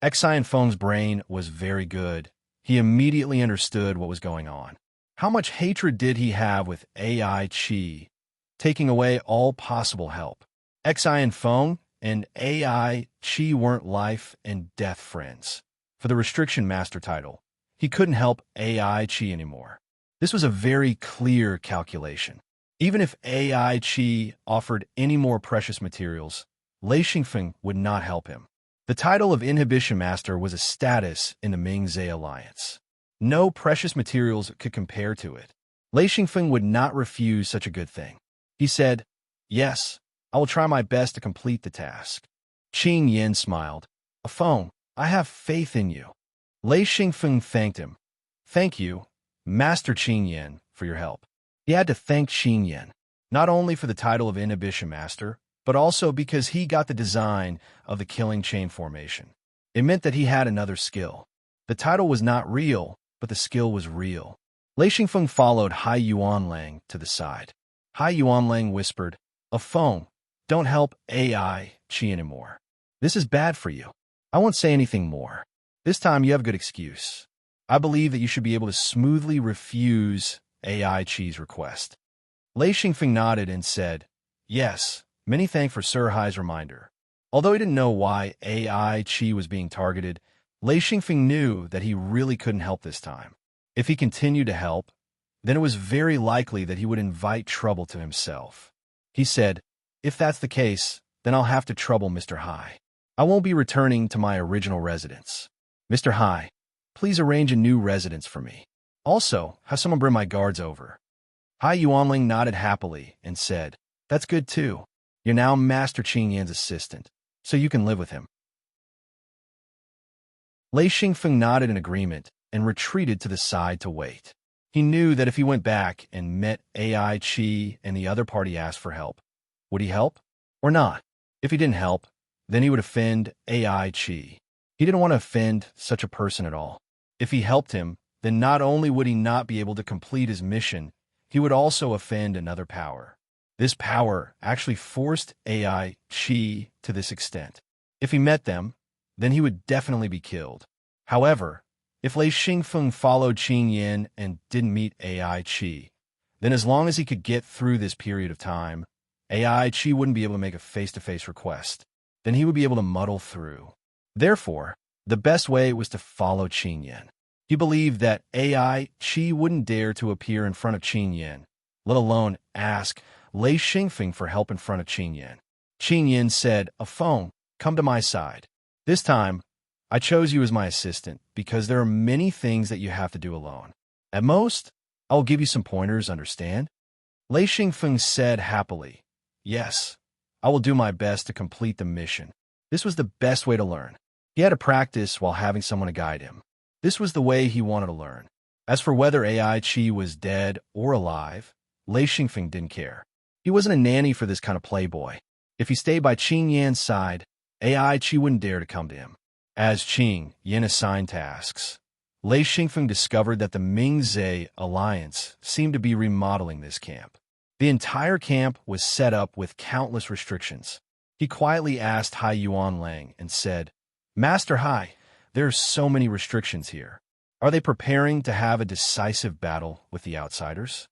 Xian Feng's brain was very good. He immediately understood what was going on. How much hatred did he have with AI Qi, taking away all possible help? Xian Feng and AI Qi weren't life and death friends. For the Restriction Master title, he couldn't help AI Qi anymore. This was a very clear calculation. Even if AI Qi offered any more precious materials, Lei Xingfeng would not help him. The title of Inhibition Master was a status in the Ming-Zhe alliance. No precious materials could compare to it. Lei Xingfeng would not refuse such a good thing. He said, "Yes, I will try my best to complete the task." Qing Yin smiled. "Feng, I have faith in you." Lei Xingfeng thanked him. "Thank you, Master Qing Yin, for your help." He had to thank Qing Yin, not only for the title of Inhibition Master, but also because he got the design of the killing chain formation. It meant that he had another skill. The title was not real, but the skill was real. Lei Xingfeng followed Hai Yuan Lang to the side. Hai Yuan Lang whispered, "Feng, don't help AI Qi anymore. This is bad for you. I won't say anything more. This time you have a good excuse. I believe that you should be able to smoothly refuse AI Qi's request." Lei Xingfeng nodded and said, "Yes, many thanks for Sir Hai's reminder." Although he didn't know why AI Qi was being targeted, Lei Xingfeng knew that he really couldn't help this time. If he continued to help, then it was very likely that he would invite trouble to himself. He said, "If that's the case, then I'll have to trouble Mr. Hai. I won't be returning to my original residence. Mr. Hai, please arrange a new residence for me. Also, have someone bring my guards over." Hai Yuanling nodded happily and said, "That's good too. You're now Master Qing Yan's assistant, so you can live with him." Lei Xingfeng nodded in agreement and retreated to the side to wait. He knew that if he went back and met AI Qi and the other party asked for help, would he help or not? If he didn't help, then he would offend AI Qi. He didn't want to offend such a person at all. If he helped him, then not only would he not be able to complete his mission, he would also offend another power. This power actually forced AI Qi to this extent. If he met them, then he would definitely be killed. However, if Lei Xingfeng followed Qing Yin and didn't meet AI Qi, then as long as he could get through this period of time, AI Qi wouldn't be able to make a face-to-face request. Then he would be able to muddle through. Therefore, the best way was to follow Qing Yin. He believed that AI Qi wouldn't dare to appear in front of Qing Yin, let alone ask Lei Xingfeng for help in front of Qing Yin. Qing Yin said, "Feng, come to my side. This time, I chose you as my assistant because there are many things that you have to do alone. At most, I will give you some pointers, understand?" Lei Xingfeng said happily, "Yes, I will do my best to complete the mission." This was the best way to learn. He had to practice while having someone to guide him. This was the way he wanted to learn. As for whether AI Qi was dead or alive, Lei Xingfeng didn't care. He wasn't a nanny for this kind of playboy. If he stayed by Qing Yan's side, AI Qi wouldn't dare to come to him. As Qing Yin assigned tasks, Lei Xingfeng discovered that the Ming-Zhe alliance seemed to be remodeling this camp. The entire camp was set up with countless restrictions. He quietly asked Hai Yuan Lang and said, "Master Hai, there are so many restrictions here. Are they preparing to have a decisive battle with the outsiders?"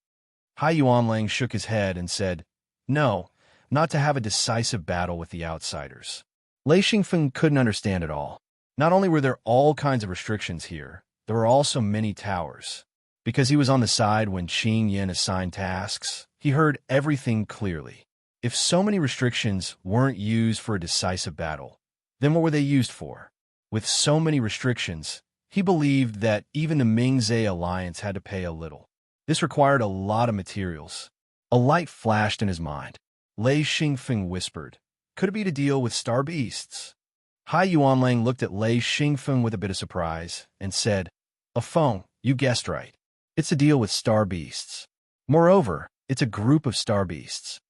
Hai Yuan Lang shook his head and said, "No, not to have a decisive battle with the outsiders." Lei Xingfeng couldn't understand it all. Not only were there all kinds of restrictions here, there were also many towers. Because he was on the side when Qing Yin assigned tasks, he heard everything clearly. If so many restrictions weren't used for a decisive battle, then what were they used for? With so many restrictions, he believed that even the Ming-Zhe alliance had to pay a little. This required a lot of materials. A light flashed in his mind. Lei Xingfeng whispered. Could it be to deal with star beasts? Hai Yuanlang looked at Lei Xingfeng with a bit of surprise and said, A phone, you guessed right. It's to deal with star beasts. Moreover, it's a group of star beasts.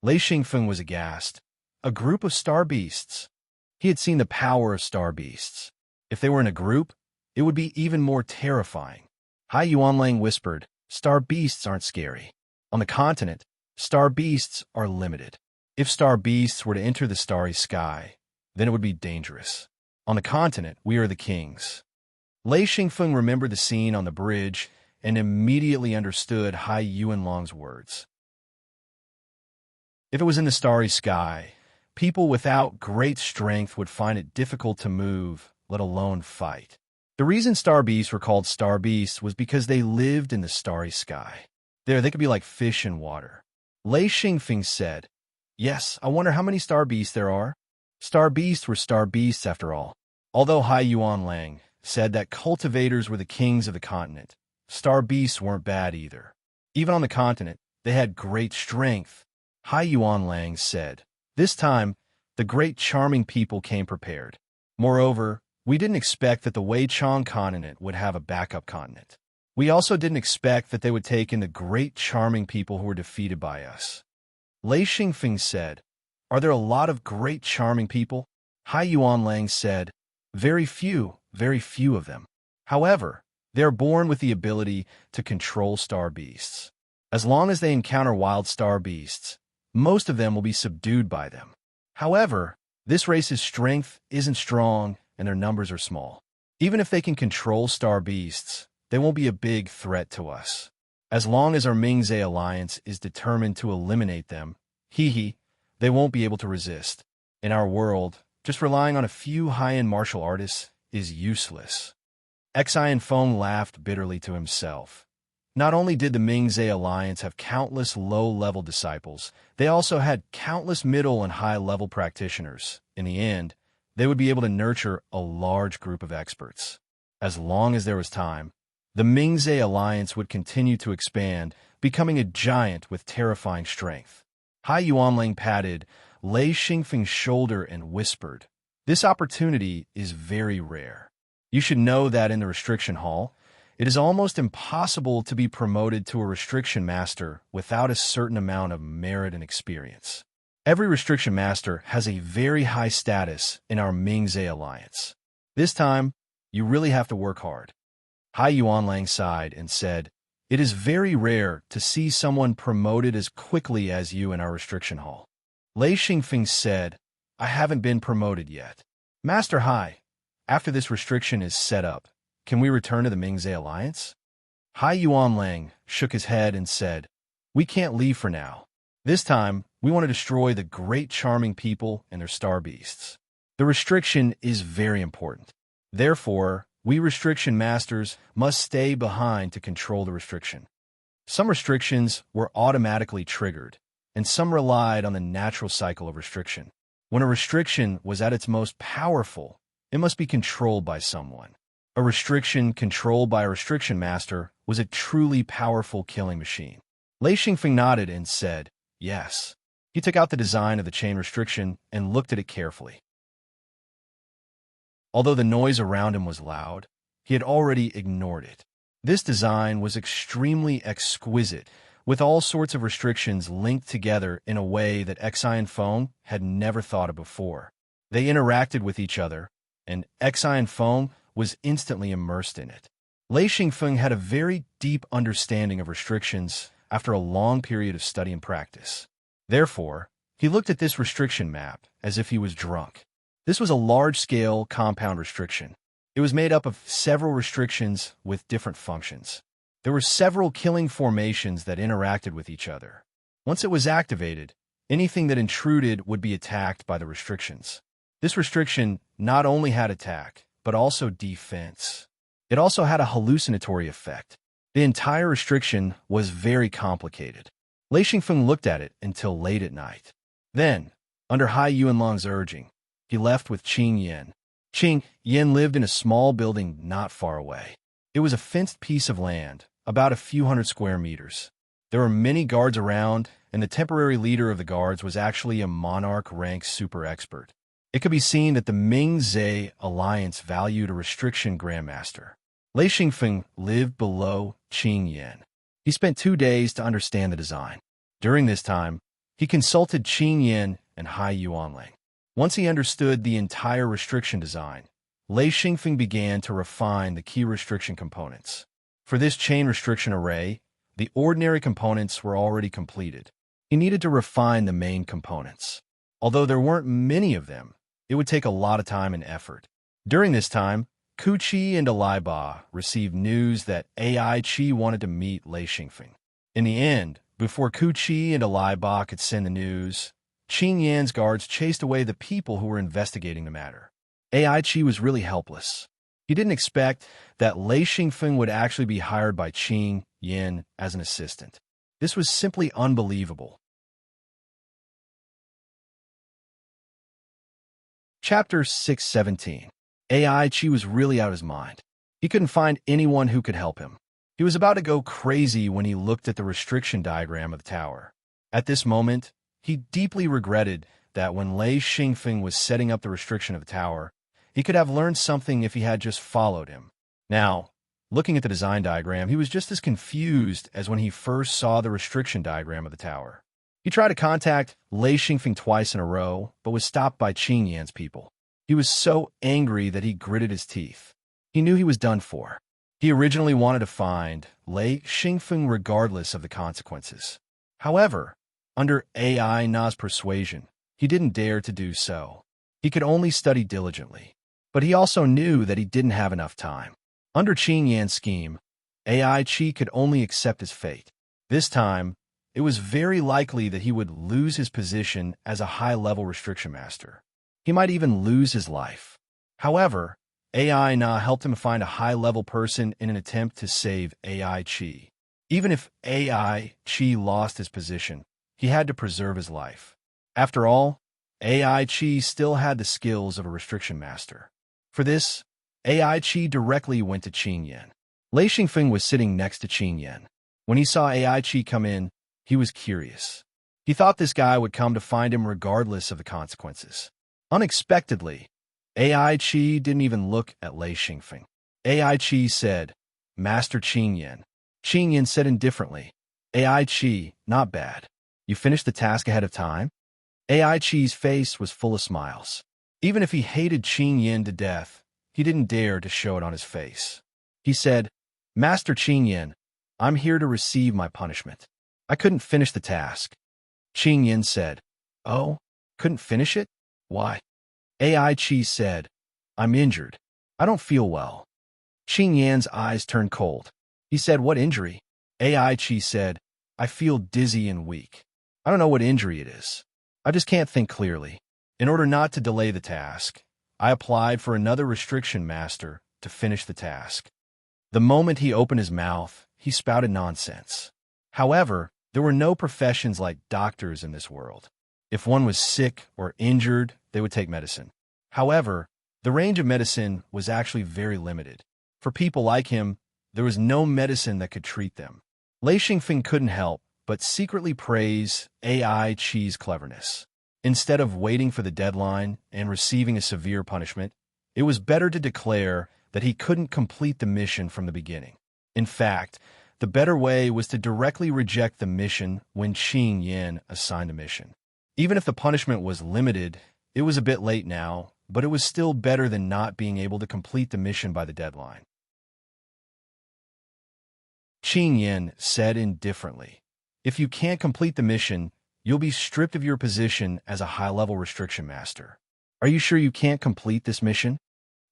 Lei Xingfeng was aghast. A group of star beasts. He had seen the power of star beasts. If they were in a group, it would be even more terrifying. Hai Yuanlang whispered, Star beasts aren't scary. On the continent, star beasts are limited. If star beasts were to enter the starry sky, then it would be dangerous. On the continent, we are the kings. Lei Xingfeng remembered the scene on the bridge and immediately understood Hai Yuanlang's words. If it was in the starry sky, people without great strength would find it difficult to move, let alone fight. The reason star beasts were called star beasts was because they lived in the starry sky. There, they could be like fish in water. Lei Xingfeng said, Yes, I wonder how many star beasts there are. Star beasts were star beasts after all. Although Hai Yuanlang said that cultivators were the kings of the continent, star beasts weren't bad either. Even on the continent, they had great strength. Hai Yuanlang said, This time, the great charming people came prepared. Moreover, we didn't expect that the Weichang continent would have a backup continent. We also didn't expect that they would take in the great charming people who were defeated by us. Lei Xingfeng said, Are there a lot of great charming people? Hai Yuanlang said, very few of them. However, they are born with the ability to control star beasts. As long as they encounter wild star beasts, most of them will be subdued by them. However, this race's strength isn't strong and their numbers are small. Even if they can control star beasts, they won't be a big threat to us. As long as our Mingzhe alliance is determined to eliminate them, they won't be able to resist. In our world, just relying on a few high-end martial artists is useless. Xian Feng laughed bitterly to himself. Not only did the Mingzhe alliance have countless low-level disciples, they also had countless middle and high-level practitioners. In the end, they would be able to nurture a large group of experts. As long as there was time, the Mingzhe alliance would continue to expand, becoming a giant with terrifying strength. Hai Yuanlang patted Lei Xingfeng's shoulder and whispered, This opportunity is very rare. You should know that in the restriction hall, it is almost impossible to be promoted to a restriction master without a certain amount of merit and experience. Every restriction master has a very high status in our Mingzhe alliance. This time, you really have to work hard. Hai Yuanlang sighed and said, It is very rare to see someone promoted as quickly as you in our restriction hall. Lei Xingfeng said, I haven't been promoted yet. Master Hai, after this restriction is set up, can we return to the Mingzhe alliance? Hai Yuanlang shook his head and said, We can't leave for now. This time, we want to destroy the great charming people and their star beasts. The restriction is very important. Therefore, we restriction masters must stay behind to control the restriction. Some restrictions were automatically triggered, and some relied on the natural cycle of restriction. When a restriction was at its most powerful, it must be controlled by someone. A restriction controlled by a restriction master was a truly powerful killing machine. Lei Xingfeng nodded and said, Yes. He took out the design of the chain restriction and looked at it carefully. Although the noise around him was loud, he had already ignored it. This design was extremely exquisite, with all sorts of restrictions linked together in a way that Xian Feng had never thought of before. They interacted with each other, and Xian Feng was instantly immersed in it. Lei Xingfeng had a very deep understanding of restrictions after a long period of study and practice. Therefore, he looked at this restriction map as if he was drunk. This was a large-scale compound restriction. It was made up of several restrictions with different functions. There were several killing formations that interacted with each other. Once it was activated, anything that intruded would be attacked by the restrictions. This restriction not only had attack, but also defense. It also had a hallucinatory effect. The entire restriction was very complicated. Lei Xingfeng looked at it until late at night. Then, under Hai Yuanlang's urging, he left with Qing Yan. Qing Yan lived in a small building not far away. It was a fenced piece of land, about a few hundred square meters. There were many guards around, and the temporary leader of the guards was actually a monarch-rank super expert. It could be seen that the Ming-Zhe alliance valued a restriction grandmaster. Lei Xingfeng lived below Qing Yan. He spent 2 days to understand the design. During this time, he consulted Qing Yan and Hai Yuanling. Once he understood the entire restriction design, Lei Xingfeng began to refine the key restriction components. For this chain restriction array, the ordinary components were already completed. He needed to refine the main components. Although there weren't many of them, it would take a lot of time and effort. During this time, Ku Qi and Alai Ba received news that AI Qi wanted to meet Lei Xingfeng. In the end, before Ku Qi and Alai Ba could send the news, Qing Yan's guards chased away the people who were investigating the matter. AI Qi was really helpless. He didn't expect that Lei Xingfeng would actually be hired by Qing Yan as an assistant. This was simply unbelievable. Chapter 617. AI Qi was really out of his mind. He couldn't find anyone who could help him. He was about to go crazy when he looked at the restriction diagram of the tower. At this moment, he deeply regretted that when Lei Xingfeng was setting up the restriction of the tower, he could have learned something if he had just followed him. Now, looking at the design diagram, he was just as confused as when he first saw the restriction diagram of the tower. He tried to contact Lei Xingfeng twice in a row, but was stopped by Qing Yan's people. He was so angry that he gritted his teeth. He knew he was done for. He originally wanted to find Lei Xingfeng regardless of the consequences. However, under AI Na's persuasion, he didn't dare to do so. He could only study diligently. But he also knew that he didn't have enough time. Under Qing Yan's scheme, AI Qi could only accept his fate. This time, it was very likely that he would lose his position as a high-level restriction master. He might even lose his life. However, AI Na helped him find a high-level person in an attempt to save AI Qi. Even if AI Qi lost his position, he had to preserve his life. After all, AI Qi still had the skills of a restriction master. For this, AI Qi directly went to Qing Yan. Lei Xingfeng was sitting next to Qing Yan. When he saw AI Qi come in, he was curious. He thought this guy would come to find him regardless of the consequences. Unexpectedly, AI Qi didn't even look at Lei Xingfeng. AI Qi said, "Master Qing Yan." Qing Yan said indifferently, "AI Qi, not bad. You finished the task ahead of time?" AI Qi's face was full of smiles. Even if he hated Qing Yan to death, he didn't dare to show it on his face. He said, "Master Qing Yan, I'm here to receive my punishment. I couldn't finish the task." Qing Yan said, "Oh, couldn't finish it? Why?" AI Qi said, "I'm injured. I don't feel well." Qing Yan's eyes turned cold. He said, "What injury?" AI Qi said, "I feel dizzy and weak. I don't know what injury it is. I just can't think clearly. In order not to delay the task, I applied for another restriction master to finish the task." The moment he opened his mouth, he spouted nonsense. However, there were no professions like doctors in this world. If one was sick or injured, they would take medicine. However, the range of medicine was actually very limited. For people like him, there was no medicine that could treat them. Lei Xingfeng couldn't help but secretly praise AI Qi's cleverness. Instead of waiting for the deadline and receiving a severe punishment, it was better to declare that he couldn't complete the mission from the beginning. In fact, the better way was to directly reject the mission when Qing Yan assigned the mission. Even if the punishment was limited, it was a bit late now, but it was still better than not being able to complete the mission by the deadline. Qing Yan said indifferently, "If you can't complete the mission, you'll be stripped of your position as a high-level restriction master. Are you sure you can't complete this mission?"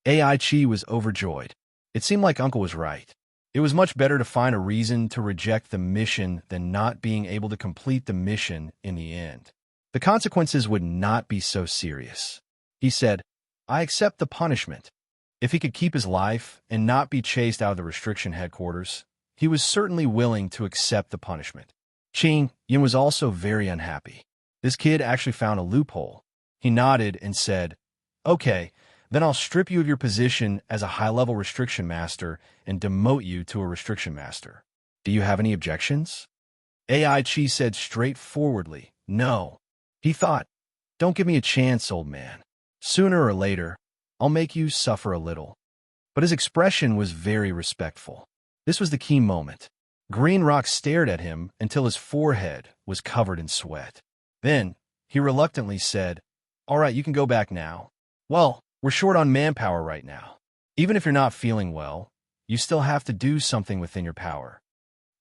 AI Qi was overjoyed. It seemed like Uncle was right. It was much better to find a reason to reject the mission than not being able to complete the mission in the end. The consequences would not be so serious. He said, "I accept the punishment." If he could keep his life and not be chased out of the restriction headquarters, he was certainly willing to accept the punishment. Qing Yan was also very unhappy. This kid actually found a loophole. He nodded and said, "Okay, then I'll strip you of your position as a high-level restriction master and demote you to a restriction master. Do you have any objections?" AI Chi said straightforwardly, "No." He thought, "Don't give me a chance, old man. Sooner or later, I'll make you suffer a little." But his expression was very respectful. This was the key moment. Green Rock stared at him until his forehead was covered in sweat. Then, he reluctantly said, "All right, you can go back now. Well, we're short on manpower right now. Even if you're not feeling well, you still have to do something within your power."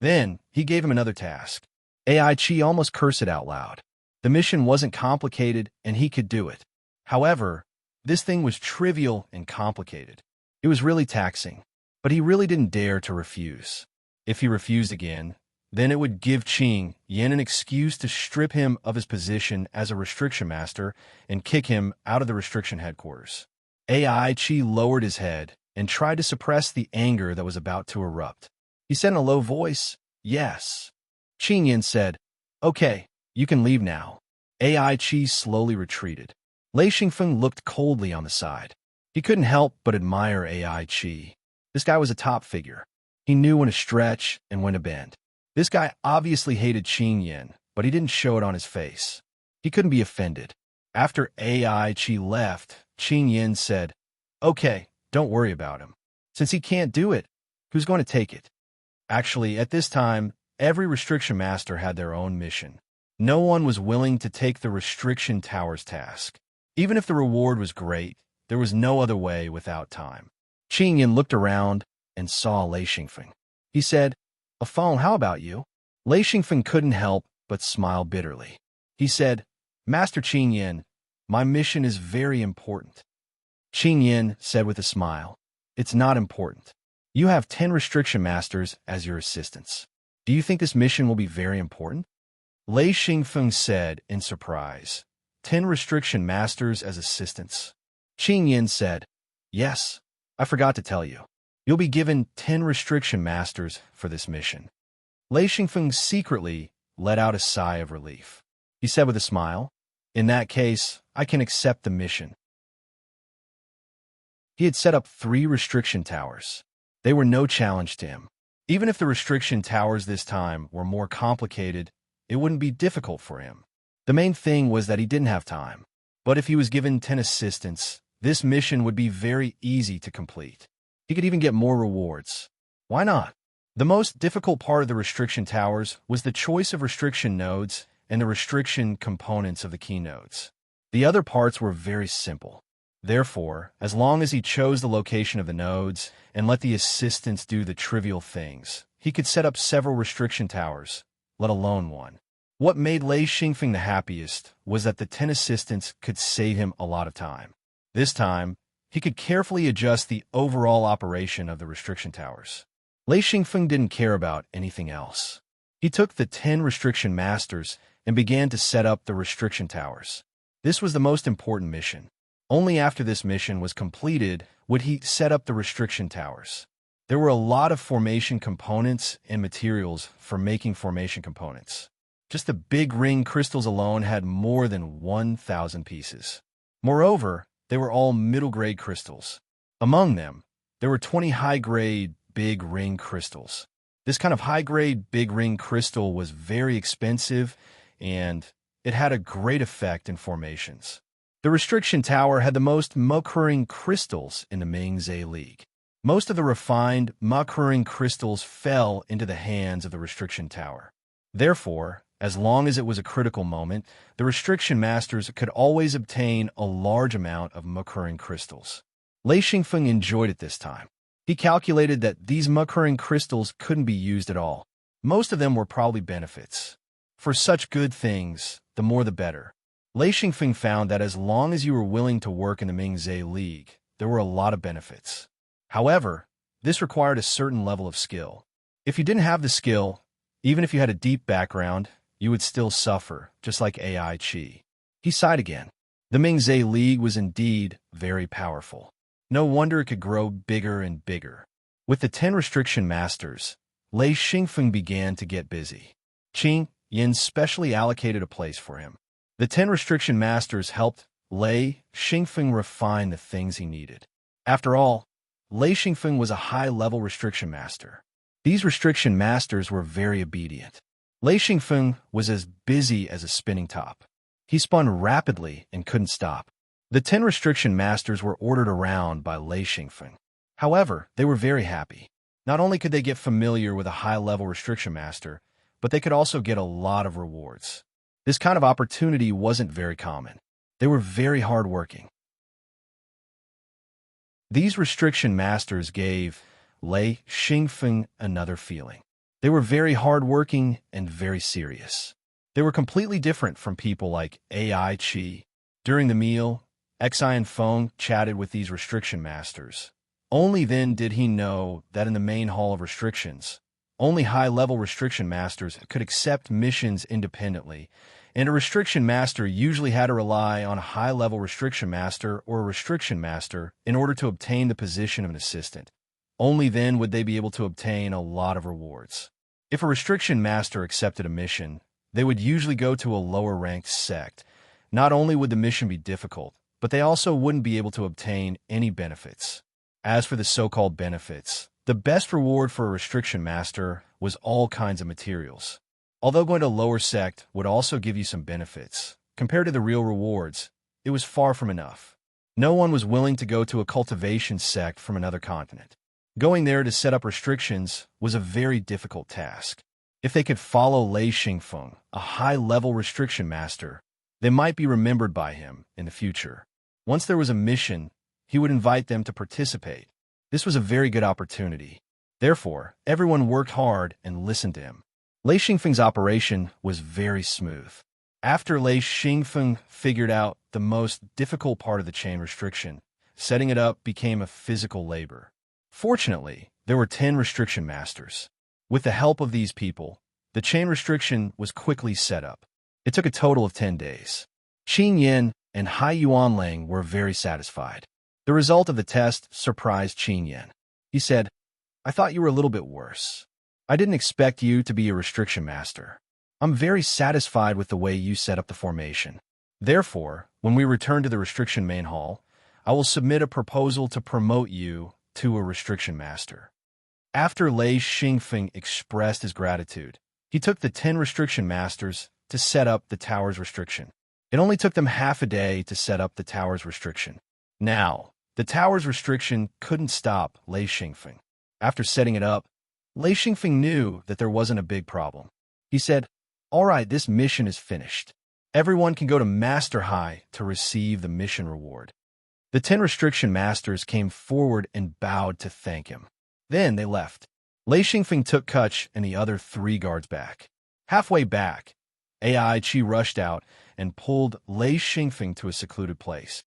Then, he gave him another task. AI Chi almost cursed it out loud. The mission wasn't complicated, and he could do it. However, this thing was trivial and complicated. It was really taxing, but he really didn't dare to refuse. If he refused again, then it would give Qing Yin an excuse to strip him of his position as a restriction master and kick him out of the restriction headquarters. AI Chi lowered his head and tried to suppress the anger that was about to erupt. He said in a low voice, "Yes." Qing Yin said, "Okay, you can leave now." AI Chi slowly retreated. Lei Xingfeng looked coldly on the side. He couldn't help but admire AI Chi. This guy was a top figure. He knew when to stretch and when to bend. This guy obviously hated Qing Yin, but he didn't show it on his face. He couldn't be offended. After AI Chi left, Qing Yin said, "Okay, don't worry about him. Since he can't do it, who's going to take it?" Actually, at this time, every restriction master had their own mission. No one was willing to take the restriction tower's task. Even if the reward was great, there was no other way without time. Qing Yin looked around and saw Lei Xingfeng. He said, "A phone, how about you?" Lei Xingfeng couldn't help but smile bitterly. He said, "Master Qing Yin, my mission is very important." Qing Yin said with a smile, "It's not important. You have 10 restriction masters as your assistants. Do you think this mission will be very important?" Lei Xingfeng said in surprise, 10 restriction masters as assistants. Qing Yin said, "Yes, I forgot to tell you. You'll be given 10 restriction masters for this mission." Lei Xingfeng secretly let out a sigh of relief. He said with a smile, "In that case, I can accept the mission." He had set up 3 restriction towers. They were no challenge to him. Even if the restriction towers this time were more complicated, it wouldn't be difficult for him. The main thing was that he didn't have time. But if he was given 10 assistants, this mission would be very easy to complete. He could even get more rewards. Why not? The most difficult part of the restriction towers was the choice of restriction nodes and the restriction components of the key nodes. The other parts were very simple. Therefore, as long as he chose the location of the nodes and let the assistants do the trivial things, he could set up several restriction towers, let alone one. What made Lei Xingfeng the happiest was that the 10 assistants could save him a lot of time. This time, he could carefully adjust the overall operation of the restriction towers. Lei Xingfeng didn't care about anything else. He took the 10 restriction masters and began to set up the restriction towers. This was the most important mission. Only after this mission was completed would he set up the restriction towers. There were a lot of formation components and materials for making formation components. Just the big ring crystals alone had more than 1,000 pieces. Moreover, they were all middle-grade crystals. Among them, there were 20 high-grade big ring crystals. This kind of high-grade big ring crystal was very expensive, and it had a great effect in formations. The restriction tower had the most occurring crystals in the Mingze League. Most of the refined occurring crystals fell into the hands of the restriction tower. Therefore, as long as it was a critical moment, the restriction masters could always obtain a large amount of occurring crystals. Lei Xingfeng enjoyed it this time. He calculated that these occurring crystals couldn't be used at all. Most of them were probably benefits. For such good things, the more the better. Lei Xingfeng found that as long as you were willing to work in the Mingze League, there were a lot of benefits. However, this required a certain level of skill. If you didn't have the skill, even if you had a deep background, you would still suffer, just like AI Chi. He sighed again. The Mingze League was indeed very powerful. No wonder it could grow bigger and bigger. With the 10 restriction masters, Lei Xingfeng began to get busy. Qing Yin specially allocated a place for him. The 10 restriction masters helped Lei Xingfeng refine the things he needed. After all, Lei Xingfeng was a high-level restriction master. These restriction masters were very obedient. Lei Xingfeng was as busy as a spinning top. He spun rapidly and couldn't stop. The 10 restriction masters were ordered around by Lei Xingfeng. However, they were very happy. Not only could they get familiar with a high-level restriction master, but they could also get a lot of rewards. This kind of opportunity wasn't very common. They were very hardworking. These restriction masters gave Lei Xingfeng another feeling. They were very hardworking and very serious. They were completely different from people like AI Chi. During the meal, Xian Feng chatted with these restriction masters. Only then did he know that in the main hall of restrictions, only high-level restriction masters could accept missions independently, and a restriction master usually had to rely on a high-level restriction master or a restriction master in order to obtain the position of an assistant. Only then would they be able to obtain a lot of rewards. If a restriction master accepted a mission, they would usually go to a lower-ranked sect. Not only would the mission be difficult, but they also wouldn't be able to obtain any benefits. As for the so-called benefits, the best reward for a restriction master was all kinds of materials. Although going to a lower sect would also give you some benefits, compared to the real rewards, it was far from enough. No one was willing to go to a cultivation sect from another continent. Going there to set up restrictions was a very difficult task. If they could follow Lei Xingfeng, a high-level restriction master, they might be remembered by him in the future. Once there was a mission, he would invite them to participate. This was a very good opportunity. Therefore, everyone worked hard and listened to him. Lei Xingfeng's operation was very smooth. After Lei Xingfeng figured out the most difficult part of the chain restriction, setting it up became a physical labor. Fortunately, there were 10 restriction masters. With the help of these people, the chain restriction was quickly set up. It took a total of 10 days. Qin Yin and Hai Yuanlang were very satisfied. The result of the test surprised Qin Yin. He said, "I thought you were a little bit worse. I didn't expect you to be a restriction master. I'm very satisfied with the way you set up the formation. Therefore, when we return to the restriction main hall, I will submit a proposal to promote you to a restriction master." After Lei Xingfeng expressed his gratitude, he took the 10 restriction masters to set up the tower's restriction. It only took them half a day to set up the tower's restriction. Now, the tower's restriction couldn't stop Lei Xingfeng. After setting it up, Lei Xingfeng knew that there wasn't a big problem. He said, "All right, this mission is finished. Everyone can go to Master High to receive the mission reward." The 10 restriction masters came forward and bowed to thank him. Then they left. Lei Xingfeng took Kutch and the other 3 guards back. Halfway back, AI Chi rushed out and pulled Lei Xingfeng to a secluded place.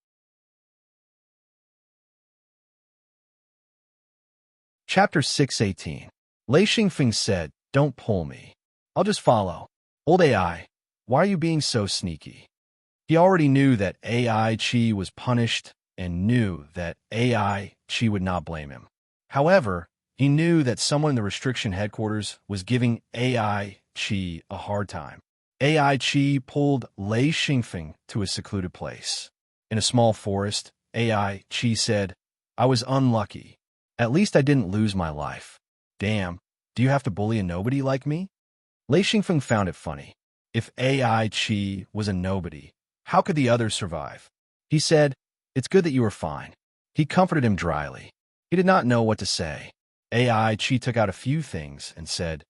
Chapter 618. Lei Xingfeng said, "Don't pull me. I'll just follow. Old AI, why are you being so sneaky?" He already knew that AI Chi was punished and knew that AI Chi would not blame him. However, he knew that someone in the restriction headquarters was giving AI Chi a hard time. AI Chi pulled Lei Xingfeng to a secluded place. In a small forest, AI Chi said, "I was unlucky. At least I didn't lose my life. Damn, do you have to bully a nobody like me?" Lei Xingfeng found it funny. If AI Chi was a nobody, how could the others survive? He said, "It's good that you are fine." He comforted him dryly. He did not know what to say. AI Chi took out a few things and said,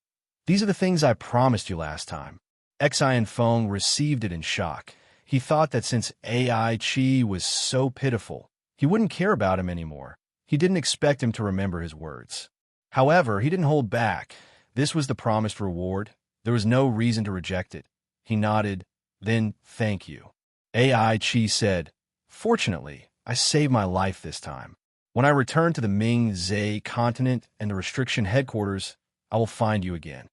"These are the things I promised you last time." Xian Feng received it in shock. He thought that since AI Chi was so pitiful, he wouldn't care about him anymore. He didn't expect him to remember his words. However, he didn't hold back. This was the promised reward. There was no reason to reject it. He nodded, then, "Thank you." AI Chi said, "Fortunately, I saved my life this time. When I return to the Ming Zhe continent and the restriction headquarters, I will find you again."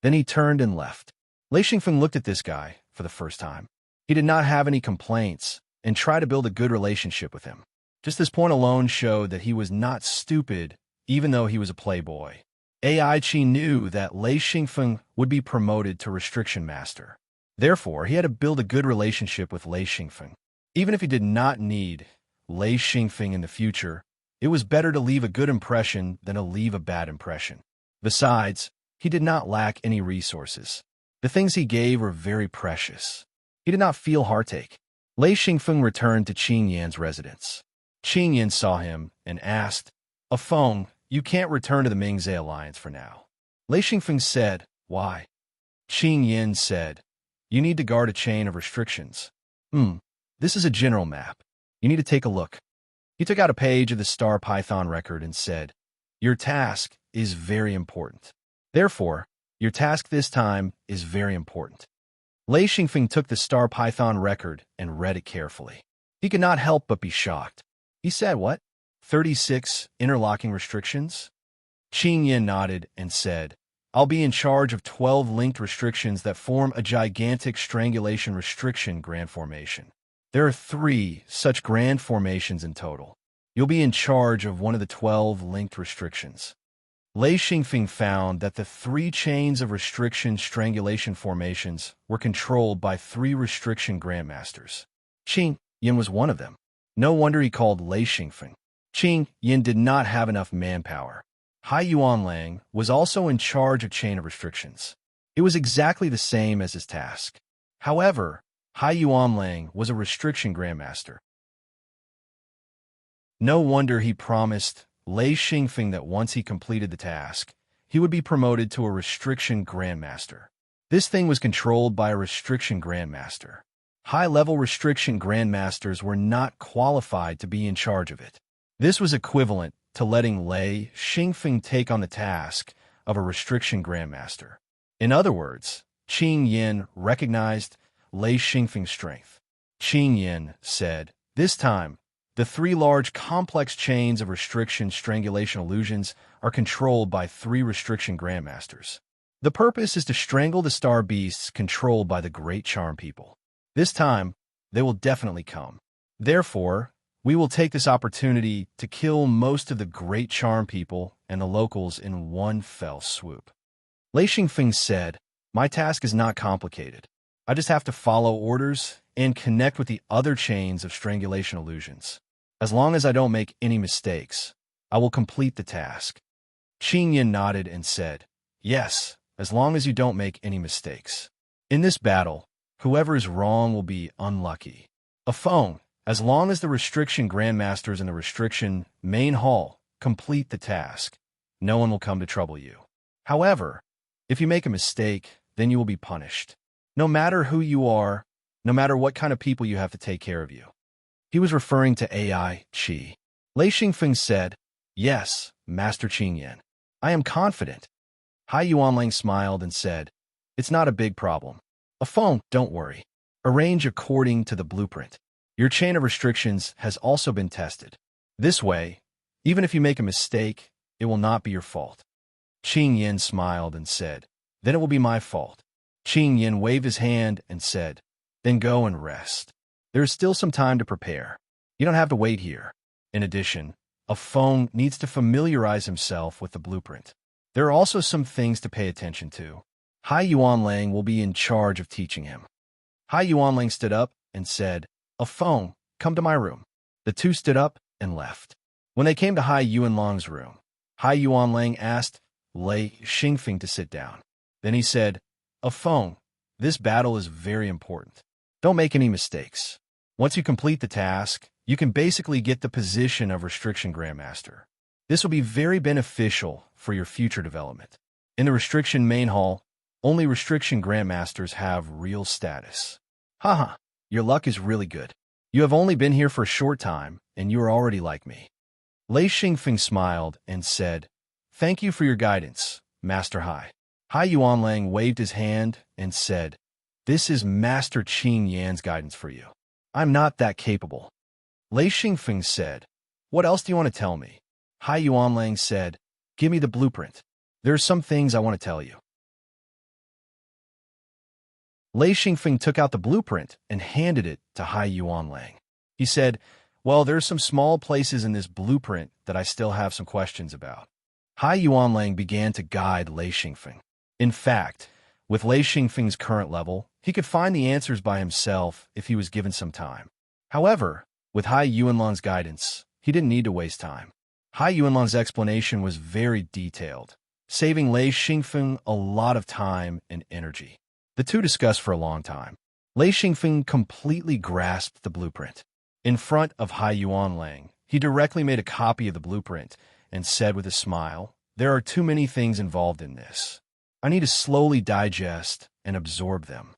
Then he turned and left. Lei Xingfeng looked at this guy for the first time. He did not have any complaints and tried to build a good relationship with him. Just this point alone showed that he was not stupid, even though he was a playboy. AI Chi knew that Lei Xingfeng would be promoted to Restriction Master. Therefore, he had to build a good relationship with Lei Xingfeng. Even if he did not need Lei Xingfeng in the future, it was better to leave a good impression than to leave a bad impression. Besides, he did not lack any resources. The things he gave were very precious. He did not feel heartache. Lei Xingfeng returned to Qing Yan's residence. Qing Yan saw him and asked, Feng, you can't return to the Mingzhe alliance for now. Lei Xingfeng said, why? Qing Yan said, you need to guard a chain of restrictions. This is a general map. You need to take a look. He took out a page of the Star Python record and said, your task is very important. Therefore, your task this time is very important. Lei Xingfeng took the Star Python record and read it carefully. He could not help but be shocked. He said, what? 36 interlocking restrictions? Qing Yan nodded and said, I'll be in charge of 12 linked restrictions that form a gigantic strangulation restriction grand formation. There are 3 such grand formations in total. You'll be in charge of one of the 12 linked restrictions. Lei Xingfeng found that the 3 chains of restriction strangulation formations were controlled by 3 restriction grandmasters. Qing Yan was one of them. No wonder he called Lei Xingfeng. Qing Yan did not have enough manpower. Hai Yuanlang was also in charge of chain of restrictions. It was exactly the same as his task. However, Hai Yuanlang was a restriction grandmaster. No wonder he promised Lei Xingfeng that once he completed the task, he would be promoted to a restriction grandmaster. This thing was controlled by a restriction grandmaster. High-level restriction grandmasters were not qualified to be in charge of it. This was equivalent to letting Lei Xingfeng take on the task of a restriction grandmaster. In other words, Qing Yan recognized Lei Xingfeng's strength. Qing Yan said, this time, the 3 large complex chains of restriction strangulation illusions are controlled by 3 restriction grandmasters. The purpose is to strangle the star beasts controlled by the Great Charm people. This time, they will definitely come. Therefore, we will take this opportunity to kill most of the Great Charm people and the locals in one fell swoop. Lei Xingfeng said, my task is not complicated. I just have to follow orders and connect with the other chains of strangulation illusions. As long as I don't make any mistakes, I will complete the task. Qing Yan nodded and said, yes, as long as you don't make any mistakes. In this battle, whoever is wrong will be unlucky. Feng, as long as the restriction grandmasters in the restriction main hall complete the task, no one will come to trouble you. However, if you make a mistake, then you will be punished. No matter who you are, no matter what kind of people you have to take care of you. He was referring to AI Qi. Lei Xingfeng said, yes, Master Qing Yan. I am confident. Hai Yuanlang smiled and said, it's not a big problem. Feng, don't worry. Arrange according to the blueprint. Your chain of restrictions has also been tested. This way, even if you make a mistake, it will not be your fault. Qing Yan smiled and said, then it will be my fault. Qing Yan waved his hand and said, then go and rest. There is still some time to prepare. You don't have to wait here. In addition, Feng needs to familiarize himself with the blueprint. There are also some things to pay attention to. Hai Yuanlang will be in charge of teaching him. Hai Yuanlang stood up and said, Feng, come to my room. The 2 stood up and left. When they came to Hai Yuanlang's room, Hai Yuanlang asked Lei Xingfeng to sit down. Then he said, Feng, this battle is very important. Don't make any mistakes. Once you complete the task, you can basically get the position of Restriction Grandmaster. This will be very beneficial for your future development. In the Restriction Main Hall, only Restriction Grandmasters have real status. Haha, your luck is really good. You have only been here for a short time, and you are already like me. Lei Xingfeng smiled and said, thank you for your guidance, Master Hai. Hai Yuanlang waved his hand and said, this is Master Qing Yan's guidance for you. I'm not that capable. Lei Xingfeng said, what else do you want to tell me? Hai Yuanlang said, give me the blueprint. There are some things I want to tell you. Lei Xingfeng took out the blueprint and handed it to Hai Yuanlang. He said, well, there are some small places in this blueprint that I still have some questions about. Hai Yuanlang began to guide Lei Xingfeng. In fact, with Lei Xingfeng's current level, he could find the answers by himself if he was given some time. However, with Hai Yuanlang's guidance, he didn't need to waste time. Hai Yuanlang's explanation was very detailed, saving Lei Xingfeng a lot of time and energy. The two discussed for a long time. Lei Xingfeng completely grasped the blueprint. In front of Hai Yuanlang, he directly made a copy of the blueprint and said with a smile, "There are too many things involved in this. I need to slowly digest and absorb them."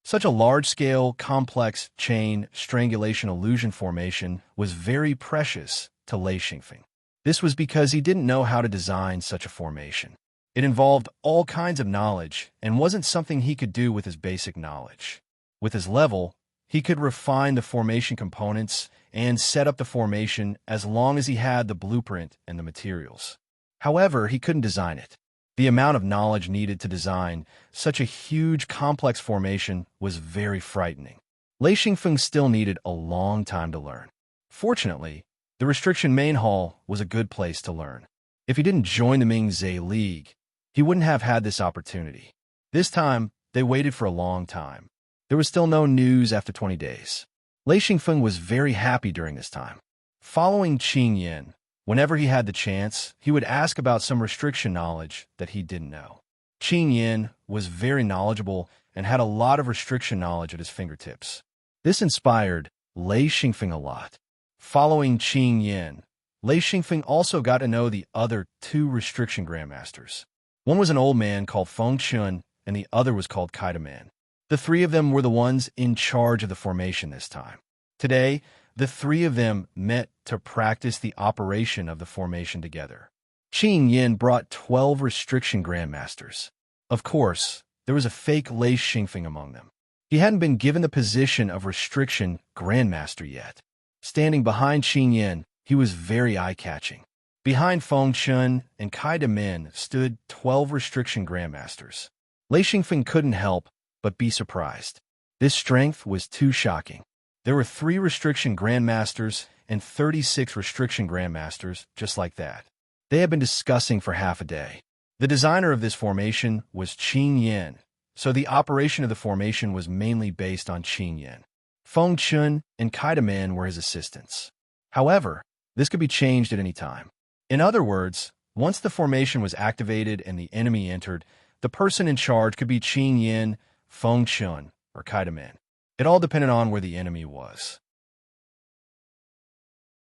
Such a large-scale, complex chain strangulation illusion formation was very precious to Lei Xingfeng. This was because he didn't know how to design such a formation. It involved all kinds of knowledge and wasn't something he could do with his basic knowledge. With his level, he could refine the formation components and set up the formation as long as he had the blueprint and the materials. However, he couldn't design it. The amount of knowledge needed to design such a huge, complex formation was very frightening. Lei Xingfeng still needed a long time to learn. Fortunately, the Restriction Main Hall was a good place to learn. If he didn't join the Mingzhe League, he wouldn't have had this opportunity. This time, they waited for a long time. There was still no news after 20 days. Lei Xingfeng was very happy during this time. Following Qing Yin, whenever he had the chance, he would ask about some restriction knowledge that he didn't know. Qing Yin was very knowledgeable and had a lot of restriction knowledge at his fingertips. This inspired Lei Xingfeng a lot. Following Qing Yin, Lei Xingfeng also got to know the other two restriction grandmasters. One was an old man called Feng Chun, and the other was called Kaidaman. The three of them were the ones in charge of the formation this time. Today, the three of them met to practice the operation of the formation together. Qing Yin brought 12 restriction grandmasters. Of course, there was a fake Lei Xingfeng among them. He hadn't been given the position of restriction grandmaster yet. Standing behind Qing Yin, he was very eye-catching. Behind Feng Chun and Kai De Min stood 12 restriction grandmasters. Lei Xingfeng couldn't help but be surprised. This strength was too shocking. There were 3 restriction grandmasters and 36 restriction grandmasters just like that. They had been discussing for half a day. The designer of this formation was Qing Yin, so the operation of the formation was mainly based on Qing Yin. Feng Chun and Kai De Min were his assistants. However, this could be changed at any time. In other words, once the formation was activated and the enemy entered, the person in charge could be Qing Yin, Feng Chun, or Kai De Min. It all depended on where the enemy was.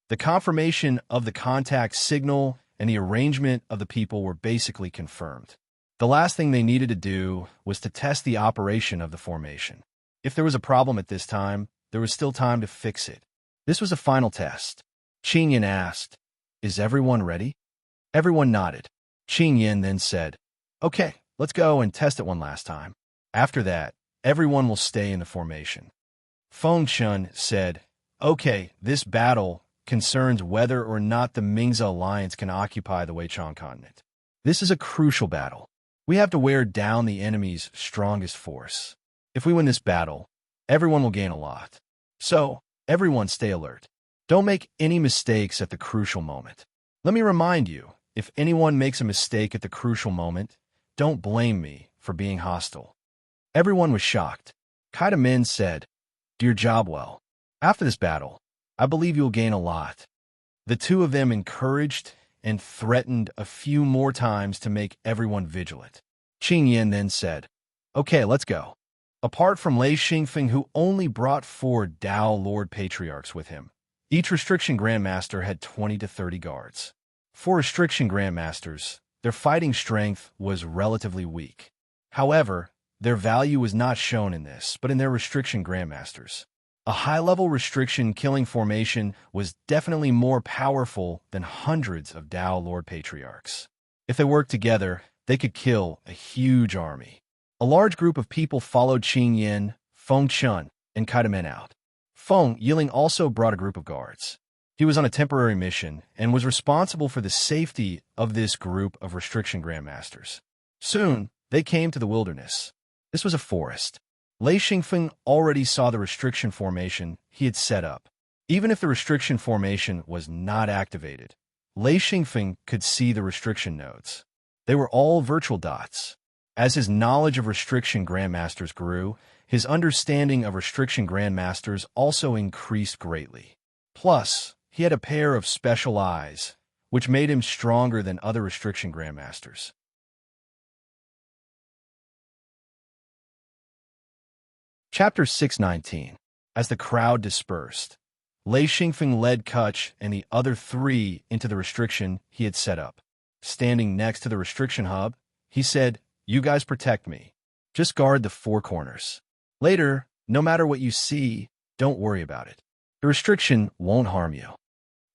The confirmation of the contact signal and the arrangement of the people were basically confirmed. The last thing they needed to do was to test the operation of the formation. If there was a problem at this time, there was still time to fix it. This was a final test. Qing Yin asked, "Is everyone ready?" Everyone nodded. Qing Yin then said, "Okay, let's go and test it one last time. After that, everyone will stay in the formation." Feng Chun said, "Okay, this battle concerns whether or not the Mingzhe alliance can occupy the Weichang continent. This is a crucial battle. We have to wear down the enemy's strongest force. If we win this battle, everyone will gain a lot. So, everyone stay alert. Don't make any mistakes at the crucial moment. Let me remind you, if anyone makes a mistake at the crucial moment, don't blame me for being hostile." Everyone was shocked. Kai De Min said, "Do your job well. After this battle, I believe you'll gain a lot." The two of them encouraged and threatened a few more times to make everyone vigilant. Qing Yin then said, "Okay, let's go." Apart from Lei Xingfeng, who only brought 4 Dao Lord Patriarchs with him, each restriction grandmaster had 20 to 30 guards. For restriction grandmasters, their fighting strength was relatively weak. However, their value was not shown in this, but in their restriction grandmasters. A high-level restriction killing formation was definitely more powerful than hundreds of Dao Lord Patriarchs. If they worked together, they could kill a huge army. A large group of people followed Qing Yin, Feng Chun, and Kai De Min out. Feng Yiling also brought a group of guards. He was on a temporary mission and was responsible for the safety of this group of restriction grandmasters. Soon, they came to the wilderness. This was a forest. Lei Xingfeng already saw the restriction formation he had set up. Even if the restriction formation was not activated, Lei Xingfeng could see the restriction nodes. They were all virtual dots. As his knowledge of restriction grandmasters grew, his understanding of restriction grandmasters also increased greatly. Plus, he had a pair of special eyes, which made him stronger than other restriction grandmasters. Chapter 619. As the crowd dispersed, Lei Xingfeng led Kutch and the other three into the restriction he had set up. Standing next to the restriction hub, he said, "You guys protect me. Just guard the four corners. Later, no matter what you see, don't worry about it. The restriction won't harm you."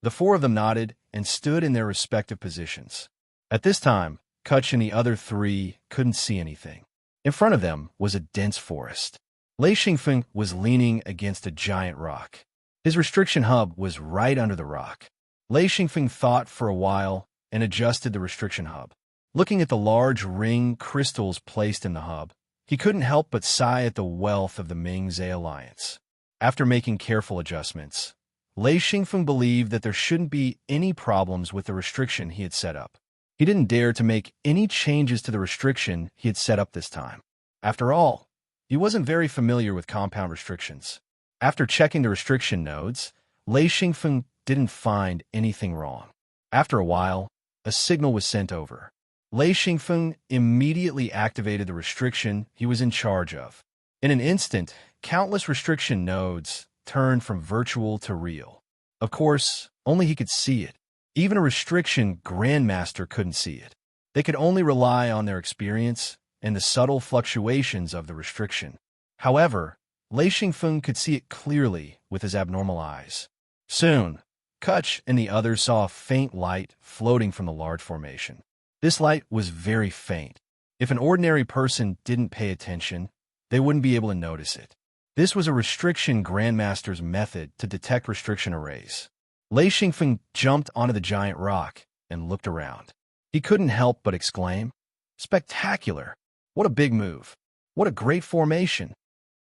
The four of them nodded and stood in their respective positions. At this time, Kutch and the other three couldn't see anything. In front of them was a dense forest. Lei Xingfeng was leaning against a giant rock. His restriction hub was right under the rock. Lei Xingfeng thought for a while and adjusted the restriction hub. Looking at the large ring crystals placed in the hub, he couldn't help but sigh at the wealth of the Ming-Zhe alliance. After making careful adjustments, Lei Xingfeng believed that there shouldn't be any problems with the restriction he had set up. He didn't dare to make any changes to the restriction he had set up this time. After all, he wasn't very familiar with compound restrictions. After checking the restriction nodes, Lei Xingfeng didn't find anything wrong. After a while, a signal was sent over. Lei Xingfeng immediately activated the restriction he was in charge of. In an instant, countless restriction nodes turned from virtual to real. Of course, only he could see it. Even a restriction grandmaster couldn't see it. They could only rely on their experience and the subtle fluctuations of the restriction. However, Lei Xingfeng could see it clearly with his abnormal eyes. Soon, Kutch and the others saw a faint light floating from the large formation. This light was very faint. If an ordinary person didn't pay attention, they wouldn't be able to notice it. This was a restriction grandmaster's method to detect restriction arrays. Lei Xingfeng jumped onto the giant rock and looked around. He couldn't help but exclaim, "Spectacular! What a big move! What a great formation!"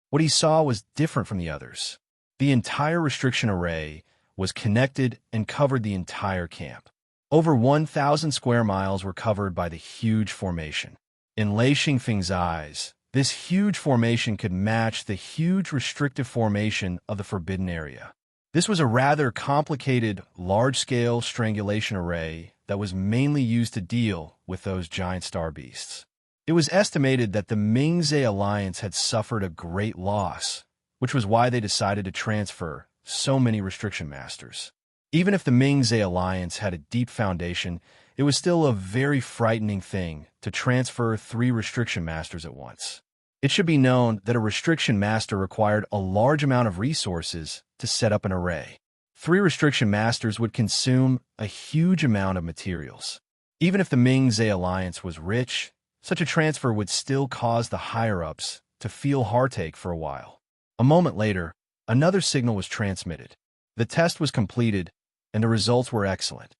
What he saw was different from the others. The entire restriction array was connected and covered the entire camp. Over 1,000 square miles were covered by the huge formation. In Lei Xingfeng's eyes, this huge formation could match the huge restrictive formation of the forbidden area. This was a rather complicated, large-scale strangulation array that was mainly used to deal with those giant star beasts. It was estimated that the Ming-Zhe alliance had suffered a great loss, which was why they decided to transfer so many restriction masters. Even if the Ming-Zhe alliance had a deep foundation, it was still a very frightening thing to transfer 3 restriction masters at once. It should be known that a restriction master required a large amount of resources to set up an array. 3 restriction masters would consume a huge amount of materials. Even if the Ming-Zhe alliance was rich, such a transfer would still cause the higher-ups to feel heartache for a while. A moment later, another signal was transmitted. The test was completed, and the results were excellent.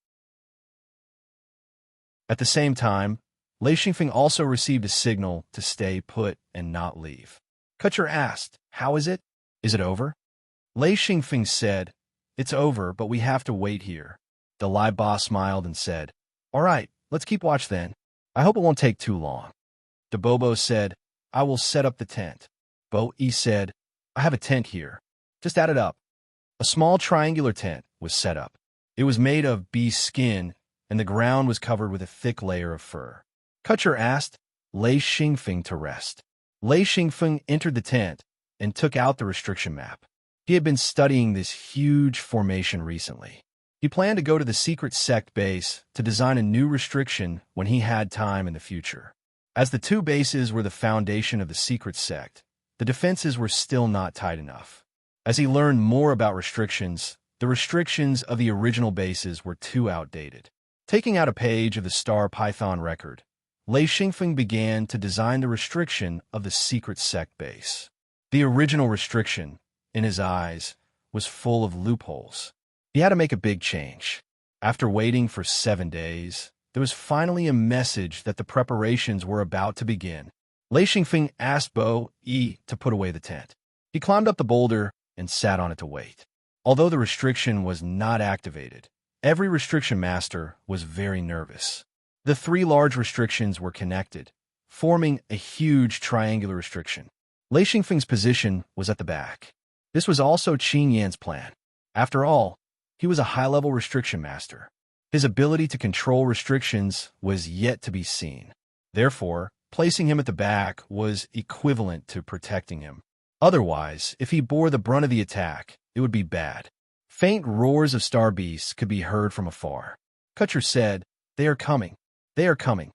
At the same time, Lei Xingfeng also received a signal to stay put and not leave. Kutcher asked, "How is it? Is it over?" Lei Xingfeng said, "It's over, but we have to wait here." The Lai Ba smiled and said, "All right, let's keep watch then. I hope it won't take too long." De Bobo said, "I will set up the tent." Bo Yi said, "I have a tent here. Just add it up." A small triangular tent was set up. It was made of bee skin, and the ground was covered with a thick layer of fur. Kutcher asked Lei Xingfeng to rest. Lei Xingfeng entered the tent and took out the restriction map. He had been studying this huge formation recently. He planned to go to the secret sect base to design a new restriction when he had time in the future. As the 2 bases were the foundation of the secret sect, the defenses were still not tight enough. As he learned more about restrictions, the restrictions of the original bases were too outdated. Taking out a page of the Star Python record, Lei Xingfeng began to design the restriction of the secret sect base. The original restriction, in his eyes, was full of loopholes. He had to make a big change. After waiting for 7 days, there was finally a message that the preparations were about to begin. Lei Xingfeng asked Bo Yi to put away the tent. He climbed up the boulder and sat on it to wait. Although the restriction was not activated, every restriction master was very nervous. The 3 large restrictions were connected, forming a huge triangular restriction. Lei Xingfeng's position was at the back. This was also Qin Yan's plan. After all, he was a high-level restriction master. His ability to control restrictions was yet to be seen. Therefore, placing him at the back was equivalent to protecting him. Otherwise, if he bore the brunt of the attack, it would be bad. Faint roars of star beasts could be heard from afar. Kutcher said, "They are coming. They are coming."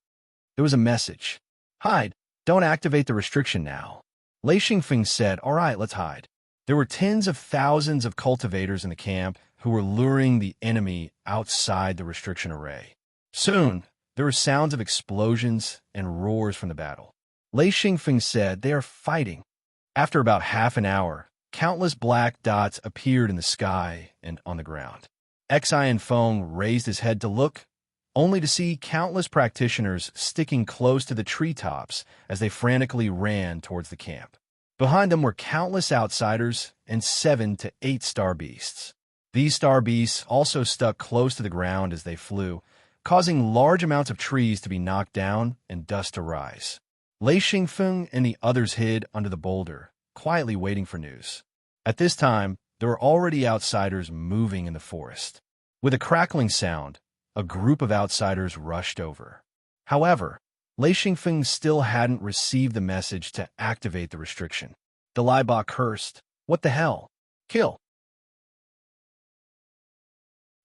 There was a message. "Hide. Don't activate the restriction now." Lei Xingfeng said, "All right, let's hide." There were tens of thousands of cultivators in the camp who were luring the enemy outside the restriction array. Soon, there were sounds of explosions and roars from the battle. Lei Xingfeng said, "They are fighting." After about half an hour, countless black dots appeared in the sky and on the ground. Xian Feng raised his head to look, only to see countless practitioners sticking close to the treetops as they frantically ran towards the camp. Behind them were countless outsiders and 7 to 8 star beasts. These star beasts also stuck close to the ground as they flew, causing large amounts of trees to be knocked down and dust to rise. Lei Xingfeng and the others hid under the boulder, quietly waiting for news. At this time, there were already outsiders moving in the forest. With a crackling sound, a group of outsiders rushed over. However, Lei Xingfeng still hadn't received the message to activate the restriction. Dalaiba cursed, "What the hell? Kill!"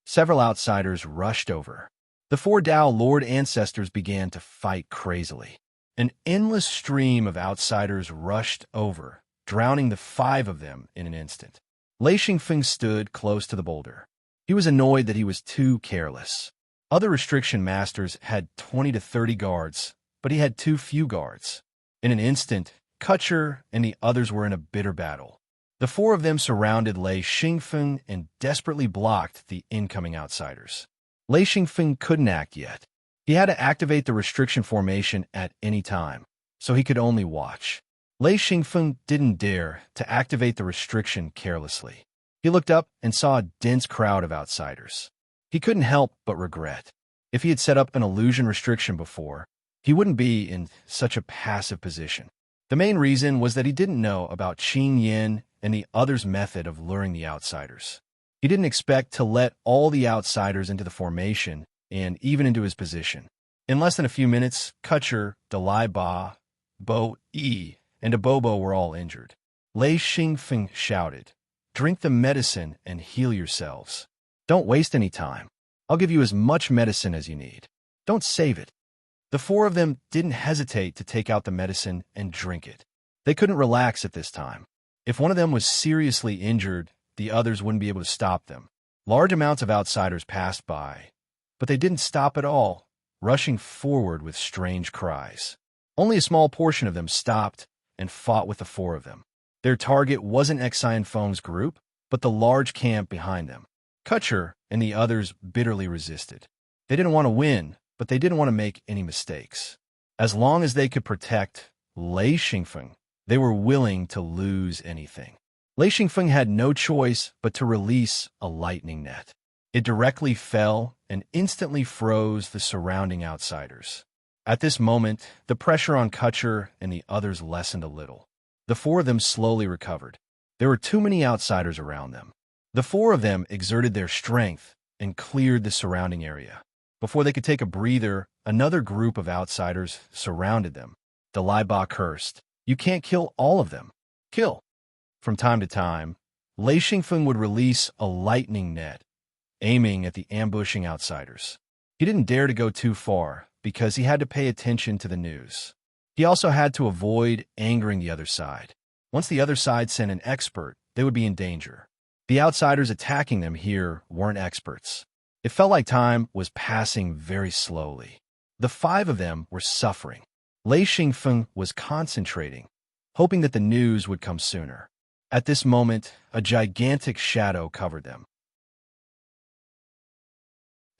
Several outsiders rushed over. The 4 Dao Lord ancestors began to fight crazily. An endless stream of outsiders rushed over, drowning the 5 of them in an instant. Lei Xingfeng stood close to the boulder. He was annoyed that he was too careless. Other restriction masters had 20 to 30 guards, but he had too few guards. In an instant, Kutcher and the others were in a bitter battle. The 4 of them surrounded Lei Xingfeng and desperately blocked the incoming outsiders. Lei Xingfeng couldn't act yet. He had to activate the restriction formation at any time, so he could only watch. Lei Xingfeng didn't dare to activate the restriction carelessly. He looked up and saw a dense crowd of outsiders. He couldn't help but regret. If he had set up an illusion restriction before, he wouldn't be in such a passive position. The main reason was that he didn't know about Qing Yin and the others' method of luring the outsiders. He didn't expect to let all the outsiders into the formation and even into his position. In less than a few minutes, Kutcher, Dalaiba, Bo Yi, and Abobo were all injured. Lei Xingfeng shouted, "Drink the medicine and heal yourselves. Don't waste any time. I'll give you as much medicine as you need. Don't save it." The 4 of them didn't hesitate to take out the medicine and drink it. They couldn't relax at this time. If one of them was seriously injured, the others wouldn't be able to stop them. Large amounts of outsiders passed by, but they didn't stop at all, rushing forward with strange cries. Only a small portion of them stopped and fought with the 4 of them. Their target wasn't Xian Feng's group, but the large camp behind them. Kutcher and the others bitterly resisted. They didn't want to win, but they didn't want to make any mistakes. As long as they could protect Lei Xingfeng, they were willing to lose anything. Lei Xingfeng had no choice but to release a lightning net. It directly fell and instantly froze the surrounding outsiders. At this moment, the pressure on Kutcher and the others lessened a little. The 4 of them slowly recovered. There were too many outsiders around them. The 4 of them exerted their strength and cleared the surrounding area. Before they could take a breather, another group of outsiders surrounded them. Dalaiba cursed, "You can't kill all of them. Kill." From time to time, Lei Xingfeng would release a lightning net, aiming at the ambushing outsiders. He didn't dare to go too far because he had to pay attention to the news. He also had to avoid angering the other side. Once the other side sent an expert, they would be in danger. The outsiders attacking them here weren't experts. It felt like time was passing very slowly. The 5 of them were suffering. Lei Xingfeng was concentrating, hoping that the news would come sooner. At this moment, a gigantic shadow covered them.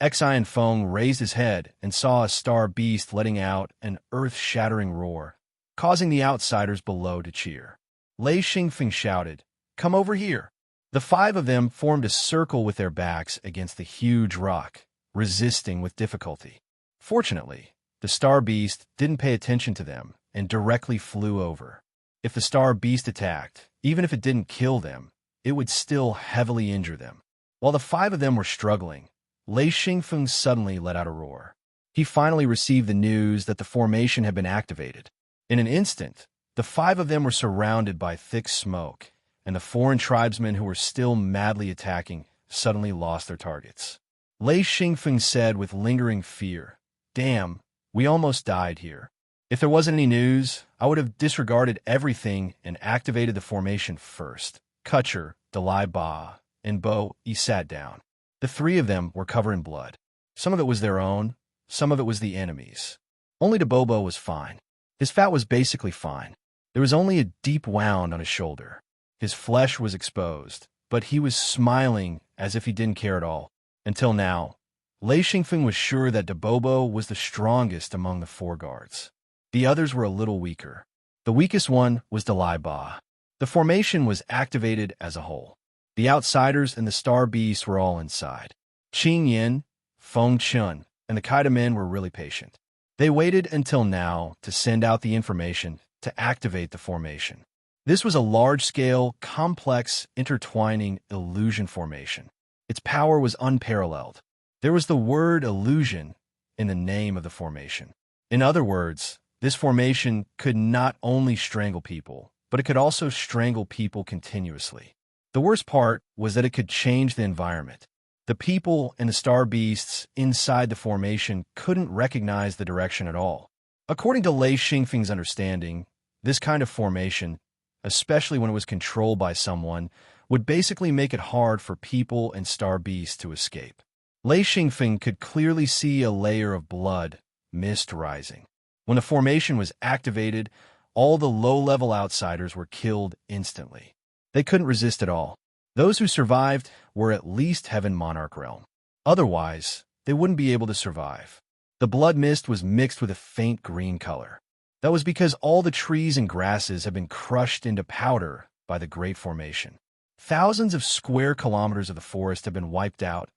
Xian Feng raised his head and saw a star beast letting out an earth-shattering roar, causing the outsiders below to cheer. Lei Xingfeng shouted, "Come over here." The 5 of them formed a circle with their backs against the huge rock, resisting with difficulty. Fortunately, the star beast didn't pay attention to them and directly flew over. If the star beast attacked, even if it didn't kill them, it would still heavily injure them. While the 5 of them were struggling, Lei Xingfeng suddenly let out a roar. He finally received the news that the formation had been activated. In an instant, The 5 of them were surrounded by thick smoke, and the foreign tribesmen who were still madly attacking suddenly lost their targets. Lei Xingfeng said with lingering fear, "Damn, we almost died here. If there wasn't any news, I would have disregarded everything and activated the formation first." Kutcher, Dalai Ba, and Bo Yi sat down. The 3 of them were covered in blood. Some of it was their own, some of it was the enemy's. Only Bobo was fine. His fat was basically fine. There was only a deep wound on his shoulder. His flesh was exposed, but he was smiling as if he didn't care at all. Until now, Lei Xingfeng was sure that Bobo was the strongest among the 4 guards. The others were a little weaker. The weakest one was Dalai Ba. The formation was activated as a whole. The outsiders and the Star Beast were all inside. Qing Yin, Feng Chun, and the Kaida men were really patient. They waited until now to send out the information to activate the formation. This was a large-scale, complex, intertwining illusion formation. Its power was unparalleled. There was the word illusion in the name of the formation. In other words, this formation could not only strangle people, but it could also strangle people continuously. The worst part was that it could change the environment. The people and the Star Beasts inside the formation couldn't recognize the direction at all. According to Lei Xingfeng's understanding, this kind of formation, especially when it was controlled by someone, would basically make it hard for people and Star Beasts to escape. Lei Xingfeng could clearly see a layer of blood, mist rising. When the formation was activated, all the low-level outsiders were killed instantly. They couldn't resist at all. Those who survived were at least Heaven Monarch realm. Otherwise, they wouldn't be able to survive. The blood mist was mixed with a faint green color. That was because all the trees and grasses had been crushed into powder by the Great Formation. Thousands of square kilometers of the forest had been wiped out,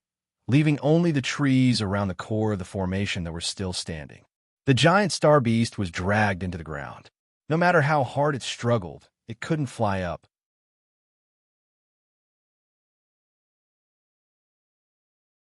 leaving only the trees around the core of the formation that were still standing. The giant Star Beast was dragged into the ground. No matter how hard it struggled, it couldn't fly up.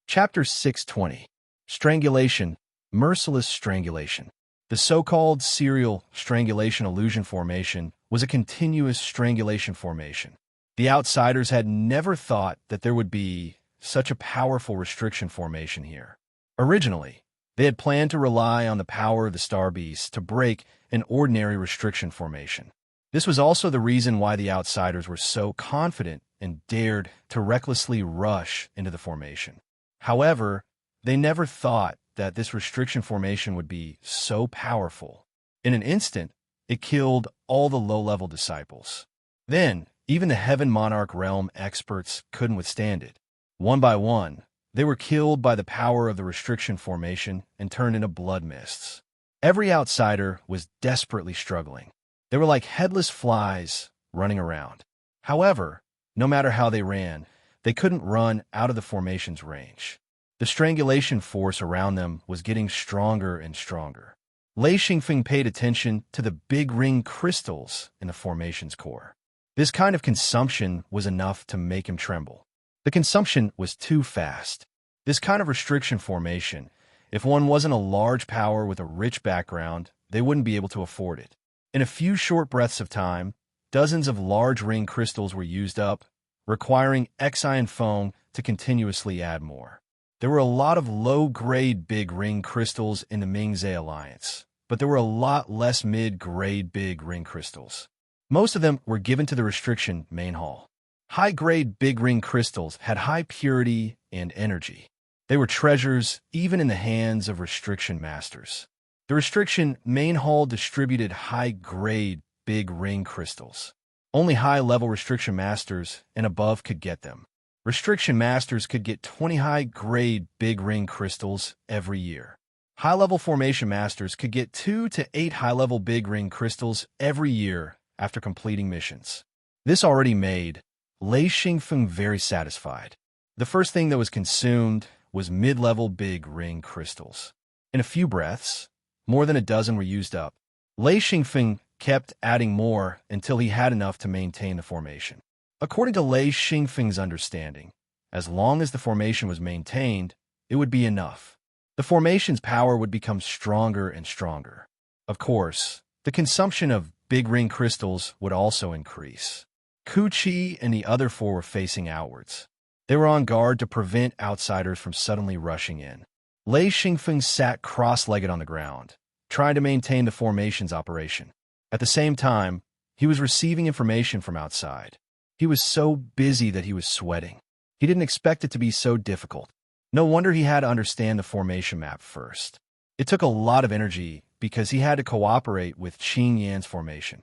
Chapter 620. Strangulation, Merciless Strangulation. The so-called serial strangulation illusion formation was a continuous strangulation formation. The outsiders had never thought that there would be such a powerful restriction formation here. Originally, they had planned to rely on the power of the Star Beast to break an ordinary restriction formation. This was also the reason why the outsiders were so confident and dared to recklessly rush into the formation. However, they never thought that this restriction formation would be so powerful. In an instant, it killed all the low-level disciples. Then, even the Heaven Monarch realm experts couldn't withstand it. One by one, they were killed by the power of the restriction formation and turned into blood mists. Every outsider was desperately struggling. They were like headless flies running around. However, no matter how they ran, they couldn't run out of the formation's range. The strangulation force around them was getting stronger and stronger. Lei Xingfeng paid attention to the big ring crystals in the formation's core. This kind of consumption was enough to make him tremble. The consumption was too fast. This kind of restriction formation, if one wasn't a large power with a rich background, they wouldn't be able to afford it. In a few short breaths of time, dozens of large ring crystals were used up, requiring Xian Feng to continuously add more. There were a lot of low-grade big ring crystals in the Mingzhe Alliance, but there were a lot less mid-grade big ring crystals. Most of them were given to the restriction main hall. High-grade big ring crystals had high purity and energy. They were treasures even in the hands of restriction masters. The restriction main hall distributed high-grade big ring crystals. Only high-level restriction masters and above could get them. Restriction masters could get 20 high-grade big ring crystals every year. High-level formation masters could get 2 to 8 high-level big ring crystals every year after completing missions. This already made Lei Xingfeng very satisfied. The first thing that was consumed was mid-level big ring crystals. In a few breaths, more than a dozen were used up. Lei Xingfeng kept adding more until he had enough to maintain the formation. According to Lei Xingfeng's understanding, as long as the formation was maintained, it would be enough. The formation's power would become stronger and stronger. Of course, the consumption of big ring crystals would also increase. Chi and the other four were facing outwards. They were on guard to prevent outsiders from suddenly rushing in. Lei Xingfeng sat cross-legged on the ground, trying to maintain the formation's operation. At the same time, he was receiving information from outside. He was so busy that he was sweating. He didn't expect it to be so difficult. No wonder he had to understand the formation map first. It took a lot of energy because he had to cooperate with Qing Yan's formation.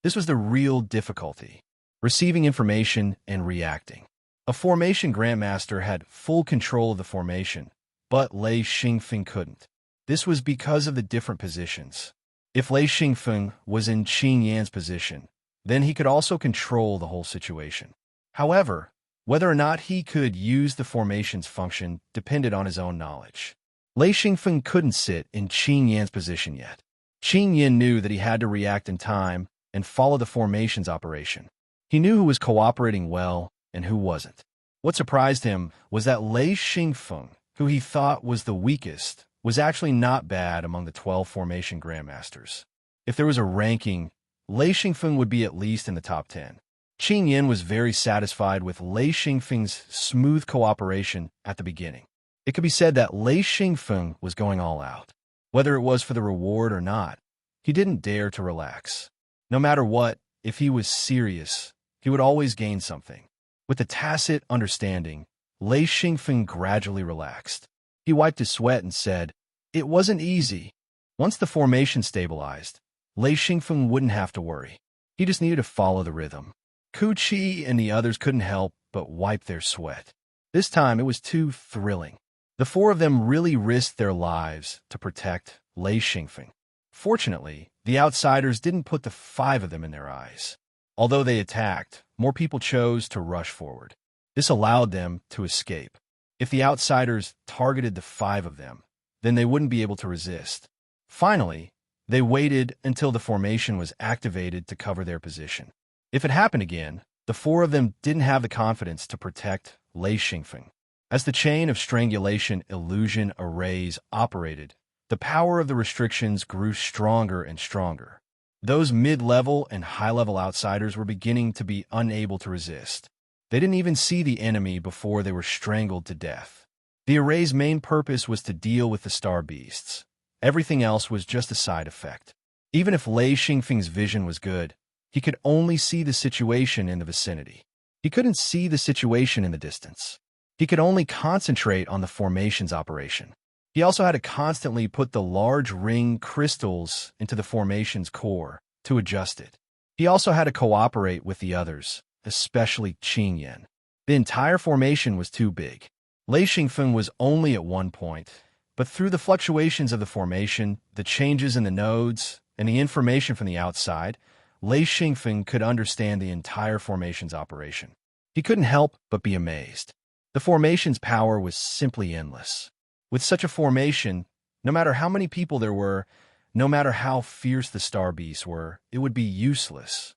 This was the real difficulty, receiving information and reacting. A formation grandmaster had full control of the formation, but Lei Xingfeng couldn't. This was because of the different positions. If Lei Xingfeng was in Qing Yan's position, then he could also control the whole situation. However, whether or not he could use the formation's function depended on his own knowledge. Lei Xingfeng couldn't sit in Qing Yan's position yet. Qing Yan knew that he had to react in time and follow the formation's operation. He knew who was cooperating well and who wasn't. What surprised him was that Lei Xingfeng, who he thought was the weakest, was actually not bad among the 12 formation grandmasters. If there was a ranking, Lei Xingfeng would be at least in the top 10. Qing Yan was very satisfied with Lei Xingfeng's smooth cooperation at the beginning. It could be said that Lei Xingfeng was going all out. Whether it was for the reward or not, he didn't dare to relax. No matter what, if he was serious, he would always gain something. With a tacit understanding, Lei Xingfeng gradually relaxed. He wiped his sweat and said, "It wasn't easy." Once the formation stabilized, Lei Xingfeng wouldn't have to worry. He just needed to follow the rhythm. Chi and the others couldn't help but wipe their sweat. This time it was too thrilling. The four of them really risked their lives to protect Lei Xingfeng. Fortunately, the outsiders didn't put the 5 of them in their eyes. Although they attacked, more people chose to rush forward. This allowed them to escape. If the outsiders targeted the 5 of them, then they wouldn't be able to resist. Finally, they waited until the formation was activated to cover their position. If it happened again, the 4 of them didn't have the confidence to protect Lei Xingfeng. As the chain of strangulation illusion arrays operated, the power of the restrictions grew stronger and stronger. Those mid-level and high-level outsiders were beginning to be unable to resist. They didn't even see the enemy before they were strangled to death. The array's main purpose was to deal with the star beasts. Everything else was just a side effect. Even if Lei Xingfeng's vision was good, he could only see the situation in the vicinity. He couldn't see the situation in the distance. He could only concentrate on the formation's operation. He also had to constantly put the large ring crystals into the formation's core to adjust it. He also had to cooperate with the others, especially Qing Yan. The entire formation was too big. Lei Xingfeng was only at one point, but through the fluctuations of the formation, the changes in the nodes, and the information from the outside, Lei Xingfeng could understand the entire formation's operation. He couldn't help but be amazed. The formation's power was simply endless. With such a formation, no matter how many people there were, no matter how fierce the star beasts were, it would be useless.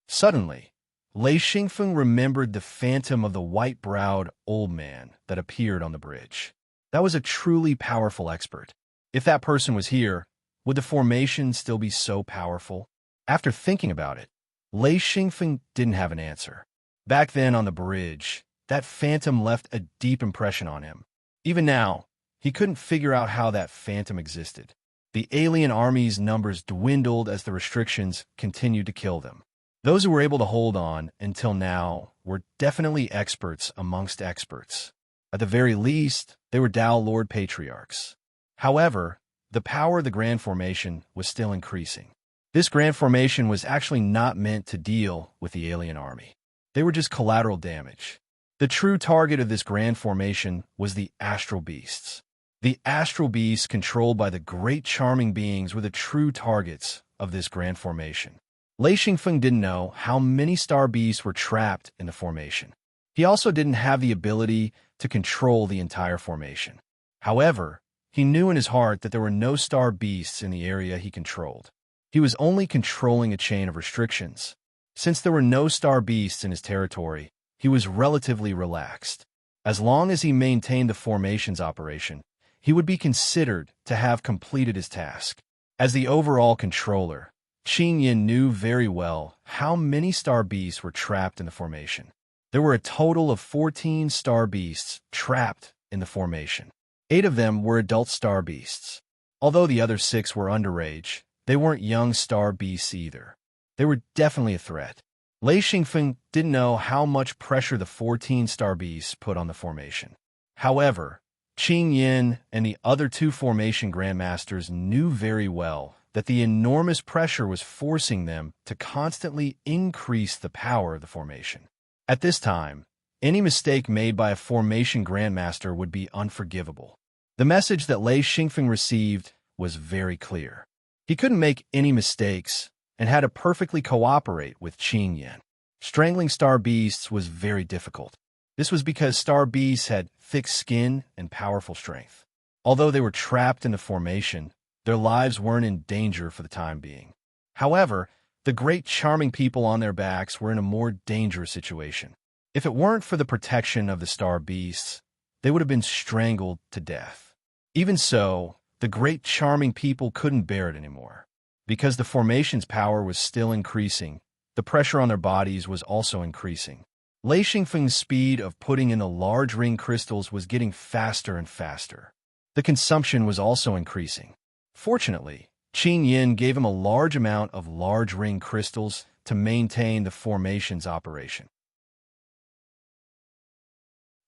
Suddenly, Lei Xingfeng remembered the phantom of the white-browed old man that appeared on the bridge. That was a truly powerful expert. If that person was here, would the formation still be so powerful? After thinking about it, Lei Xingfeng didn't have an answer. Back then on the bridge, that phantom left a deep impression on him. Even now, he couldn't figure out how that phantom existed. The alien army's numbers dwindled as the restrictions continued to kill them. Those who were able to hold on until now were definitely experts amongst experts. At the very least, they were Dao Lord Patriarchs. However, the power of the Grand Formation was still increasing. This Grand Formation was actually not meant to deal with the alien army. They were just collateral damage. The true target of this Grand Formation was the Astral Beasts. The Astral Beasts, controlled by the great charming beings, were the true targets of this Grand Formation. Lei Xingfeng didn't know how many star beasts were trapped in the formation. He also didn't have the ability to control the entire formation. However, he knew in his heart that there were no star beasts in the area he controlled. He was only controlling a chain of restrictions. Since there were no star beasts in his territory, he was relatively relaxed. As long as he maintained the formation's operation, he would be considered to have completed his task. As the overall controller, Qin Yin knew very well how many star beasts were trapped in the formation. There were a total of 14 star beasts trapped in the formation. 8 of them were adult star beasts. Although the other 6 were underage, they weren't young star beasts either. They were definitely a threat. Lei Xingfeng didn't know how much pressure the 14 star beasts put on the formation. However, Qin Yin and the other 2 formation grandmasters knew very well that the enormous pressure was forcing them to constantly increase the power of the formation. At this time, any mistake made by a formation grandmaster would be unforgivable. The message that Lei Xingfeng received was very clear. He couldn't make any mistakes and had to perfectly cooperate with Qin Yin. Strangling star beasts was very difficult. This was because star beasts had thick skin and powerful strength. Although they were trapped in the formation, their lives weren't in danger for the time being. However, the great charming people on their backs were in a more dangerous situation. If it weren't for the protection of the star beasts, they would have been strangled to death. Even so, the great charming people couldn't bear it anymore. Because the formation's power was still increasing, the pressure on their bodies was also increasing. Lei Xingfeng's speed of putting in the large ring crystals was getting faster and faster. The consumption was also increasing. Fortunately, Qin Yin gave him a large amount of large ring crystals to maintain the formation's operation.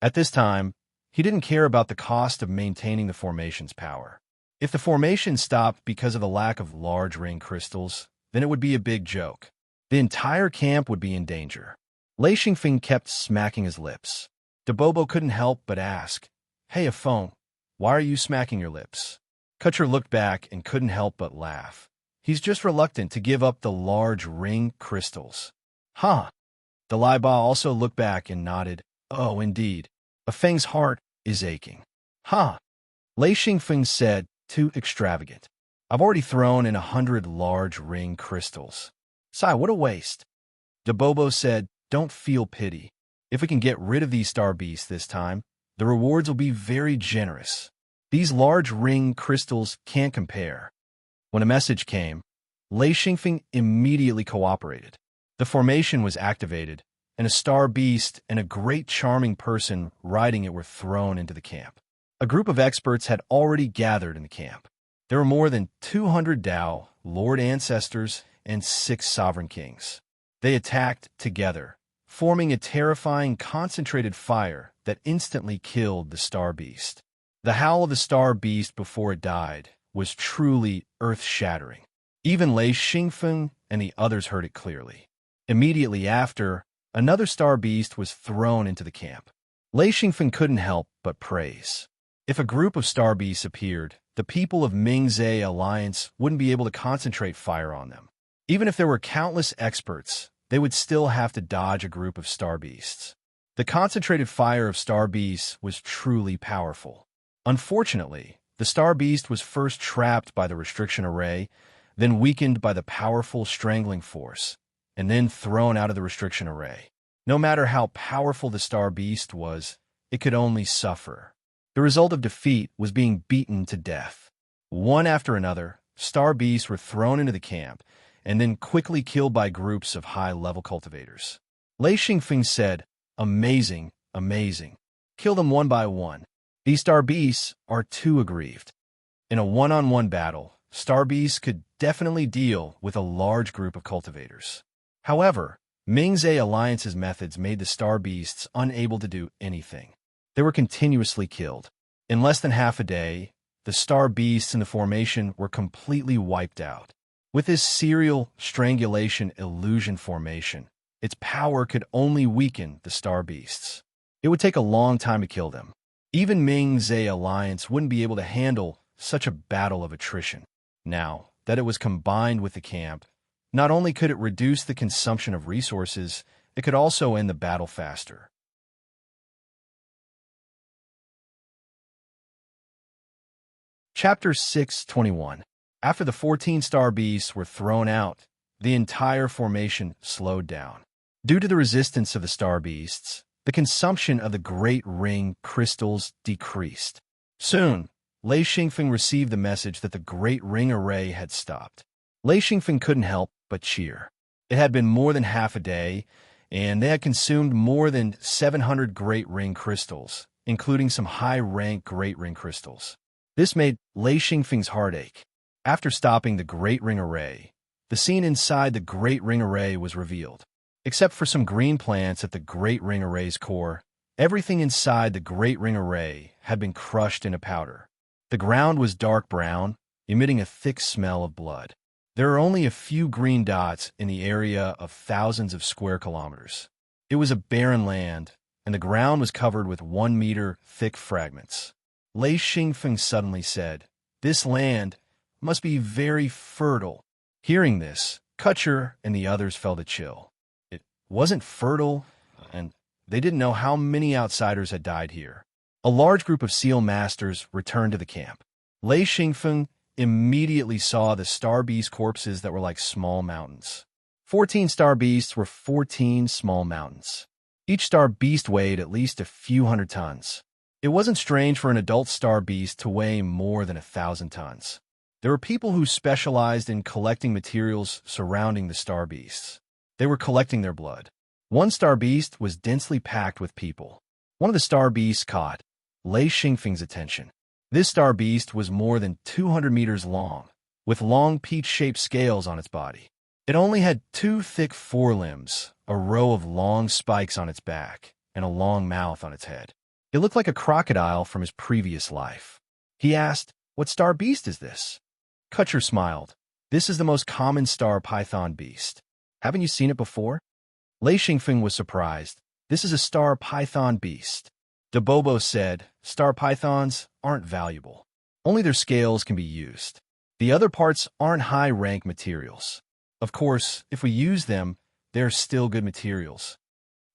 At this time, he didn't care about the cost of maintaining the formation's power. If the formation stopped because of the lack of large ring crystals, then it would be a big joke. The entire camp would be in danger. Lei Xingfeng kept smacking his lips. Debobo couldn't help but ask, "Hey, Afeng, why are you smacking your lips?" Kutcher looked back and couldn't help but laugh. He's just reluctant to give up the large ring crystals. Huh. Dalaiba also looked back and nodded. Oh, indeed. Afeng's heart is aching. Huh. Lei Xingfeng said, too extravagant. I've already thrown in 100 large ring crystals. Sai, what a waste. Debobo said, don't feel pity. If we can get rid of these star beasts this time, the rewards will be very generous. These large ring crystals can't compare. When a message came, Lei Xingfeng immediately cooperated. The formation was activated, and a star beast and a great charming person riding it were thrown into the camp. A group of experts had already gathered in the camp. There were more than 200 Dao, Lord Ancestors, and 6 Sovereign Kings. They attacked together, forming a terrifying concentrated fire that instantly killed the star beast. The howl of the star beast before it died was truly earth-shattering. Even Lei Xingfeng and the others heard it clearly. Immediately after, another star beast was thrown into the camp. Lei Xingfeng couldn't help but praise. If a group of star beasts appeared, the people of Mingzhe Alliance wouldn't be able to concentrate fire on them. Even if there were countless experts, they would still have to dodge a group of star beasts. The concentrated fire of star beasts was truly powerful. Unfortunately, the star beast was first trapped by the restriction array, then weakened by the powerful strangling force, and then thrown out of the restriction array. No matter how powerful the star beast was, it could only suffer. The result of defeat was being beaten to death. One after another, star beasts were thrown into the camp, and then quickly killed by groups of high-level cultivators. Lei Xingfeng said, amazing, amazing. Kill them one by one. These star beasts are too aggrieved. In a one-on-one battle, star beasts could definitely deal with a large group of cultivators. However, Mingzhe Alliance's methods made the star beasts unable to do anything. They were continuously killed. In less than half a day, the star beasts in the formation were completely wiped out. With this serial strangulation illusion formation, its power could only weaken the star beasts. It would take a long time to kill them. Even Mingzhe Alliance wouldn't be able to handle such a battle of attrition. Now that it was combined with the camp, not only could it reduce the consumption of resources, it could also end the battle faster. Chapter 621. After the 14 star beasts were thrown out, the entire formation slowed down. Due to the resistance of the star beasts, the consumption of the Great Ring crystals decreased. Soon, Lei Xingfeng received the message that the Great Ring Array had stopped. Lei Xingfeng couldn't help but cheer. It had been more than half a day, and they had consumed more than 700 Great Ring crystals, including some high-rank Great Ring crystals. This made Lei Xingfeng's heart ache. After stopping the Great Ring Array, the scene inside the Great Ring Array was revealed. Except for some green plants at the Great Ring Array's core, everything inside the Great Ring Array had been crushed into powder. The ground was dark brown, emitting a thick smell of blood. There are only a few green dots in the area of thousands of square kilometers. It was a barren land, and the ground was covered with 1-meter thick fragments. Lei Xingfeng suddenly said, "This land must be very fertile." Hearing this, Kutcher and the others felt a chill. It wasn't fertile, and they didn't know how many outsiders had died here. A large group of seal masters returned to the camp. Lei Xingfeng immediately saw the star beast corpses that were like small mountains. 14 star beasts were 14 small mountains. Each star beast weighed at least a few hundred tons. It wasn't strange for an adult star beast to weigh more than 1,000 tons. There were people who specialized in collecting materials surrounding the star beasts. They were collecting their blood. One star beast was densely packed with people. One of the star beasts caught Lei Xingfeng's attention. This star beast was more than 200 meters long, with long peach-shaped scales on its body. It only had 2 thick forelimbs, a row of long spikes on its back, and a long mouth on its head. It looked like a crocodile from his previous life. He asked, "What star beast is this?" Kutcher smiled. "This is the most common star python beast. Haven't you seen it before?" Lei Xingfeng was surprised. "This is a star python beast." Debobo said, "Star pythons aren't valuable. Only their scales can be used. The other parts aren't high-rank materials. Of course, if we use them, they're still good materials."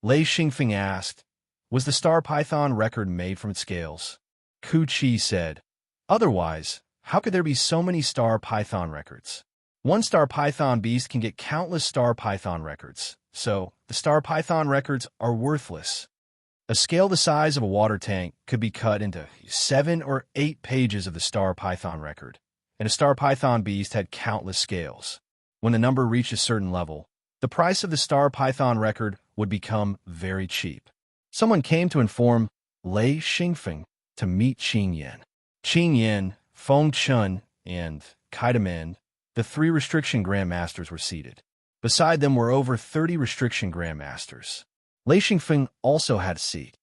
Lei Xingfeng asked, "Was the star python record made from its scales?" Ku Chi said, "Otherwise, how could there be so many star python records? One star python beast can get countless star python records, so the star python records are worthless." A scale the size of a water tank could be cut into 7 or 8 pages of the star python record, and a star python beast had countless scales. When the number reached a certain level, the price of the star python record would become very cheap. Someone came to inform Lei Xingfeng to meet Qing Yan. Qing Yan, Feng Chun, and Kaidamen, the 3 restriction grandmasters, were seated. Beside them were over 30 restriction grandmasters. Lei Xingfeng also had a seat.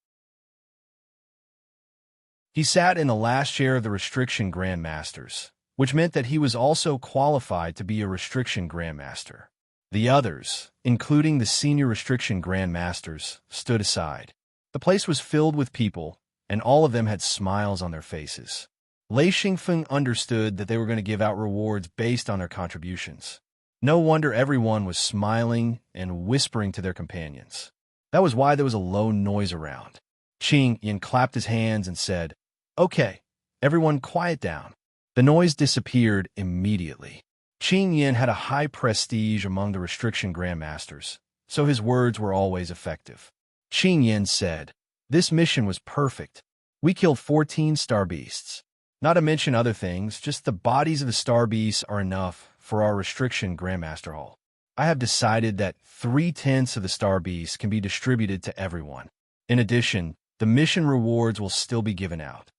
He sat in the last chair of the restriction grandmasters, which meant that he was also qualified to be a restriction grandmaster. The others, including the senior restriction grandmasters, stood aside. The place was filled with people, and all of them had smiles on their faces. Lei Xingfeng understood that they were going to give out rewards based on their contributions. No wonder everyone was smiling and whispering to their companions. That was why there was a low noise around. Qing Yan clapped his hands and said, "Okay, everyone quiet down." The noise disappeared immediately. Qing Yan had a high prestige among the restriction grandmasters, so his words were always effective. Qing Yan said, "This mission was perfect. We killed 14 star beasts. Not to mention other things, just the bodies of the star beasts are enough for our restriction grandmaster hall. I have decided that 3/10 of the star beasts can be distributed to everyone. In addition, the mission rewards will still be given out."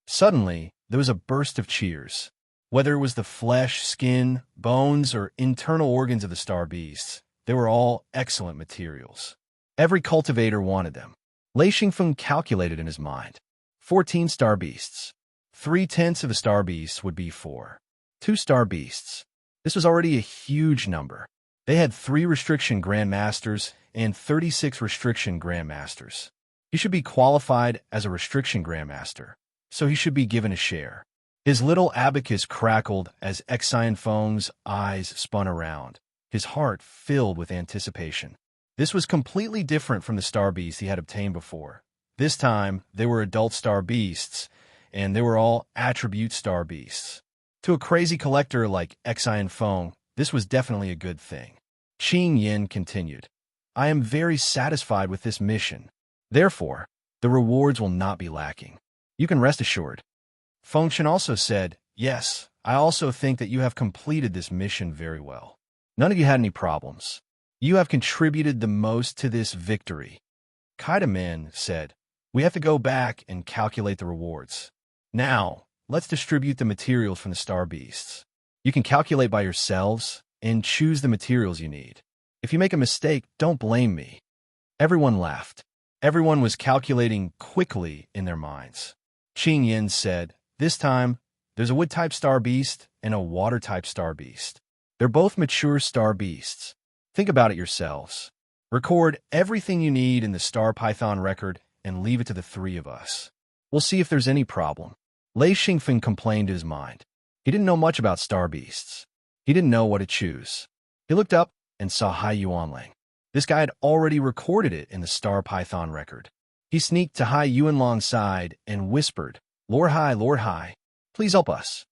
Suddenly, there was a burst of cheers. Whether it was the flesh, skin, bones, or internal organs of the star beasts, they were all excellent materials. Every cultivator wanted them. Lei Xingfeng calculated in his mind. 14 star beasts. 3/10 of the star beasts would be 2 star beasts. This was already a huge number. They had 3 restriction grandmasters and 36 restriction grandmasters. He should be qualified as a restriction grandmaster, so he should be given a share. His little abacus crackled as Xian Feng's eyes spun around, his heart filled with anticipation. This was completely different from the star beasts he had obtained before. This time, they were adult star beasts, and they were all attribute star beasts. To a crazy collector like Xian Feng, this was definitely a good thing. Qing Yan continued, "I am very satisfied with this mission. Therefore, the rewards will not be lacking. You can rest assured." Fengshen also said, "Yes, I also think that you have completed this mission very well. None of you had any problems. You have contributed the most to this victory." Kaidaman said, "We have to go back and calculate the rewards. Now, let's distribute the materials from the star beasts. You can calculate by yourselves and choose the materials you need. If you make a mistake, don't blame me." Everyone laughed. Everyone was calculating quickly in their minds. Qing Yin said, "This time, there's a wood-type star beast and a water-type star beast. They're both mature star beasts. Think about it yourselves. Record everything you need in the Star Python record and leave it to the three of us. We'll see if there's any problem." Lei Xingfeng complained to his mind. He didn't know much about star beasts. He didn't know what to choose. He looked up and saw Hai Yuanlang. This guy had already recorded it in the Star Python record. He sneaked to Hai Yuanlang's side and whispered, Lord Hai, please help us."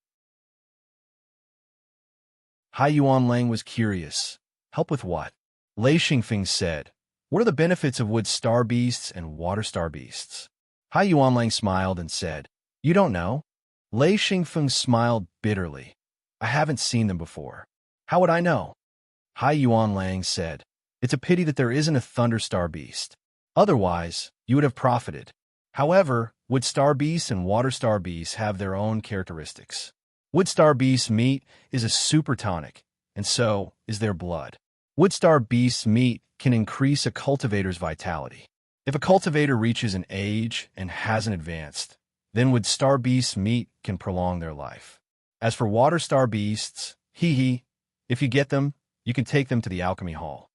Hai Yuanlang was curious. Help with what? Lei Xingfeng said, "What are the benefits of wood star beasts and water star beasts?" Hai Yuanlang smiled and said, "You don't know?" Lei Xingfeng smiled bitterly. "I haven't seen them before. How would I know?" Hai Yuanlang said, "It's a pity that there isn't a thunder star beast. Otherwise, you would have profited. However, wood star beasts and water star beasts have their own characteristics. Wood star beasts' meat is a super tonic, and so is their blood. Wood star beasts' meat can increase a cultivator's vitality. If a cultivator reaches an age and hasn't advanced, then wood star beasts' meat can prolong their life. As for water star beasts, if you get them, you can take them to the alchemy hall."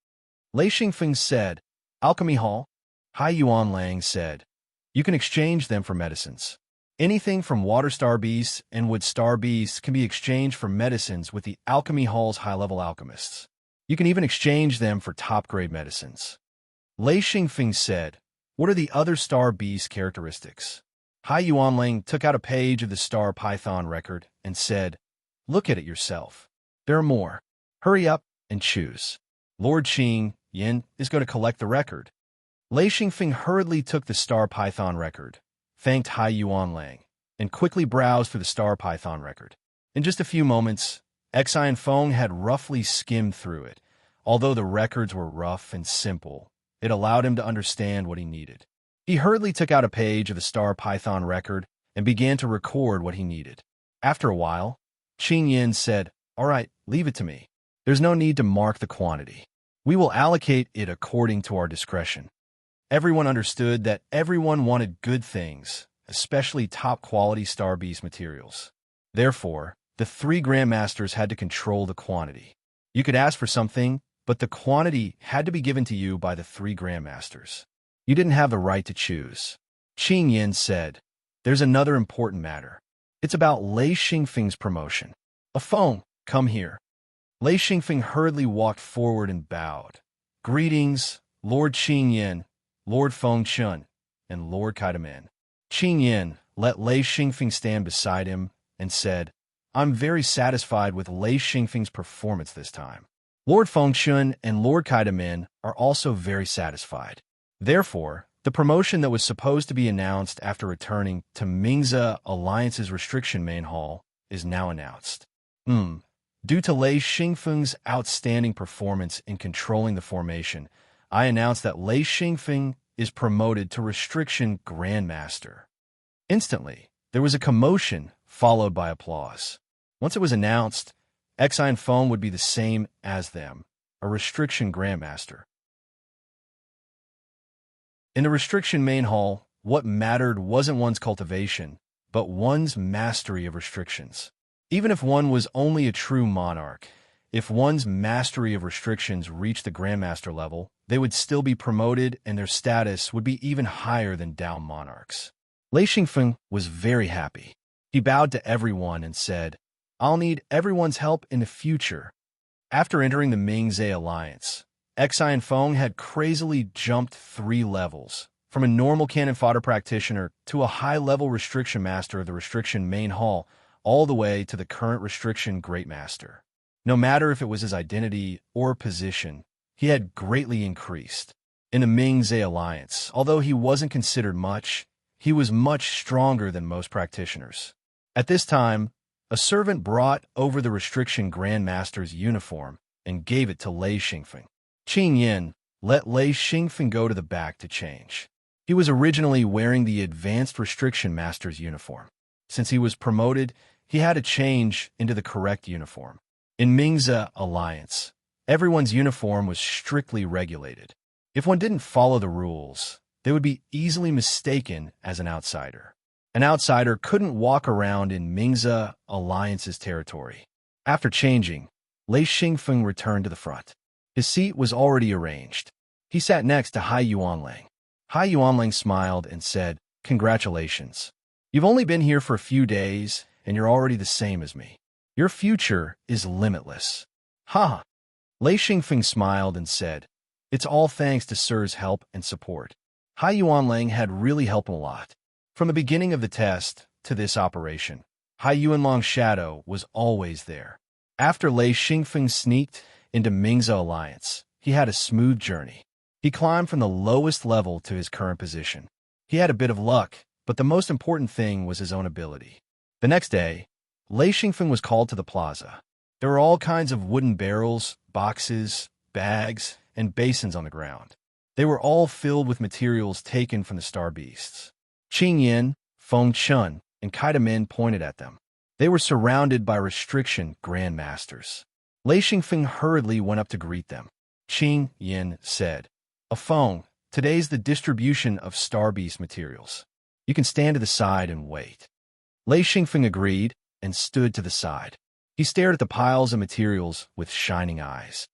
Lei Xingfeng said, "Alchemy hall?" Hai Yuanlang said, "You can exchange them for medicines. Anything from water star beasts and wood star beasts can be exchanged for medicines with the alchemy hall's high-level alchemists. You can even exchange them for top-grade medicines." Lei Xingfeng said, "What are the other star beast characteristics?" Hai Yuanlang took out a page of the Star Python record and said, "Look at it yourself. There are more. Hurry up and choose. Lord Qing Yin is going to collect the record." Lei Xingfeng hurriedly took the Star Python record, thanked Hai Yuanlang, and quickly browsed through the Star Python record. In just a few moments, Xian Feng had roughly skimmed through it. Although the records were rough and simple, it allowed him to understand what he needed. He hurriedly took out a page of the Star Python record and began to record what he needed. After a while, Qing Yin said, "All right, leave it to me. There's no need to mark the quantity. We will allocate it according to our discretion." Everyone understood that everyone wanted good things, especially top-quality Star Beast materials. Therefore, the three Grandmasters had to control the quantity. You could ask for something, but the quantity had to be given to you by the three Grandmasters. You didn't have the right to choose. Qing Yin said, "There's another important matter. It's about Lei Xingfeng's promotion. A Feng, come here." Lei Xingfeng hurriedly walked forward and bowed. "Greetings, Lord Qing Yin, Lord Fengshen, and Lord Kaidaman." Qing Yin let Lei Xingfeng stand beside him and said, "I'm very satisfied with Lei Xingfeng's performance this time. Lord Fengshen and Lord Kaidaman are also very satisfied. Therefore, the promotion that was supposed to be announced after returning to Mingze Alliance's restriction main hall is now announced. Due to Lei Xingfeng's outstanding performance in controlling the formation, I announce that Lei Xingfeng is promoted to Restriction Grandmaster." Instantly, there was a commotion followed by applause. Once it was announced, Xian Feng would be the same as them, a Restriction Grandmaster. In the Restriction Main Hall, what mattered wasn't one's cultivation, but one's mastery of restrictions. Even if one was only a true monarch, if one's mastery of restrictions reached the Grandmaster level, they would still be promoted and their status would be even higher than Dao monarchs. Lei Xingfeng was very happy. He bowed to everyone and said, "I'll need everyone's help in the future." After entering the Mingze Alliance, Xian Feng had crazily jumped 3 levels, from a normal cannon fodder practitioner to a high-level restriction master of the Restriction Main Hall, all the way to the current Restriction Great Master. No matter if it was his identity or position, he had greatly increased. In the Mingze Alliance, although he wasn't considered much, he was much stronger than most practitioners. At this time, a servant brought over the restriction Grandmaster's uniform and gave it to Lei Xingfeng. Qing Yin let Lei Xingfeng go to the back to change. He was originally wearing the Advanced Restriction Master's uniform. Since he was promoted, he had to change into the correct uniform. In Mingze Alliance, everyone's uniform was strictly regulated. If one didn't follow the rules, they would be easily mistaken as an outsider. An outsider couldn't walk around in Mingze Alliance's territory. After changing, Lei Xingfeng returned to the front. His seat was already arranged. He sat next to Hai Yuanlang. Hai Yuanlang smiled and said, "Congratulations. You've only been here for a few days, and you're already the same as me. Your future is limitless." Ha! Lei Xingfeng smiled and said, "It's all thanks to Sir's help and support." Hai Yuanlang had really helped him a lot. From the beginning of the test to this operation, Hai Yuanlang's shadow was always there. After Lei Xingfeng sneaked into Mingze Alliance, he had a smooth journey. He climbed from the lowest level to his current position. He had a bit of luck, but the most important thing was his own ability. The next day, Lei Xingfeng was called to the plaza. There were all kinds of wooden barrels, boxes, bags, and basins on the ground. They were all filled with materials taken from the star beasts. Qing Yin, Feng Chun, and Kaida Min pointed at them. They were surrounded by restriction grandmasters. Lei Xingfeng hurriedly went up to greet them. Qing Yin said, "Feng, today's the distribution of star beast materials. You can stand to the side and wait." Lei Xingfeng agreed and stood to the side. He stared at the piles of materials with shining eyes.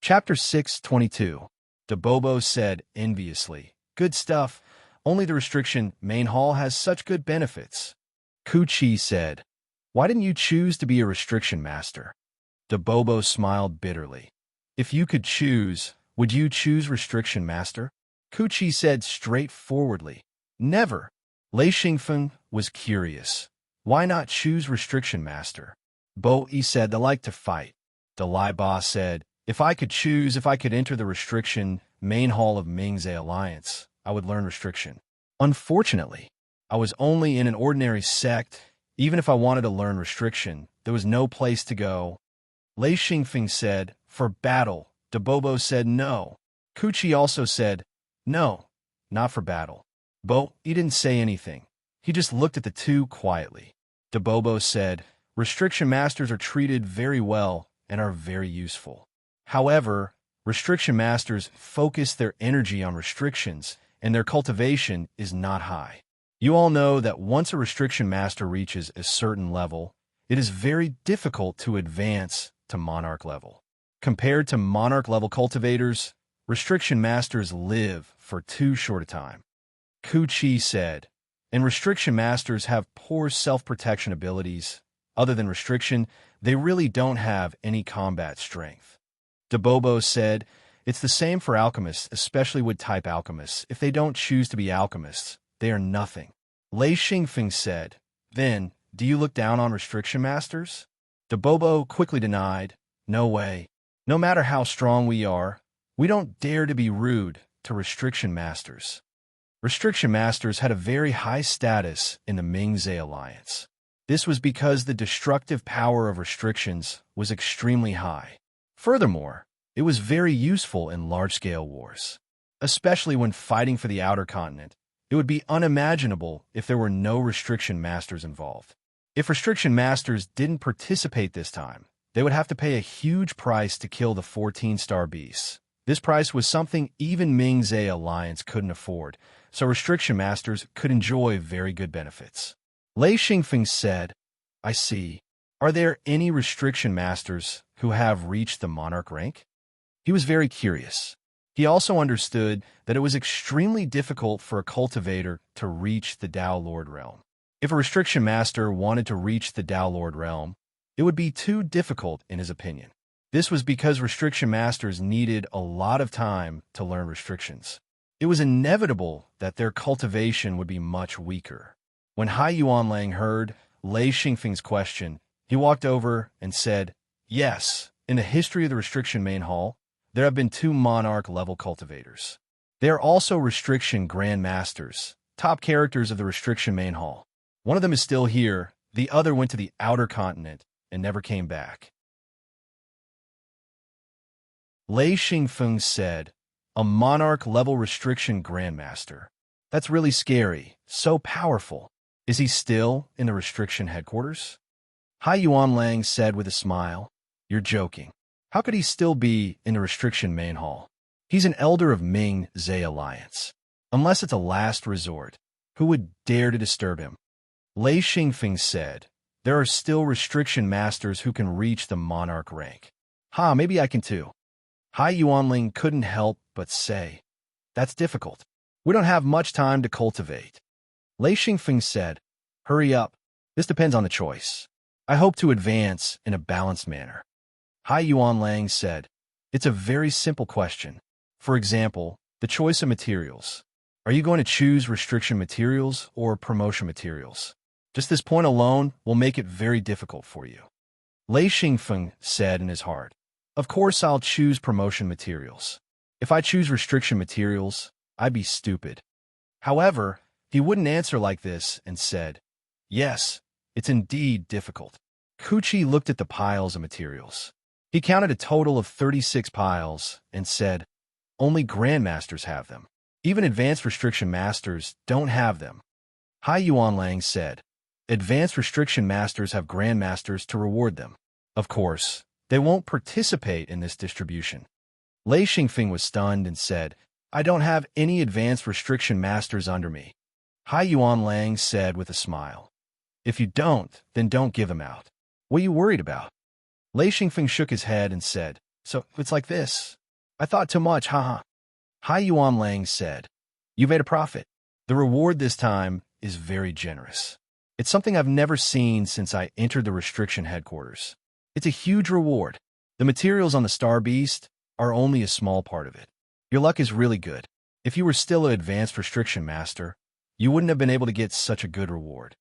Chapter 622. Debobo said enviously, "Good stuff. Only the restriction main hall has such good benefits." Ku Chi said, "Why didn't you choose to be a restriction master?" Debobo smiled bitterly. "If you could choose, would you choose restriction master?" Ku Chi said straightforwardly, "Never." Lei Xingfeng was curious. Why not choose restriction master? Bo Yi said they like to fight. Dalai Ba said, if I could choose if I could enter the restriction main hall of Mingze Alliance, I would learn restriction. Unfortunately, I was only in an ordinary sect. Even if I wanted to learn restriction, there was no place to go. Lei Xingfeng said, for battle. Debobo said no. Ku Chi also said, no, not for battle. Bo, he didn't say anything. He just looked at the two quietly. Debobo said, restriction masters are treated very well and are very useful. However, restriction masters focus their energy on restrictions, and their cultivation is not high. You all know that once a restriction master reaches a certain level, it is very difficult to advance to monarch level. Compared to monarch level cultivators, restriction masters live for too short a time. Ku Chi said, and restriction masters have poor self-protection abilities. Other than restriction, they really don't have any combat strength. Debobo said, it's the same for alchemists, especially wood-type alchemists. If they don't choose to be alchemists, they are nothing. Lei Xingfeng said, then, do you look down on restriction masters? Debobo quickly denied, no way. No matter how strong we are, we don't dare to be rude to restriction masters. Restriction masters had a very high status in the Mingze Alliance. This was because the destructive power of restrictions was extremely high. Furthermore, it was very useful in large-scale wars. Especially when fighting for the outer continent, it would be unimaginable if there were no restriction masters involved. If restriction masters didn't participate this time, they would have to pay a huge price to kill the 14-star beasts. This price was something even Mingze Alliance couldn't afford, so restriction masters could enjoy very good benefits. Lei Xingfeng said, I see. Are there any restriction masters who have reached the monarch rank? He was very curious. He also understood that it was extremely difficult for a cultivator to reach the Dao Lord realm. If a restriction master wanted to reach the Dao Lord realm, it would be too difficult in his opinion. This was because restriction masters needed a lot of time to learn restrictions. It was inevitable that their cultivation would be much weaker. When Hai Yuanlang heard Lei Xingfeng's question, he walked over and said, yes, in the history of the restriction main hall, there have been 2 monarch-level cultivators. They are also restriction grandmasters, top characters of the restriction main hall. One of them is still here, the other went to the outer continent and never came back. Lei Xingfeng said, a monarch-level restriction grandmaster. That's really scary, so powerful. Is he still in the restriction headquarters? Hai Yuanlang said with a smile, you're joking. How could he still be in the restriction main hall? He's an elder of Ming-Zhe Alliance. Unless it's a last resort, who would dare to disturb him? Lei Xingfeng said, there are still restriction masters who can reach the monarch rank. Maybe I can too. Hai Yuanling couldn't help but say, that's difficult. We don't have much time to cultivate. Lei Xingfeng said, hurry up. This depends on the choice. I hope to advance in a balanced manner. Hai Yuanlang said, it's a very simple question. For example, the choice of materials. Are you going to choose restriction materials or promotion materials? Just this point alone will make it very difficult for you. Lei Xingfeng said in his heart, of course I'll choose promotion materials. If I choose restriction materials, I'd be stupid. However, he wouldn't answer like this and said, yes, it's indeed difficult. Kuchi looked at the piles of materials. He counted a total of 36 piles and said, only grandmasters have them. Even advanced restriction masters don't have them. Hai Yuanlang said, advanced restriction masters have grandmasters to reward them. Of course, they won't participate in this distribution. Lei Xingfeng was stunned and said, I don't have any advanced restriction masters under me. Hai Yuanlang said with a smile, if you don't, then don't give them out. What are you worried about? Lei Xingfeng shook his head and said, so it's like this. I thought too much, haha. Hai Yuanlang said, you made a profit. The reward this time is very generous. It's something I've never seen since I entered the restriction headquarters. It's a huge reward. The materials on the Star Beast are only a small part of it. Your luck is really good. If you were still an advanced restriction master, you wouldn't have been able to get such a good reward.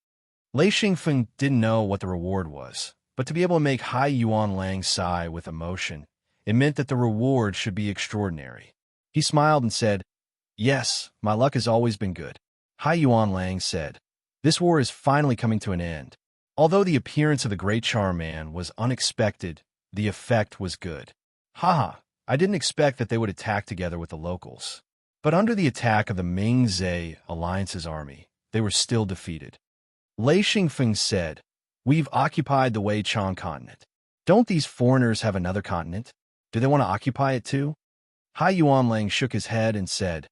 Lei Xingfeng didn't know what the reward was, but to be able to make Hai Yuanlang sigh with emotion, it meant that the reward should be extraordinary. He smiled and said, yes, my luck has always been good. Hai Yuanlang said, this war is finally coming to an end. Although the appearance of the Great Charm Man was unexpected, the effect was good. I didn't expect that they would attack together with the locals. But under the attack of the Ming-Zhe Alliance's army, they were still defeated. Lei Xingfeng said, we've occupied the Wei-Chang continent. Don't these foreigners have another continent? Do they want to occupy it too? Hai Yuanlang shook his head and said,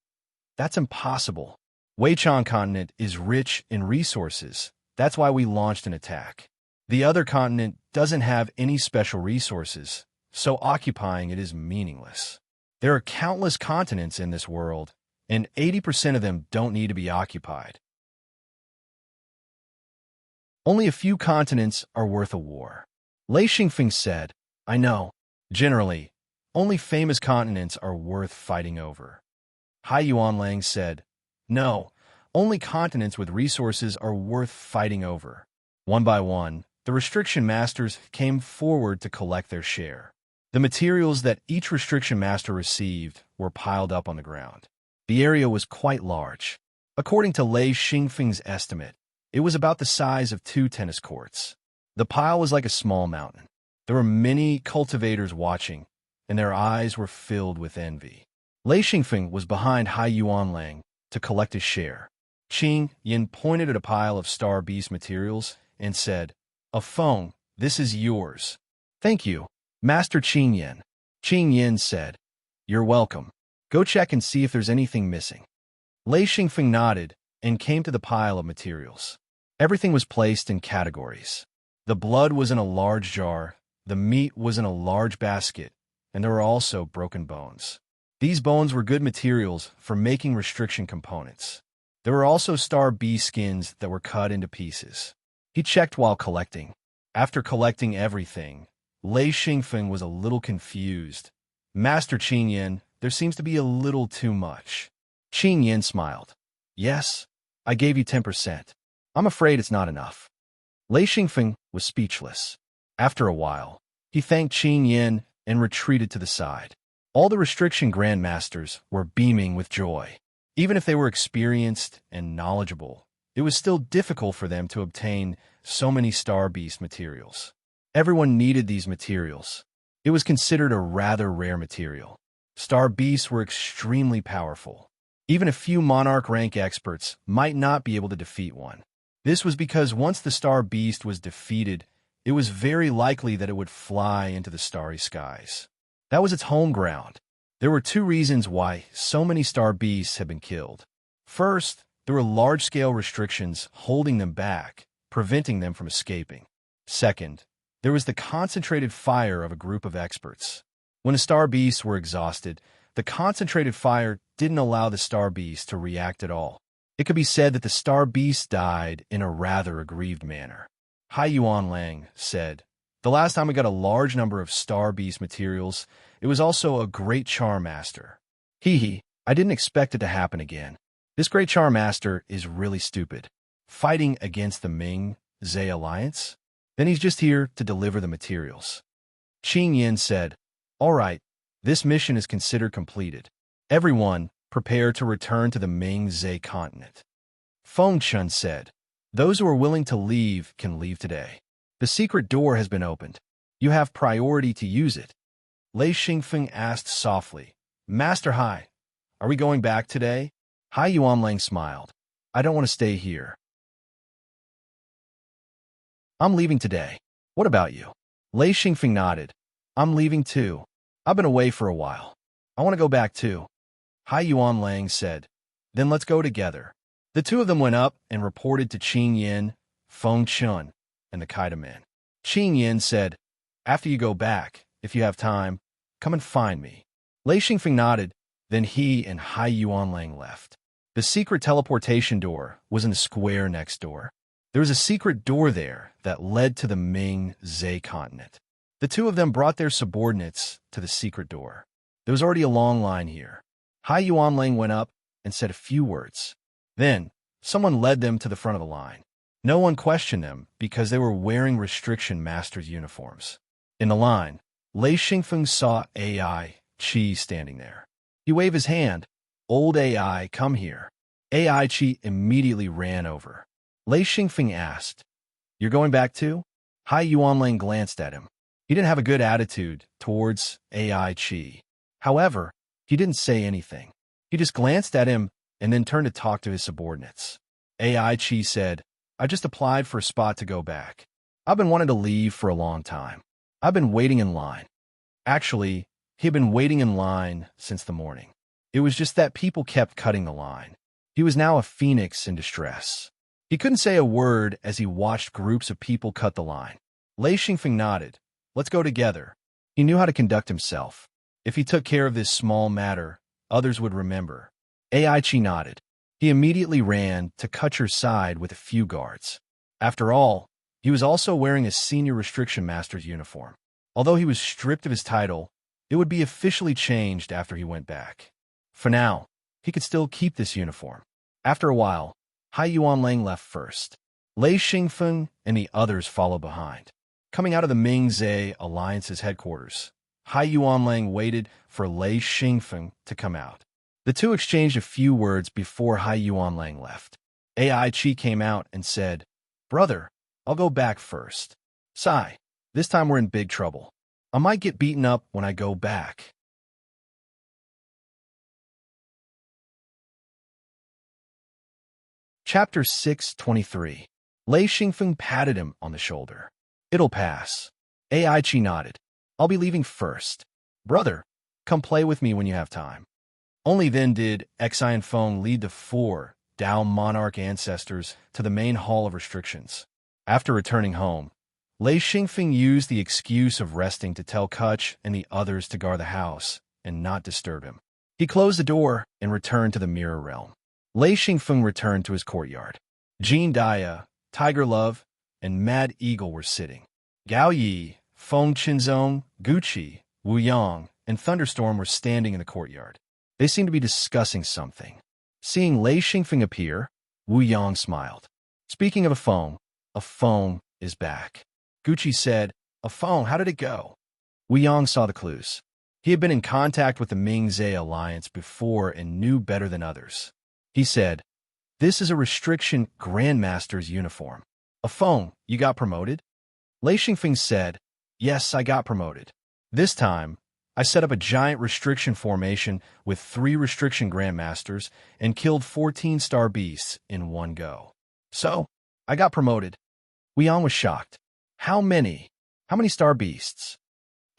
that's impossible. Wei-Chang continent is rich in resources. That's why we launched an attack. The other continent doesn't have any special resources, so occupying it is meaningless. There are countless continents in this world, and 80% of them don't need to be occupied. Only a few continents are worth a war. Lei Xingfeng said, I know. Generally, only famous continents are worth fighting over. Hai Yuanlang said, no, only continents with resources are worth fighting over. One by one, the restriction masters came forward to collect their share. The materials that each restriction master received were piled up on the ground. The area was quite large. According to Lei Xingfeng's estimate, it was about the size of 2 tennis courts. The pile was like a small mountain. There were many cultivators watching, and their eyes were filled with envy. Lei Xingfeng was behind Hai Yuanlang to collect his share. Qing Yin pointed at a pile of Star Beast materials and said, a phone, this is yours. Thank you, Master Qing Yin. Qing Yin said, you're welcome. Go check and see if there's anything missing. Lei Xingfeng nodded and came to the pile of materials. Everything was placed in categories. The blood was in a large jar, the meat was in a large basket, and there were also broken bones. These bones were good materials for making restriction components. There were also Star Bee skins that were cut into pieces. He checked while collecting. After collecting everything, Lei Xingfeng was a little confused. Master Qing Yin, there seems to be a little too much. Qing Yin smiled. Yes, I gave you 10%. I'm afraid it's not enough. Lei Xingfeng was speechless. After a while, he thanked Qing Yin and retreated to the side. All the restriction grandmasters were beaming with joy. Even if they were experienced and knowledgeable, it was still difficult for them to obtain so many Star Beast materials. Everyone needed these materials. It was considered a rather rare material. Star Beasts were extremely powerful. Even a few Monarch rank experts might not be able to defeat one. This was because once the Star Beast was defeated, it was very likely that it would fly into the starry skies. That was its home ground. There were two reasons why so many Star Beasts had been killed. First, there were large-scale restrictions holding them back, preventing them from escaping. Second, there was the concentrated fire of a group of experts. When the Star Beasts were exhausted, the concentrated fire didn't allow the Star Beast to react at all. It could be said that the Star Beast died in a rather aggrieved manner. Hai Yuan Lang said, "The last time we got a large number of Star Beast materials, it was also a great Charm Master. Hee, I didn't expect it to happen again. This great Charm Master is really stupid. Fighting against the Ming-Zhe Alliance? Then he's just here to deliver the materials." Qing Yin said, "All right, this mission is considered completed. Everyone, prepare to return to the Ming-Zhe continent." Feng Chun said, "Those who are willing to leave can leave today. The secret door has been opened. You have priority to use it." Lei Xingfeng asked softly, "Master Hai, are we going back today?" Hai Yuanlang smiled. "I don't want to stay here. I'm leaving today. What about you?" Lei Xingfeng nodded. "I'm leaving too. I've been away for a while. I want to go back too." Hai Yuanlang said, "Then let's go together." The two of them went up and reported to Qing Yin, Feng Chun, and the Kaida man. Qing Yin said, "After you go back, if you have time, come and find me." Lei Xingfeng nodded, then he and Hai Yuanlang left. The secret teleportation door was in the square next door. There was a secret door there that led to the Ming-Zhe continent. The two of them brought their subordinates to the secret door. There was already a long line here. Hai Yuanlang went up and said a few words. Then, someone led them to the front of the line. No one questioned them because they were wearing Restriction Master's uniforms. In the line, Lei Xingfeng saw AI Qi standing there. He waved his hand. "Old AI, come here." AI Qi immediately ran over. Lei Xingfeng asked, "You're going back too?" Hai Yuanlang glanced at him. He didn't have a good attitude towards AI Qi. However, he didn't say anything. He just glanced at him and then turned to talk to his subordinates. AI Qi said, "I just applied for a spot to go back. I've been wanting to leave for a long time. I've been waiting in line." Actually, he had been waiting in line since the morning. It was just that people kept cutting the line. He was now a phoenix in distress. He couldn't say a word as he watched groups of people cut the line. Lei Xingfeng nodded. "Let's go together." He knew how to conduct himself. If he took care of this small matter, others would remember. AI Qi nodded. He immediately ran to Kutcher's side with a few guards. After all, he was also wearing a senior Restriction Master's uniform. Although he was stripped of his title, it would be officially changed after he went back. For now, he could still keep this uniform. After a while, Hai Yuanlang left first. Lei Xingfeng and the others followed behind. Coming out of the Ming-Zhe Alliance's headquarters, Hai Yuanlang waited for Lei Xingfeng to come out. The two exchanged a few words before Hai Yuanlang left. AI Qi came out and said, "Brother, I'll go back first. Sigh, this time we're in big trouble. I might get beaten up when I go back." Chapter 623. Lei Xingfeng patted him on the shoulder. "It'll pass." AI Qi nodded. "I'll be leaving first. Brother, come play with me when you have time." Only then did Xian Feng lead the 4 Dao Monarch ancestors to the main hall of restrictions. After returning home, Lei Xingfeng used the excuse of resting to tell Kutch and the others to guard the house and not disturb him. He closed the door and returned to the Mirror Realm. Lei Xingfeng returned to his courtyard. Jean Daya, Tiger Love, and Mad Eagle were sitting. Gao Yi, Feng Qinzong, Gucci, Wu Yang, and Thunderstorm were standing in the courtyard. They seemed to be discussing something. Seeing Lei Xingfeng appear, Wu Yang smiled. "Speaking of a phone is back." Gucci said, "A phone, how did it go?" Wu Yang saw the clues. He had been in contact with the Ming-Zhe alliance before and knew better than others. He said, "This is a restriction Grandmaster's uniform." "A phone, you got promoted?" Lei Xingfeng said, "Yes, I got promoted. This time, I set up a giant restriction formation with 3 restriction Grandmasters and killed 14 star beasts in one go. So, I got promoted." Wu Yang was shocked. How many? How many star beasts?"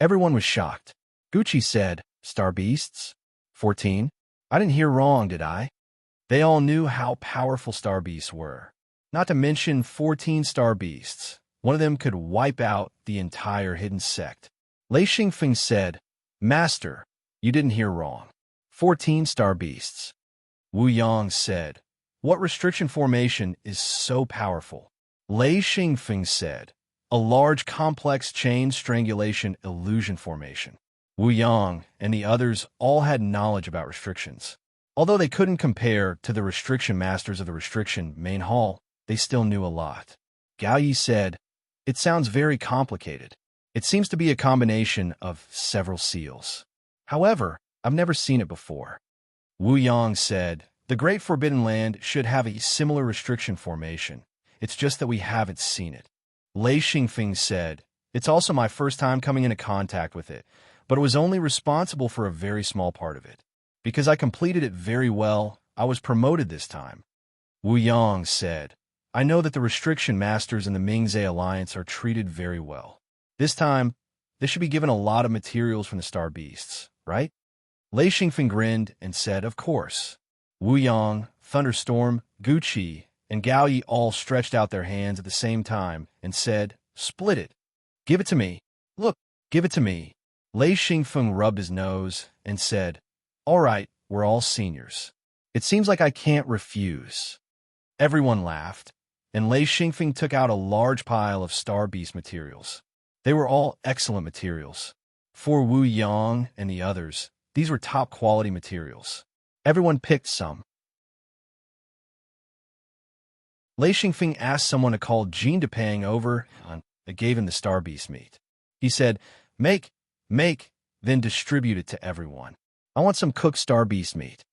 Everyone was shocked. Gucci said, "Star beasts? 14? I didn't hear wrong, did I?" They all knew how powerful star beasts were. Not to mention 14 star beasts. One of them could wipe out the entire hidden sect. Lei Xingfeng said, "Master, you didn't hear wrong. 14 star beasts." Wu Yang said, "What restriction formation is so powerful?" Lei Xingfeng said, "A large complex chain strangulation illusion formation." Wu Yang and the others all had knowledge about restrictions. Although they couldn't compare to the restriction masters of the restriction main hall, they still knew a lot. Gao Yi said, "It sounds very complicated. It seems to be a combination of several seals. However, I've never seen it before." Wu Yang said, "The Great Forbidden Land should have a similar restriction formation. It's just that we haven't seen it." Lei Xingfeng said, "It's also my first time coming into contact with it, but it was only responsible for a very small part of it. Because I completed it very well, I was promoted this time." Wu Yang said, "I know that the restriction masters in the Ming-Zhe alliance are treated very well. This time, they should be given a lot of materials from the star beasts, right?" Lei Xingfeng grinned and said, "Of course." Wu Yang, Thunderstorm, Gucci, and Gao Yi all stretched out their hands at the same time and said, "Split it. Give it to me. Look, give it to me." Lei Xingfeng rubbed his nose and said, "All right, we're all seniors. It seems like I can't refuse." Everyone laughed, and Lei Xingfeng took out a large pile of star beast materials. They were all excellent materials. For Wu Yang and the others, these were top-quality materials. Everyone picked some. Lei Xingfeng asked someone to call Jean Depang over and gave him the star beast meat. He said, Make, then distribute it to everyone. I want some cooked star beast meat."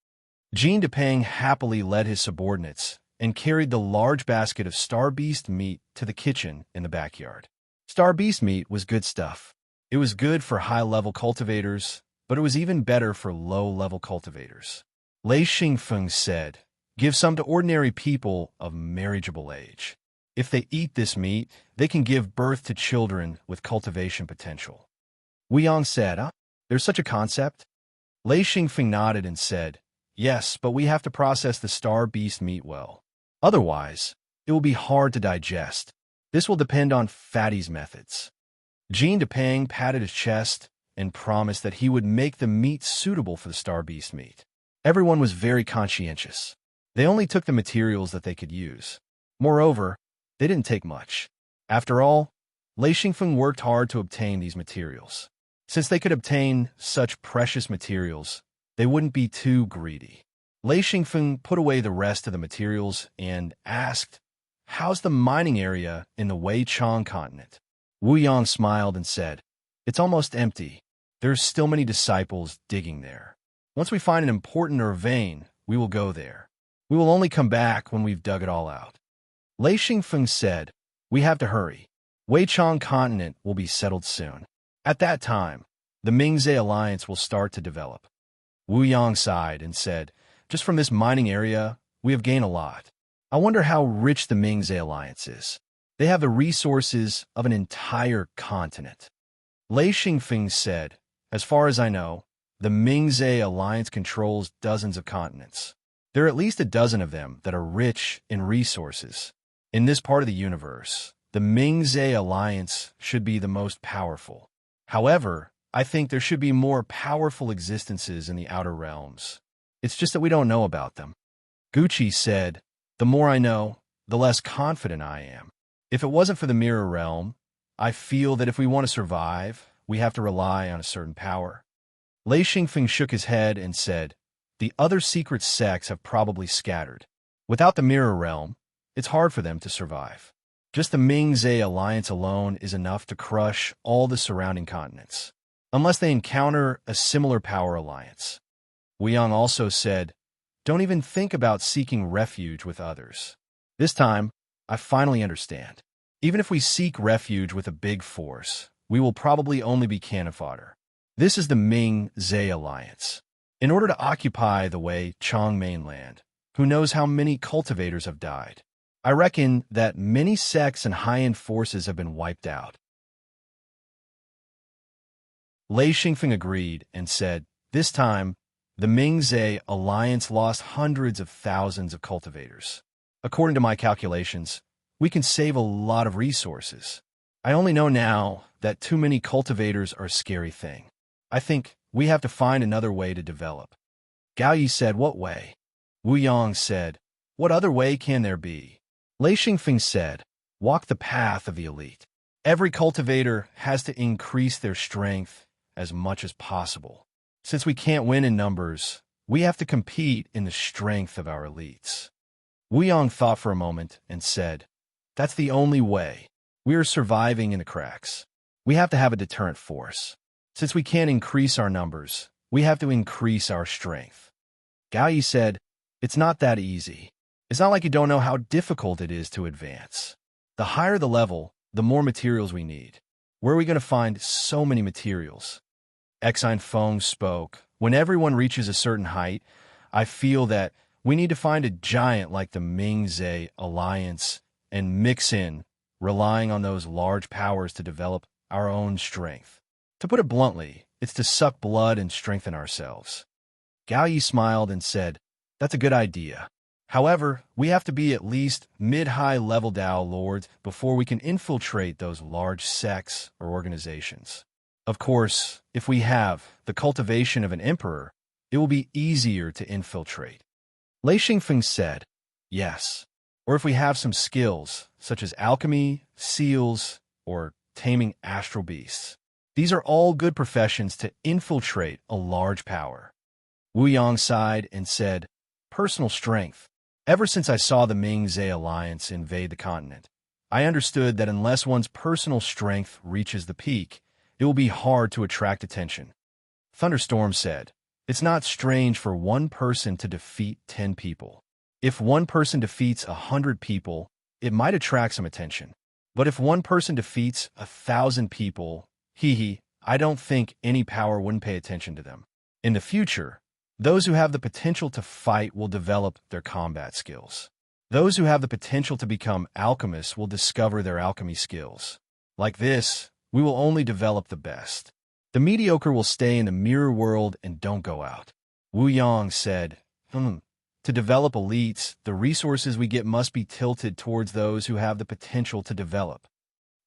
Jean Depang happily led his subordinates and carried the large basket of star beast meat to the kitchen in the backyard. Star beast meat was good stuff. It was good for high-level cultivators, but it was even better for low-level cultivators. Lei Xingfeng said, "Give some to ordinary people of marriageable age. If they eat this meat, they can give birth to children with cultivation potential." Wu Yang said, "There's such a concept?" Lei Xingfeng nodded and said, "Yes, but we have to process the star beast meat well. Otherwise, it will be hard to digest. This will depend on Fatty's methods." Jean Depang patted his chest and promised that he would make the meat suitable for the star beast meat. Everyone was very conscientious. They only took the materials that they could use. Moreover, they didn't take much. After all, Lei Xingfeng worked hard to obtain these materials. Since they could obtain such precious materials, they wouldn't be too greedy. Lei Xingfeng put away the rest of the materials and asked, "How's the mining area in the Weichang continent?" Wu Yang smiled and said, "It's almost empty. There's still many disciples digging there. Once we find an important ore vein, we will go there. We will only come back when we've dug it all out." Lei Xingfeng said, "We have to hurry. Weichang continent will be settled soon. At that time, the Ming-Zhe alliance will start to develop." Wu Yang sighed and said, "Just from this mining area, we have gained a lot. I wonder how rich the Ming-Zhe alliance is. They have the resources of an entire continent." Lei Xingfeng said, "As far as I know, the Ming-Zhe alliance controls dozens of continents. There are at least a dozen of them that are rich in resources. In this part of the universe, the Ming-Zhe alliance should be the most powerful. However, I think there should be more powerful existences in the outer realms. It's just that we don't know about them." Gucci said, "The more I know, the less confident I am. If it wasn't for the mirror realm, I feel that if we want to survive, we have to rely on a certain power." Lei Xingfeng shook his head and said, "The other secret sects have probably scattered. Without the mirror realm, it's hard for them to survive. Just the Ming-Zhe alliance alone is enough to crush all the surrounding continents. unless they encounter a similar power alliance. Wuyang also said, don't even think about seeking refuge with others. This time, I finally understand. Even if we seek refuge with a big force, we will probably only be cannon fodder. This is the Ming-Zhe alliance. In order to occupy the Wei Chong mainland, who knows how many cultivators have died? I reckon that many sects and high-end forces have been wiped out. Lei Xingfeng agreed and said, this time, the Ming-Zhe alliance lost hundreds of thousands of cultivators. According to my calculations, we can save a lot of resources. I only know now that too many cultivators are a scary thing. I think we have to find another way to develop. Gao Yi said, what way? Wuyang said, what other way can there be? Lei Xingfeng said, walk the path of the elite. Every cultivator has to increase their strength as much as possible. Since we can't win in numbers, we have to compete in the strength of our elites. Wuyang thought for a moment and said, that's the only way. We are surviving in the cracks. We have to have a deterrent force. Since we can't increase our numbers, we have to increase our strength. Gao Yi said, it's not that easy. It's not like you don't know how difficult it is to advance. The higher the level, the more materials we need. Where are we going to find so many materials? Exine Feng spoke, when everyone reaches a certain height, I feel that we need to find a giant like the Ming-Zhe alliance and mix in, relying on those large powers to develop our own strength. To put it bluntly, it's to suck blood and strengthen ourselves. Gao Yi smiled and said, that's a good idea. However, we have to be at least mid-high level Dao Lords before we can infiltrate those large sects or organizations. Of course, if we have the cultivation of an emperor, it will be easier to infiltrate. Lei Xingfeng said, yes. Or if we have some skills, such as alchemy, seals, or taming astral beasts. These are all good professions to infiltrate a large power. Wuyang sighed and said, personal strength. Ever since I saw the Ming-Zhe alliance invade the continent, I understood that unless one's personal strength reaches the peak, it will be hard to attract attention. Thunderstorm said, it's not strange for one person to defeat 10 people. If one person defeats 100 people, it might attract some attention. But if one person defeats 1,000 people, I don't think any power wouldn't pay attention to them. In the future, those who have the potential to fight will develop their combat skills. Those who have the potential to become alchemists will discover their alchemy skills. Like this, we will only develop the best. The mediocre will stay in the mirror world and don't go out. Wuyang said, To develop elites, the resources we get must be tilted towards those who have the potential to develop.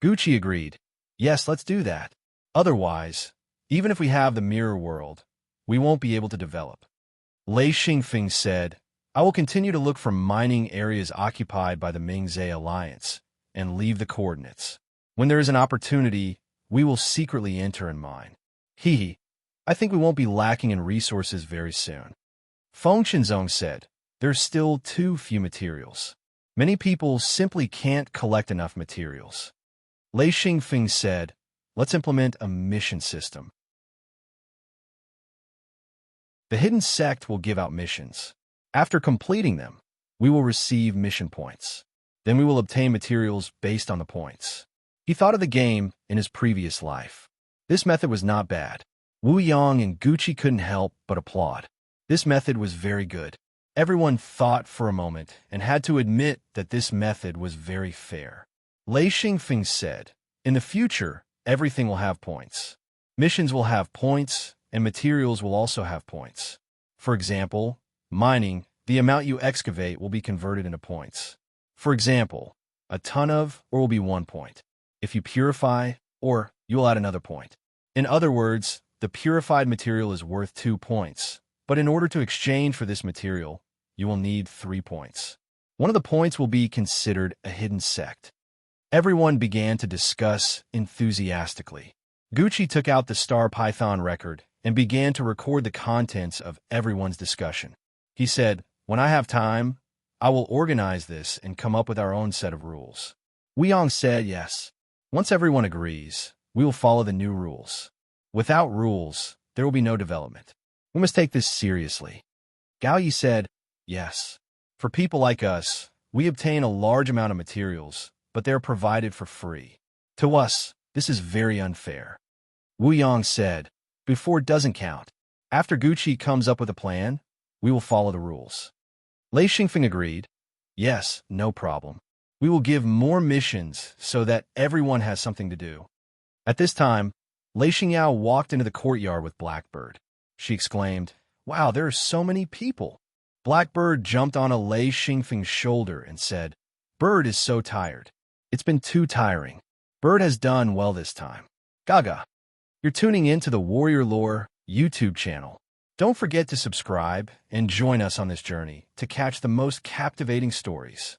Gucci agreed. Yes, let's do that. Otherwise, even if we have the mirror world, we won't be able to develop. Lei Xingfeng said, I will continue to look for mining areas occupied by the Ming-Zhe alliance and leave the coordinates. When there is an opportunity, we will secretly enter and mine. I think we won't be lacking in resources very soon. Feng Shenzong said, there's still too few materials. Many people simply can't collect enough materials. Lei Xingfeng said, let's implement a mission system. The hidden sect will give out missions. After completing them, we will receive mission points. Then we will obtain materials based on the points. He thought of the game in his previous life. This method was not bad. Wuyang and Gucci couldn't help but applaud. This method was very good. Everyone thought for a moment and had to admit that this method was very fair. Lei Xingfeng said, in the future, everything will have points. Missions will have points, and materials will also have points. For example, mining, the amount you excavate will be converted into points. For example, a ton of, or will be 1 point. If you purify, or you will add another point. In other words, the purified material is worth 2 points, but in order to exchange for this material, you will need 3 points. One of the points will be considered a hidden sect. Everyone began to discuss enthusiastically. Gucci took out the Star Python record and began to record the contents of everyone's discussion. He said, when I have time, I will organize this and come up with our own set of rules. Wuyang said yes. Once everyone agrees, we will follow the new rules. Without rules, there will be no development. We must take this seriously. Gao Yi said, yes. For people like us, we obtain a large amount of materials, but they are provided for free. To us, this is very unfair. Wu Yang said, before doesn't count. After Gucci comes up with a plan, we will follow the rules. Lei Xingfeng agreed, yes, no problem. We will give more missions so that everyone has something to do. At this time, Lei Xingyao walked into the courtyard with Blackbird. She exclaimed, wow, there are so many people. Blackbird jumped on a Lei Xingfeng's shoulder and said, Bird is so tired. It's been too tiring. Bird has done well this time. Gaga. You're tuning in to the Warrior Lore YouTube channel. Don't forget to subscribe and join us on this journey to catch the most captivating stories.